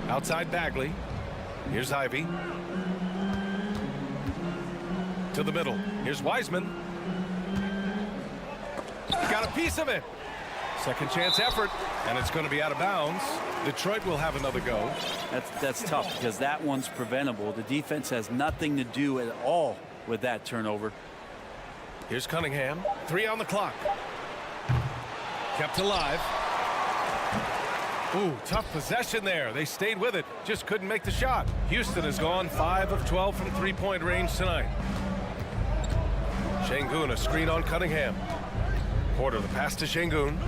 Outside Bagley. Here's Ivy. To the middle. Here's Wiseman. Got a piece of it. Second chance effort, and it's going to be out of bounds. Detroit will have another go. That's tough because that one's preventable. The defense has nothing to do at all with that turnover. Here's Cunningham. 3 on the clock. Kept alive. Ooh, tough possession there. They stayed with it. Just couldn't make the shot. Houston has gone 5 of 12 from three-point range tonight. Şengün, a screen on Cunningham. Porter, the pass to Şengün.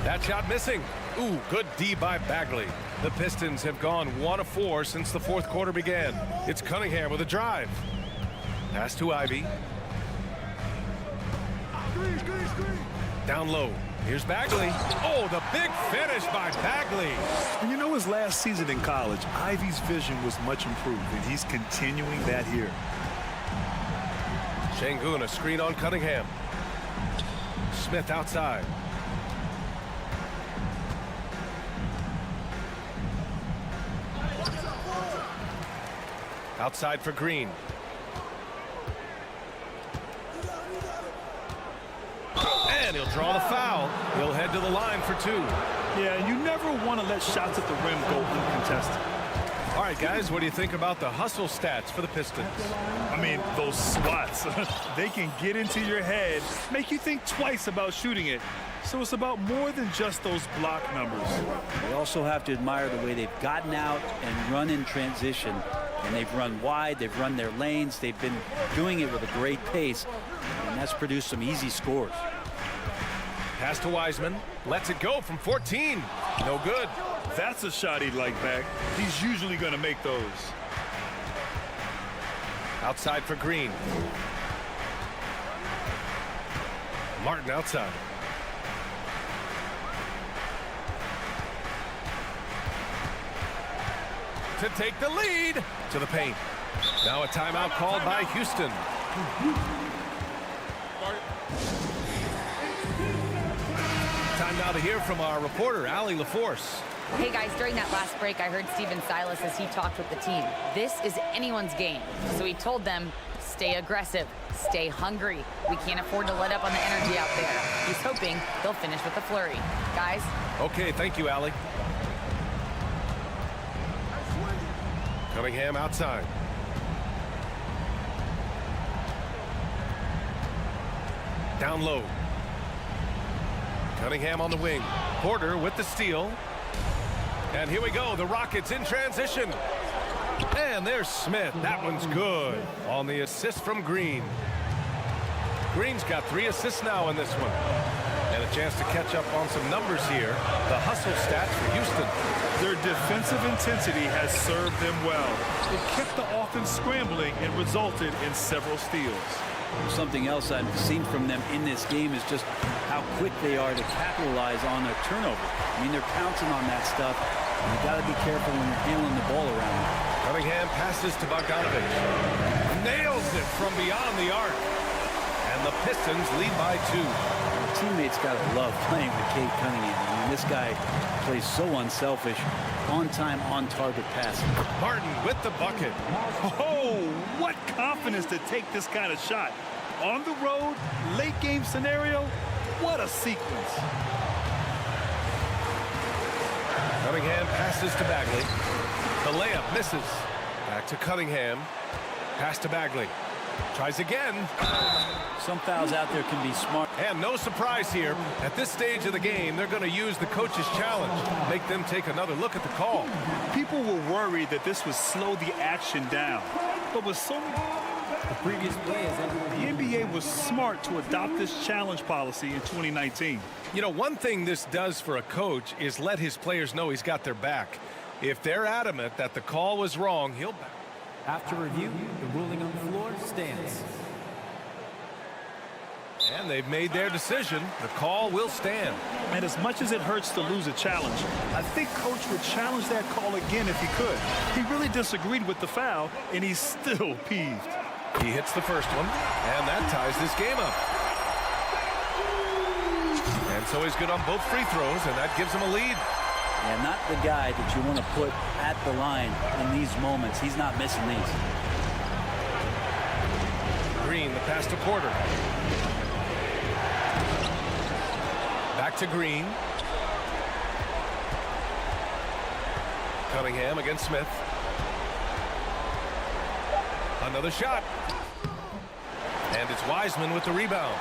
That shot missing. Ooh, good D by Bagley. The Pistons have gone 1 of 4 since the fourth quarter began. It's Cunningham with a drive. Pass to Ivy. Down low. Here's Bagley. Oh, the big finish by Bagley. And you know, his last season in college, Ivy's vision was much improved, and he's continuing that here. Şengün, a screen on Cunningham. Smith outside. Outside for Green. And he'll draw the foul. He'll head to the line for 2. Yeah, and you never want to let shots at the rim go uncontested. All right, guys, what do you think about the hustle stats for the Pistons? I mean, those swats, they can get into your head, make you think twice about shooting it. So it's about more than just those block numbers. We also have to admire the way they've gotten out and run in transition. And they've run wide, they've run their lanes, they've been doing it with a great pace, and that's produced some easy scores. Pass to Wiseman. Lets it go from 14. No good. That's a shot he'd like back. He's usually going to make those. Outside for Green. Martin outside. To take the lead to the paint. Now a timeout called by Houston. Time now to hear from our reporter, Allie LaForce. Hey guys, during that last break, I heard Stephen Silas as he talked with the team. This is anyone's game. So he told them, stay aggressive, stay hungry. We can't afford to let up on the energy out there. He's hoping they'll finish with a flurry. Guys? Okay, thank you, Allie. Cunningham outside. Down low. Cunningham on the wing. Porter with the steal. And here we go, the Rockets in transition. And there's Smith. That one's good on the assist from Green. Green's got 3 assists now in this one. And a chance to catch up on some numbers here. The hustle stats for Houston. Their defensive intensity has served them well. It kept the offense scrambling and resulted in several steals. Something else I've seen from them in this game is just how quick they are to capitalize on their turnover. I mean, they're pouncing on that stuff. You got to be careful when you're handling the ball around. Cunningham passes to Bogdanovich. Nails it from beyond the arc. And the Pistons lead by 2. The teammates got to love playing with Cade Cunningham. I mean, this guy plays so unselfish, on time, on target passing. Martin with the bucket. Oh, what confidence to take this kind of shot. On the road, late game scenario, what a sequence. Cunningham passes to Bagley. The layup misses. Back to Cunningham. Pass to Bagley. Tries again. Some fouls out there can be smart. And no surprise here. At this stage of the game, they're going to use the coach's challenge. Make them take another look at the call. People were worried that this would slow the action down. But with so many... The previous play is ended. The NBA was smart to adopt this challenge policy in 2019. You know, one thing this does for a coach is let his players know he's got their back. If they're adamant that the call was wrong, he'll back. After review, the ruling on the floor stands. And they've made their decision. The call will stand. And as much as it hurts to lose a challenge, I think Coach would challenge that call again if he could. He really disagreed with the foul, and he's still peeved. He hits the first one, and that ties this game up. And so he's good on both free throws, and that gives him a lead. And not the guy that you want to put at the line in these moments. He's not missing these. Green, the pass to Porter. Back to Green. Cunningham against Smith. Another shot. And it's Wiseman with the rebound.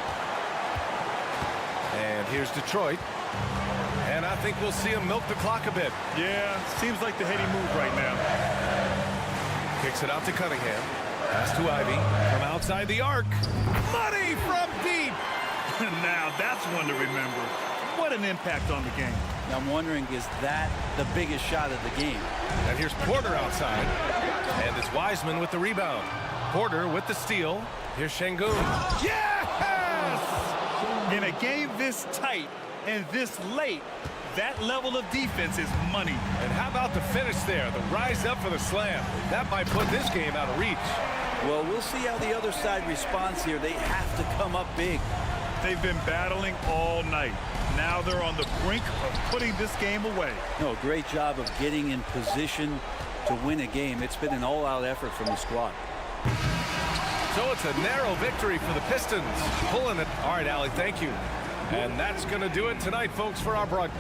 And here's Detroit. And I think we'll see him milk the clock a bit. Yeah, seems like the heady move right now. Kicks it out to Cunningham. Pass to Ivy from outside the arc. Money from deep. Now that's one to remember. What an impact on the game. I'm wondering, is that the biggest shot of the game? And here's Porter outside. And it's Wiseman with the rebound. Porter with the steal. Here's Şengün. Yes! In a game this tight and this late, that level of defense is money. And how about the finish there? The rise up for the slam. That might put this game out of reach. Well, we'll see how the other side responds here. They have to come up big. They've been battling all night. Now they're on the brink of putting this game away. No, great job of getting in position to win a game. It's been an all-out effort from the squad. So it's a narrow victory for the Pistons. Pulling it. All right, Allie, thank you. And that's going to do it tonight, folks, for our broadcast.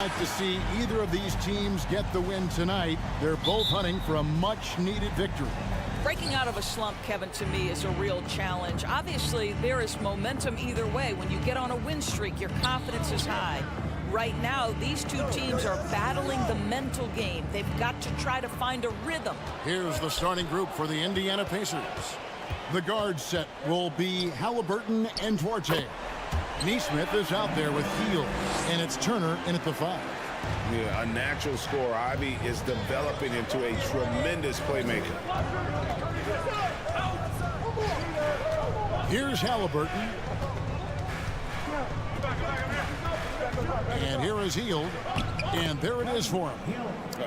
Like to see either of these teams get the win tonight. They're both hunting for a much-needed victory. Breaking out of a slump, Kevin, to me is a real challenge. Obviously, there is momentum either way. When you get on a win streak, your confidence is high. Right now, these two teams are battling the mental game. They've got to try to find a rhythm. Here's the starting group for the Indiana Pacers. The guard set will be Halliburton and Duarte. Neesmith is out there with Hield, and it's Turner in at the 5. Yeah, a natural scorer. Ivy is developing into a tremendous playmaker. Here's Halliburton. And here is Hield. And there it is for him.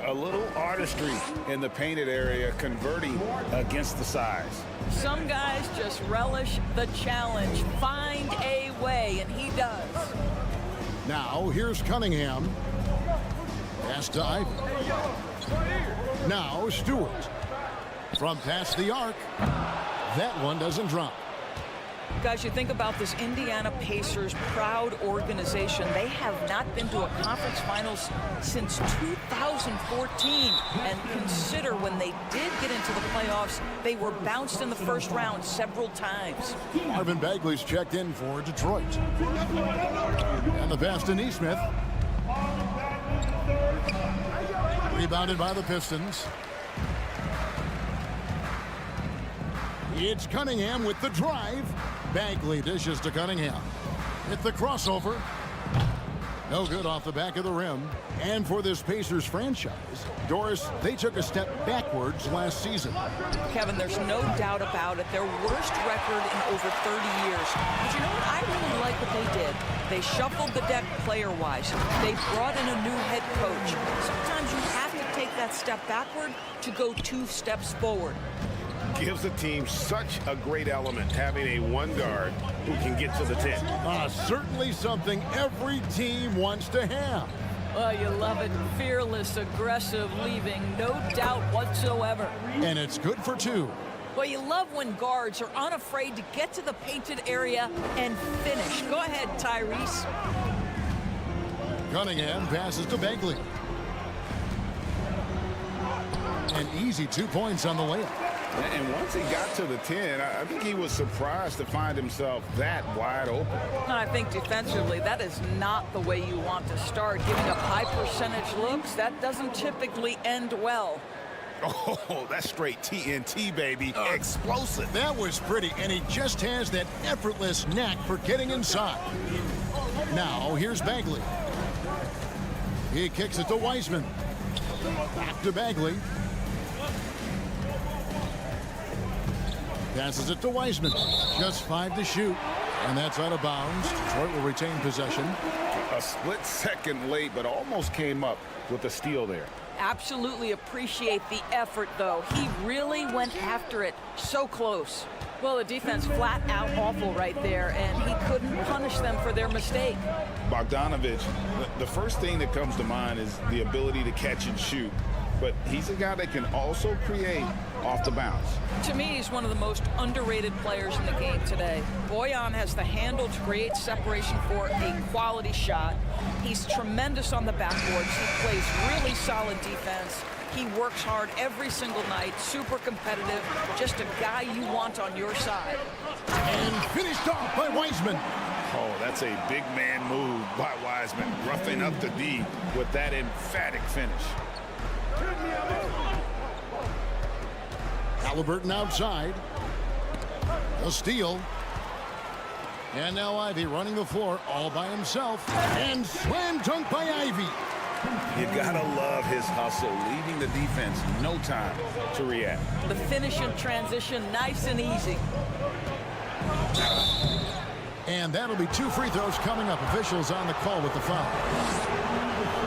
A little artistry in the painted area, converting against the size. Some guys just relish the challenge. Find a way, and he does. Now, here's Cunningham. Pass to Ivy. Now, Stewart. From past the arc. That one doesn't drop. Guys, you think about this Indiana Pacers proud organization. They have not been to a conference finals since 2014. And consider when they did get into the playoffs, they were bounced in the first round several times. Marvin Bagley's checked in for Detroit. And the pass to Neesmith. Rebounded by the Pistons. It's Cunningham with the drive. Bagley dishes to Cunningham. Hit the crossover. No good off the back of the rim. And for this Pacers franchise, Doris, they took a step backwards last season. Kevin, there's no doubt about it. Their worst record in over 30 years. But you know what? I really like what they did. They shuffled the deck player-wise. They brought in a new head coach. Sometimes you have to take that step backward to go 2 steps forward. Gives a team such a great element, having a one guard who can get to the 10. Certainly something every team wants to have. Oh, you love it. Fearless, aggressive, leaving, no doubt whatsoever. And it's good for 2. Well, you love when guards are unafraid to get to the painted area and finish. Go ahead, Tyrese. Cunningham passes to Bagley. An easy 2 points on the layup. And once he got to the 10, I think he was surprised to find himself that wide open. And I think defensively, that is not the way you want to start. Giving up high percentage looks, that doesn't typically end well. Oh, that's straight TNT, baby. Explosive. That was pretty, and he just has that effortless knack for getting inside. Now, here's Bagley. He kicks it to Wiseman. Back to Bagley. Passes it to Wiseman. Just 5 to shoot. And that's out of bounds. Detroit will retain possession. A split second late, but almost came up with a steal there. Absolutely appreciate the effort, though. He really went after it. So close. Well, the defense flat out awful right there, and he couldn't punish them for their mistake. Bogdanovich, the first thing that comes to mind is the ability to catch and shoot. But he's a guy that can also create off the bounce. To me, he's one of the most underrated players in the game today. Bojan has the handle to create separation for a quality shot. He's tremendous on the backboards. He plays really solid defense. He works hard every single night, super competitive, just a guy you want on your side. And finished off by Wiseman. Oh, that's a big man move by Wiseman, roughing up the D with that emphatic finish. Halliburton outside. A steal. And now Ivy running the floor all by himself. And slam dunk by Ivy. You gotta love his hustle, leaving the defense no time to react. The finish in transition, nice and easy. And that'll be 2 free throws coming up. Officials on the call with the foul.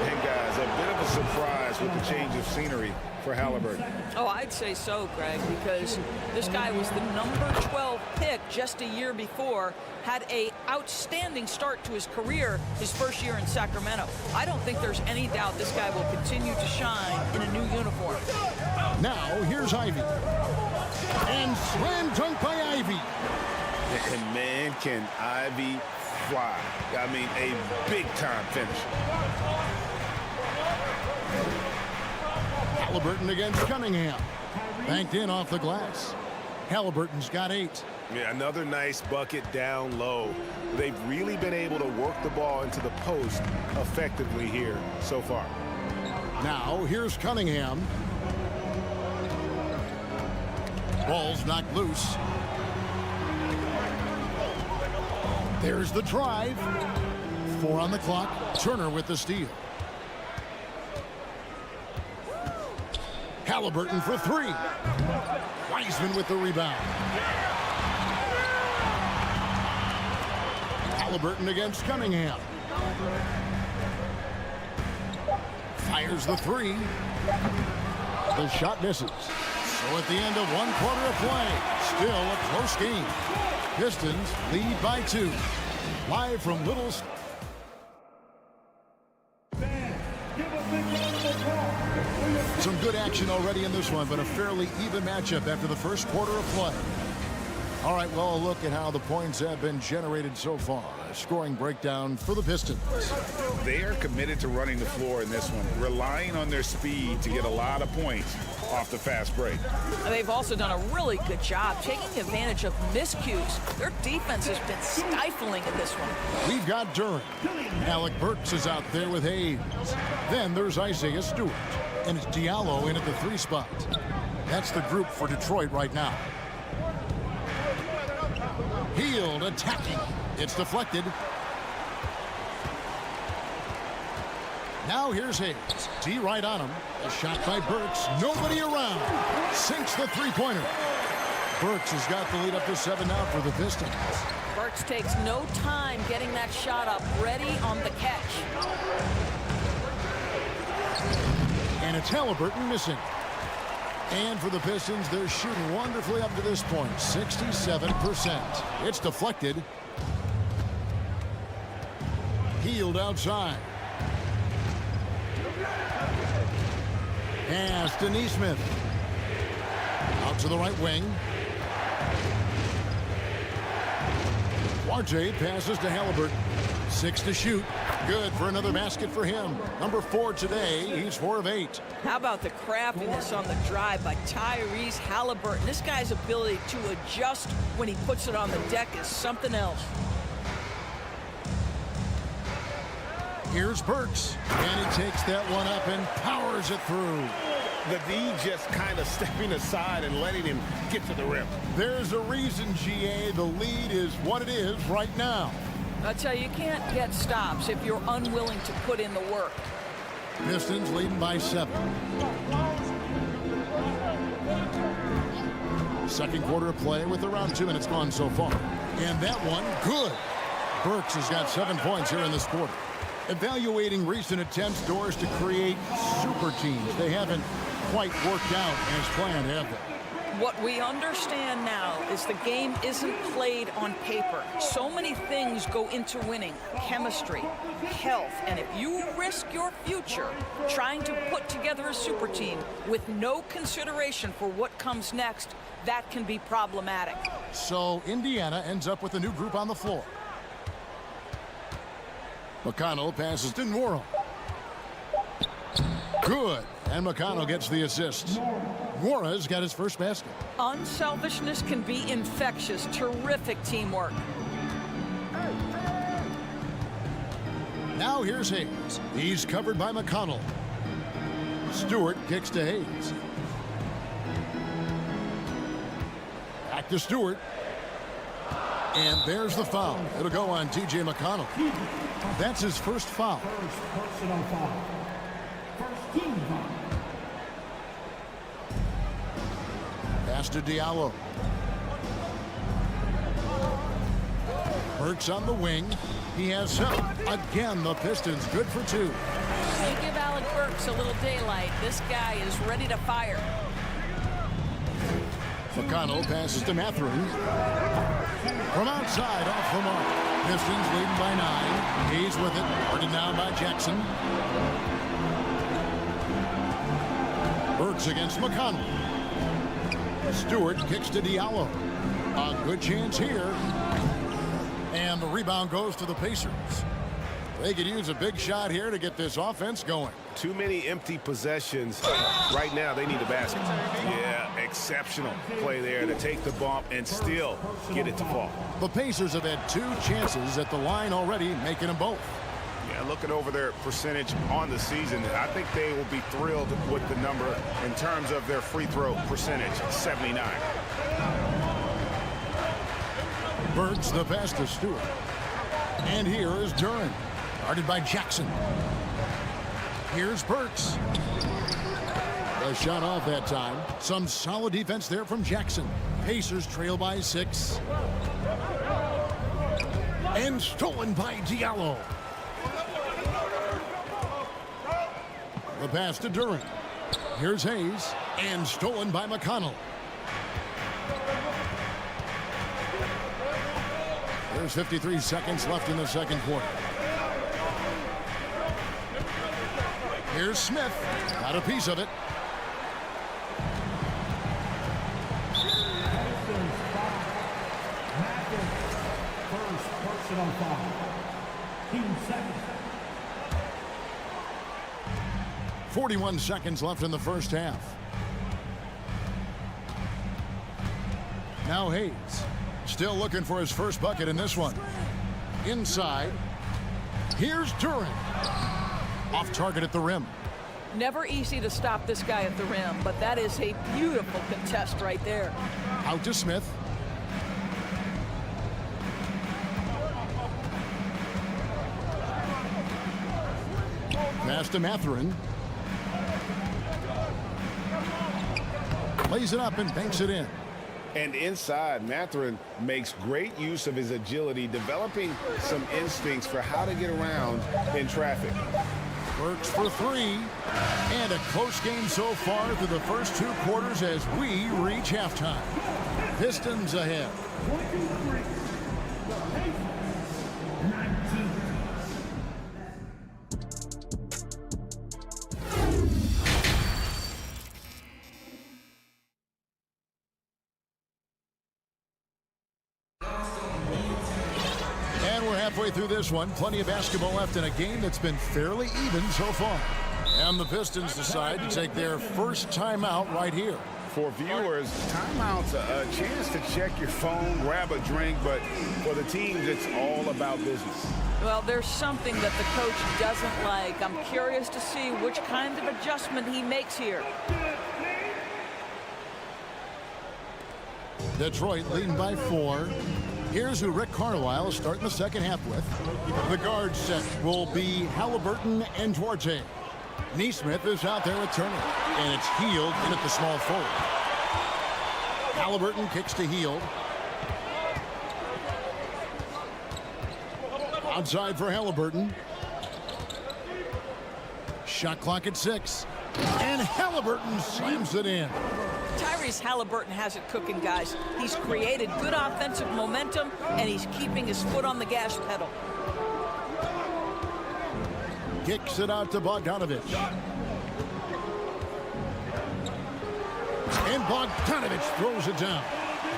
And guys, a bit of a surprise with the change of scenery for Halliburton. Oh, I'd say so, Greg, because this guy was the number 12 pick just a year before, had a outstanding start to his career his first year in Sacramento. I don't think there's any doubt this guy will continue to shine in a new uniform. Now, here's Ivy. And slam dunk by Ivy. And man, can Ivy fly. I mean, a big-time finish. Halliburton against Cunningham. Banked in off the glass. Halliburton's got 8. Yeah, another nice bucket down low. They've really been able to work the ball into the post effectively here so far. Now, here's Cunningham. Ball's knocked loose. There's the drive. 4 on the clock. Turner with the steal. Halliburton for 3. Wiseman with the rebound. Halliburton against Cunningham. Fires the 3. The shot misses. So at the end of 1 quarter of play, still a close game. Pistons lead by 2. Live from Little... Some good action already in this one, but a fairly even matchup after the first quarter of play. All right, well, a look at how the points have been generated so far. A scoring breakdown for the Pistons. They are committed to running the floor in this one, relying on their speed to get a lot of points off the fast break. They've also done a really good job taking advantage of miscues. Their defense has been stifling in this one. We've got Duran. Alec Burks is out there with Hayes. Then there's Isaiah Stewart. And it's Diallo in at the 3 spot. That's the group for Detroit right now. Hield attacking. It's deflected. Now here's Hayes. T right on him. A shot by Burks. Nobody around. Sinks the 3-pointer. Burks has got the lead up to 7 now for the Pistons. Burks takes no time getting that shot up, ready on the catch. And it's Halliburton missing. And for the Pistons, they're shooting wonderfully up to this point, 67%. It's deflected. Hield outside. Pass to Neesmith. Out to the right wing. Duarte passes to Halliburton. 6 to shoot. Good for another basket for him. Number 4 today. He's 4 of 8. How about the craftiness on the drive by Tyrese Halliburton? This guy's ability to adjust when he puts it on the deck is something else. Here's Burks. And he takes that one up and powers it through. The D just kind of stepping aside and letting him get to the rim. There's a reason, GA. The lead is what it is right now. I tell you, you can't get stops if you're unwilling to put in the work. Pistons leading by 7. Second quarter of play with around 2 minutes gone so far. And that one, good. Burks has got 7 points here in this quarter. Evaluating recent attempts, Doors, to create super teams. They haven't quite worked out as planned, have they? What we understand now is the game isn't played on paper. So many things go into winning. Chemistry, health, and if you risk your future trying to put together a super team with no consideration for what comes next, that can be problematic. So Indiana ends up with a new group on the floor. McConnell passes to Nwora. Good. And McConnell gets the assist. Nwora's got his first basket. Unselfishness can be infectious. Terrific teamwork. Now here's Hayes. He's covered by McConnell. Stewart kicks to Hayes. Back to Stewart. And there's the foul. It'll go on T.J. McConnell. That's his first foul. First personal foul. First team foul. Pass to Diallo. Burks on the wing. He has 7. Again, the Pistons good for 2. You give Alec Burks a little daylight. This guy is ready to fire. McConnell passes to Mathurin. From outside, off the mark. Pistons leading by 9. He's with it. Guarded down by Jackson. Burks against McConnell. Stewart kicks to Diallo. A good chance here. And the rebound goes to the Pacers. They could use a big shot here to get this offense going. Too many empty possessions. Right now, they need a basket. Yeah, exceptional play there to take the bump and still get it to fall. The Pacers have had 2 chances at the line already, making them both. Yeah, looking over their percentage on the season, I think they will be thrilled with the number in terms of their free throw percentage, 79. Burks the pass to Stewart. And here is Duran. Guarded by Jackson. Here's Burks. A shot off that time. Some solid defense there from Jackson. Pacers trail by 6. And stolen by Diallo. The pass to Duran. Here's Hayes. And stolen by McConnell. There's 53 seconds left in the second quarter. Here's Smith. Got a piece of it. First personal foul. Team second. 41 seconds left in the first half. Now Hayes. Still looking for his first bucket in this one. Inside. Here's Duran. Off target at the rim. Never easy to stop this guy at the rim, but that is a beautiful contest right there. Out to Smith. Pass to Mathurin. Lays it up and banks it in. And inside, Mathurin makes great use of his agility, developing some instincts for how to get around in traffic. Works for 3. And a close game so far through the first 2 quarters as we reach halftime. Pistons ahead. 23. The Pacers, 19. Halfway through this one, plenty of basketball left in a game that's been fairly even so far. And the Pistons decide to take their first timeout right here. For viewers, timeout's a chance to check your phone, grab a drink, but for the teams, it's all about business. Well, there's something that the coach doesn't like. I'm curious to see which kind of adjustment he makes here. Detroit leading by 4. Here's who Rick Carlisle is starting the second half with. The guard set will be Halliburton and Duarte. Neesmith is out there with Turner. And it's Hield in at the small forward. Halliburton kicks to Hield. Outside for Halliburton. Shot clock at 6. And Halliburton slams it in. Tyrese Halliburton has it cooking, guys. He's created good offensive momentum, and he's keeping his foot on the gas pedal. Kicks it out to Bogdanovich. And Bogdanovich throws it down.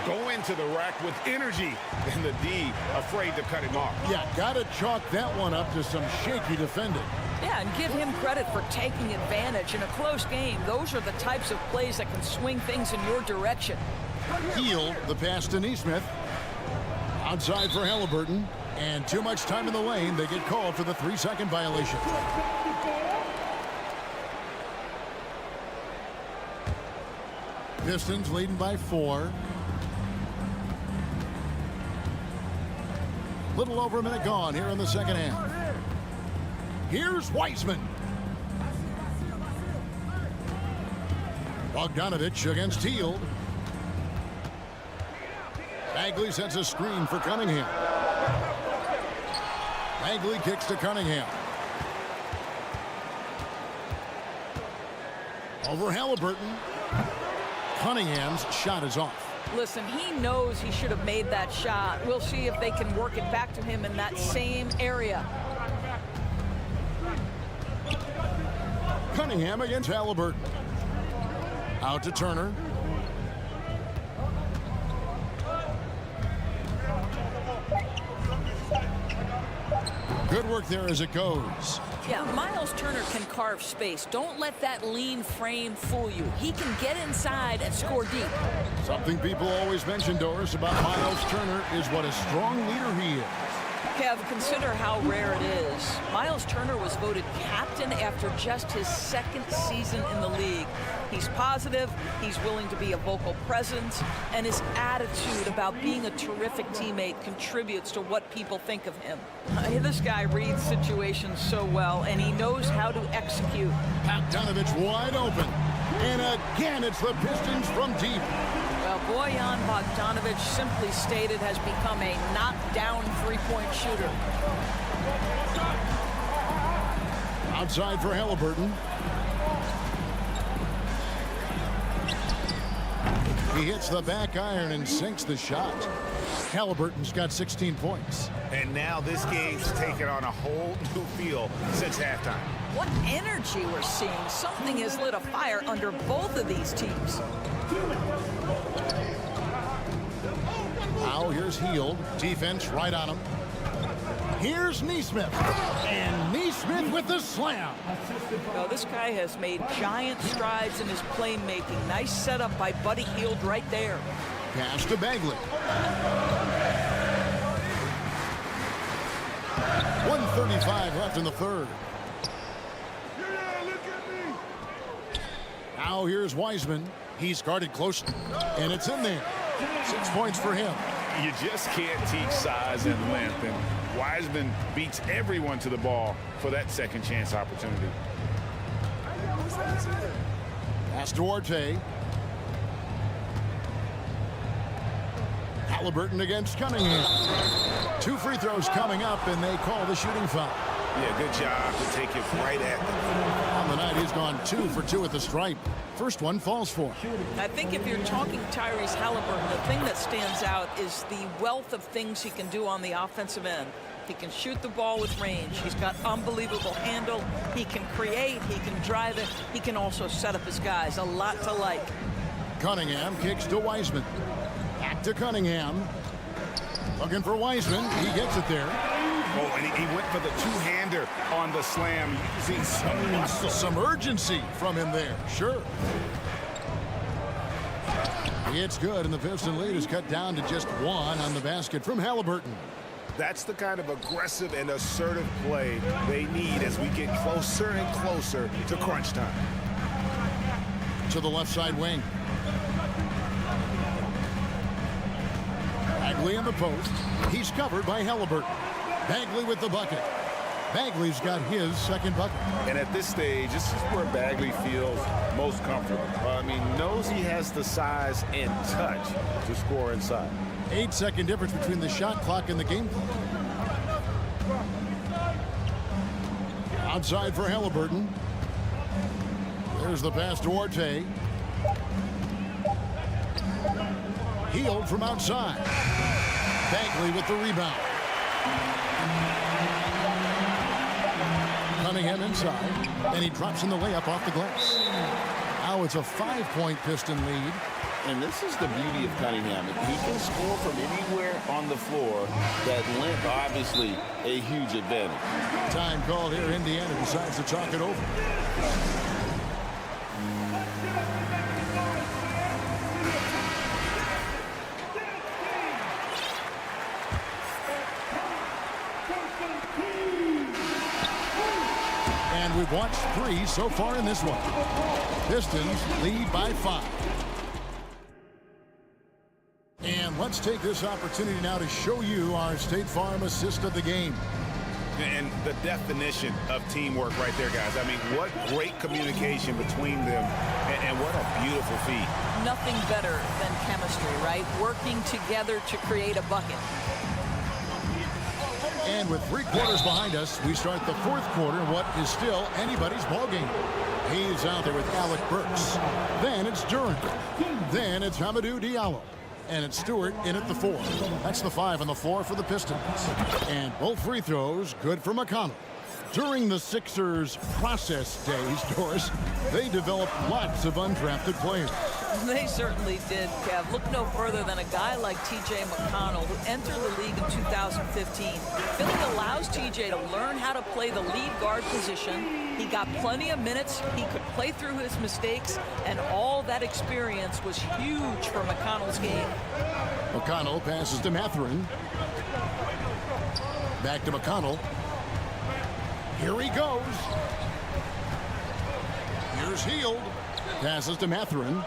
Go into the rack with energy, and the D afraid to cut him off. Yeah, got to chalk that one up to some shaky defending. Yeah, and give him credit for taking advantage in a close game. Those are the types of plays that can swing things in your direction. Hield the pass to Neesmith. Outside for Halliburton. And too much time in the lane. They get called for the 3-second violation. Pistons leading by 4. Little over a minute gone here in the second half. Here's Wiseman. Bogdanovich against Hield. Bagley sets a screen for Cunningham. Bagley kicks to Cunningham. Over Halliburton. Cunningham's shot is off. Listen, he knows he should have made that shot. We'll see if they can work it back to him in that same area. Cunningham against Halliburton. Out to Turner. Good work there as it goes. Yeah, Miles Turner can carve space. Don't let that lean frame fool you. He can get inside and score deep. Something people always mention, Doris, about Miles Turner is what a strong leader he is. Kev, consider how rare it is. Miles Turner was voted captain after just his second season in the league. He's positive, he's willing to be a vocal presence, and his attitude about being a terrific teammate contributes to what people think of him. This guy reads situations so well, and he knows how to execute. Bogdanovich wide open. And again, it's the Pistons from deep. Well, Bojan Bogdanovic, simply stated, has become a knockdown three-point shooter. Outside for Halliburton. He hits the back iron and sinks the shot. Halliburton's got 16 points. And now this game's taken on a whole new feel since halftime. What energy we're seeing. Something has lit a fire under both of these teams. Now here's Hield. Defense right on him. Here's Neesmith. And Neesmith with the slam. Well, this guy has made giant strides in his playmaking. Nice setup by Buddy Hield right there. Pass to Bagley. 1:35 left in the third. Now here's Wiseman. He's guarded close, and it's in there. 6 points for him. You just can't teach size and length, and Wiseman beats everyone to the ball for that second chance opportunity. Pass to Duarte. Halliburton against Cunningham. 2 free throws coming up, and they call the shooting foul. Yeah, good job to take it right at them. On the night, he's gone 2 for 2 at the stripe. First one falls for him. I think if you're talking Tyrese Halliburton, the thing that stands out is the wealth of things he can do on the offensive end. He can shoot the ball with range. He's got unbelievable handle. He can create. He can drive it. He can also set up his guys. A lot to like. Cunningham kicks to Wiseman. Back to Cunningham. Looking for Wiseman. He gets it there. Oh, and he went for the two-hander on the slam, using some muscle. Some urgency from him there. Sure. It's good, and the Piston lead is cut down to just 1 on the basket from Halliburton. That's the kind of aggressive and assertive play they need as we get closer and closer to crunch time. To the left side wing. Bagley in the post. He's covered by Halliburton. Bagley with the bucket. Bagley's got his second bucket. And at this stage, this is where Bagley feels most comfortable. I mean, knows he has the size and touch to score inside. 8-second difference between the shot clock and the game clock. Outside for Halliburton. There's the pass to Duarte. Hield from outside. Bagley with the rebound. Cunningham inside, and he drops in the layup off the glass. Now it's a 5-point Piston lead. And this is the beauty of Cunningham. He can score from anywhere on the floor. That length, obviously, a huge advantage. Time called here. Indiana decides to talk it over. And we've watched 3 so far in this one. Pistons lead by 5. And let's take this opportunity now to show you our State Farm assist of the game. And the definition of teamwork right there, guys. I mean, what great communication between them, and what a beautiful feat. Nothing better than chemistry, right? Working together to create a bucket. And with 3 quarters behind us, we start the 4th quarter in what is still anybody's ballgame. He's out there with Alec Burks. Then it's Durant. Then it's Hamidou Diallo. And it's Stewart in at the 4. That's the 5 on the floor for the Pistons. And both free throws good for McConnell. During the Sixers' process days, Doris, they developed lots of undrafted players. They certainly did, Kev. Look no further than a guy like T.J. McConnell, who entered the league in 2015. Philly allows T.J. to learn how to play the lead guard position. He got plenty of minutes. He could play through his mistakes, and all that experience was huge for McConnell's game. McConnell passes to Mathurin. Back to McConnell. Here he goes. Here's Hield. Passes to Mathurin.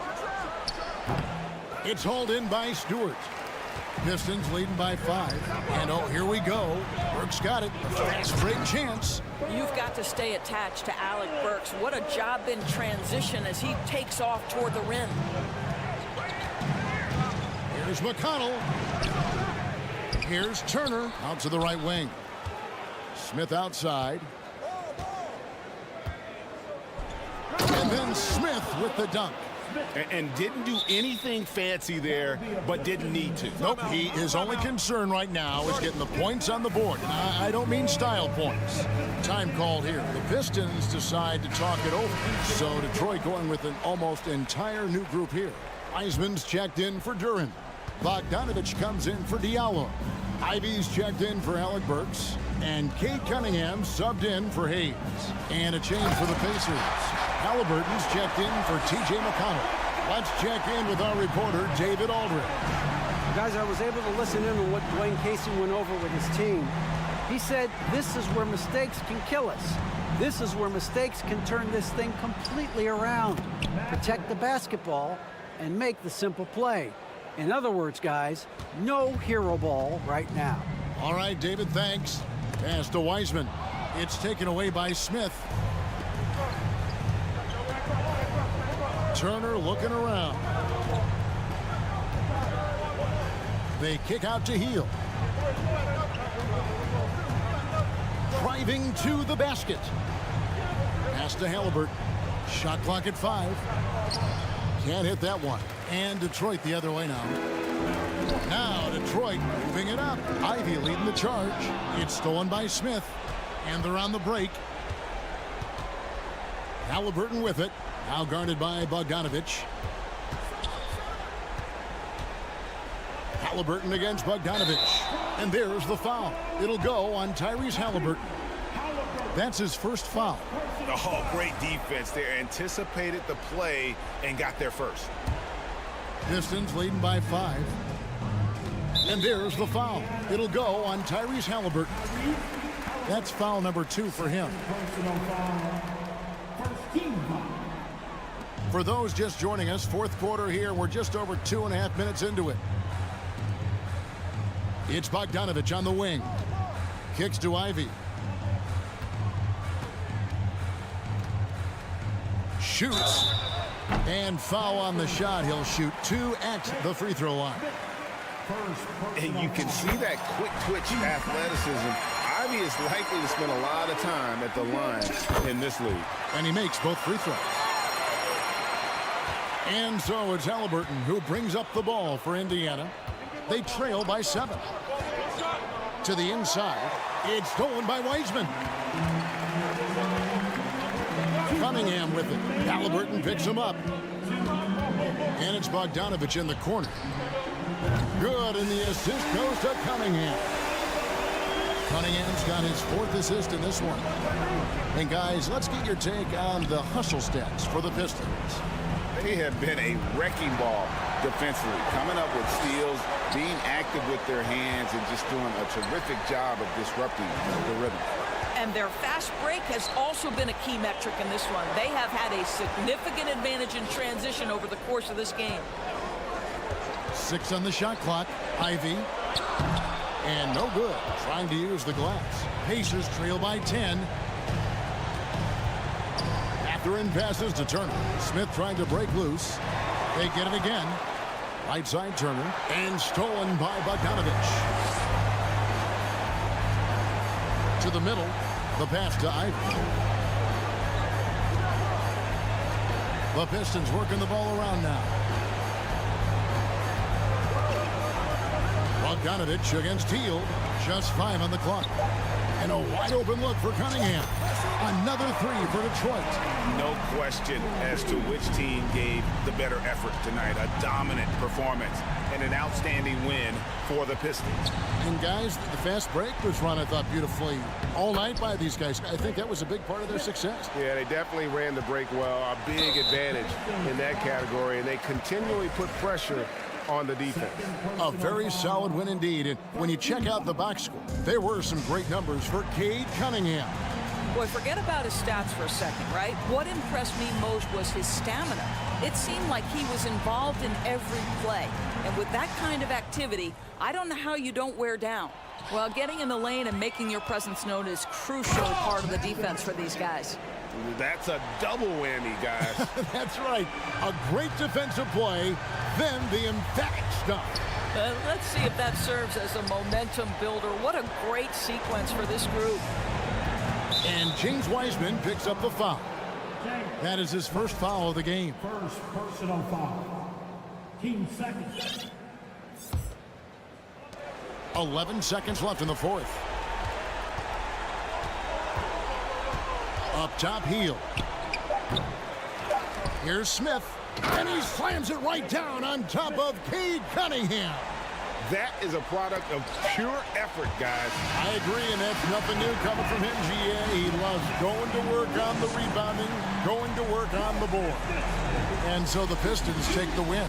It's hauled in by Stewart. Pistons leading by 5. And oh, here we go. Burks got it. A fast break chance. You've got to stay attached to Alec Burks. What a job in transition as he takes off toward the rim. Here's McConnell. Here's Turner out to the right wing. Smith outside. And then Smith with the dunk. And didn't do anything fancy there, but didn't need to. Nope, his only concern right now is getting the points on the board. I don't mean style points. Time called here. The Pistons decide to talk it over. So Detroit going with an almost entire new group here. Wiseman's checked in for Duran. Bogdanovich comes in for Diallo. Ivy's checked in for Alec Burks. And Kate Cunningham subbed in for Hayes. And a change for the Pacers. Halliburton's checked in for T.J. McConnell. Let's check in with our reporter, David Aldridge. Guys, I was able to listen in on what Dwayne Casey went over with his team. He said, this is where mistakes can kill us. This is where mistakes can turn this thing completely around. Protect the basketball and make the simple play. In other words, guys, no hero ball right now. All right, David, thanks. Pass to Wiseman. It's taken away by Smith. Turner looking around. They kick out to Hield. Driving to the basket. Pass to Halliburton. Shot clock at 5. Can't hit that one. And Detroit the other way now. Now Detroit moving it up. Ivy leading the charge. It's stolen by Smith. And they're on the break. Halliburton with it. Now guarded by Bogdanovich. Halliburton against Bogdanovich. And there's the foul. It'll go on Tyrese Halliburton. That's his first foul. Oh, great defense there. Anticipated the play and got there first. Pistons leading by 5. And there's the foul. It'll go on Tyrese Halliburton. That's foul number 2 for him. For those just joining us, fourth quarter here. We're just over 2.5 minutes into it. It's Bogdanovich on the wing. Kicks to Ivy. Shoots. And foul on the shot. He'll shoot 2 at the free throw line. And you can see that quick twitch athleticism. Ivy is likely to spend a lot of time at the line in this league. And he makes both free throws. And so it's Halliburton who brings up the ball for Indiana. They trail by 7. To the inside. It's stolen by Wiseman. Cunningham with it. Halliburton picks him up. And it's Bogdanovich in the corner. Good, and the assist goes to Cunningham. Cunningham's got his 4th assist in this one. And guys, let's get your take on the hustle stats for the Pistons. They have been a wrecking ball defensively, coming up with steals, being active with their hands, and just doing a terrific job of disrupting the rhythm. And their fast break has also been a key metric in this one. They have had a significant advantage in transition over the course of this game. 6 on the shot clock. Ivy. And no good. Trying to use the glass. Pacers trail by 10. Mathurin passes to Turner. Smith trying to break loose. They get it again. Right side Turner. And stolen by Bogdanovich. To the middle. The pass to Ivy. The Pistons working the ball around now. Bogdanovich against Hield. Just 5 on the clock. And a wide open look for Cunningham. Another three for Detroit. No question as to which team gave the better effort tonight. A dominant performance and an outstanding win for the Pistons. And guys, the fast break was run, I thought, beautifully all night by these guys. I think that was a big part of their success. Yeah, they definitely ran the break well. A big advantage in that category, and they continually put pressure on the defense. A very solid win indeed. And when you check out the box score, there were some great numbers for Cade Cunningham. Boy, forget about his stats for a second, right? What impressed me most was his stamina. It seemed like he was involved in every play. And with that kind of activity, I don't know how you don't wear down. Well, getting in the lane and making your presence known is crucial part of the defense for these guys. That's a double whammy, guys. That's right. A great defensive play, then the emphatic stuff. Let's see if that serves as a momentum builder. What a great sequence for this group. And James Wiseman picks up the foul. That is his first foul of the game. First personal foul. Team second. 11 seconds left in the fourth. Up top, Heel. Here's Smith. And he slams it right down on top of Cade Cunningham. That is a product of pure effort, guys. I agree, and that's nothing new coming from him, GA. He loves going to work on the rebounding, going to work on the board. And so the Pistons take the win.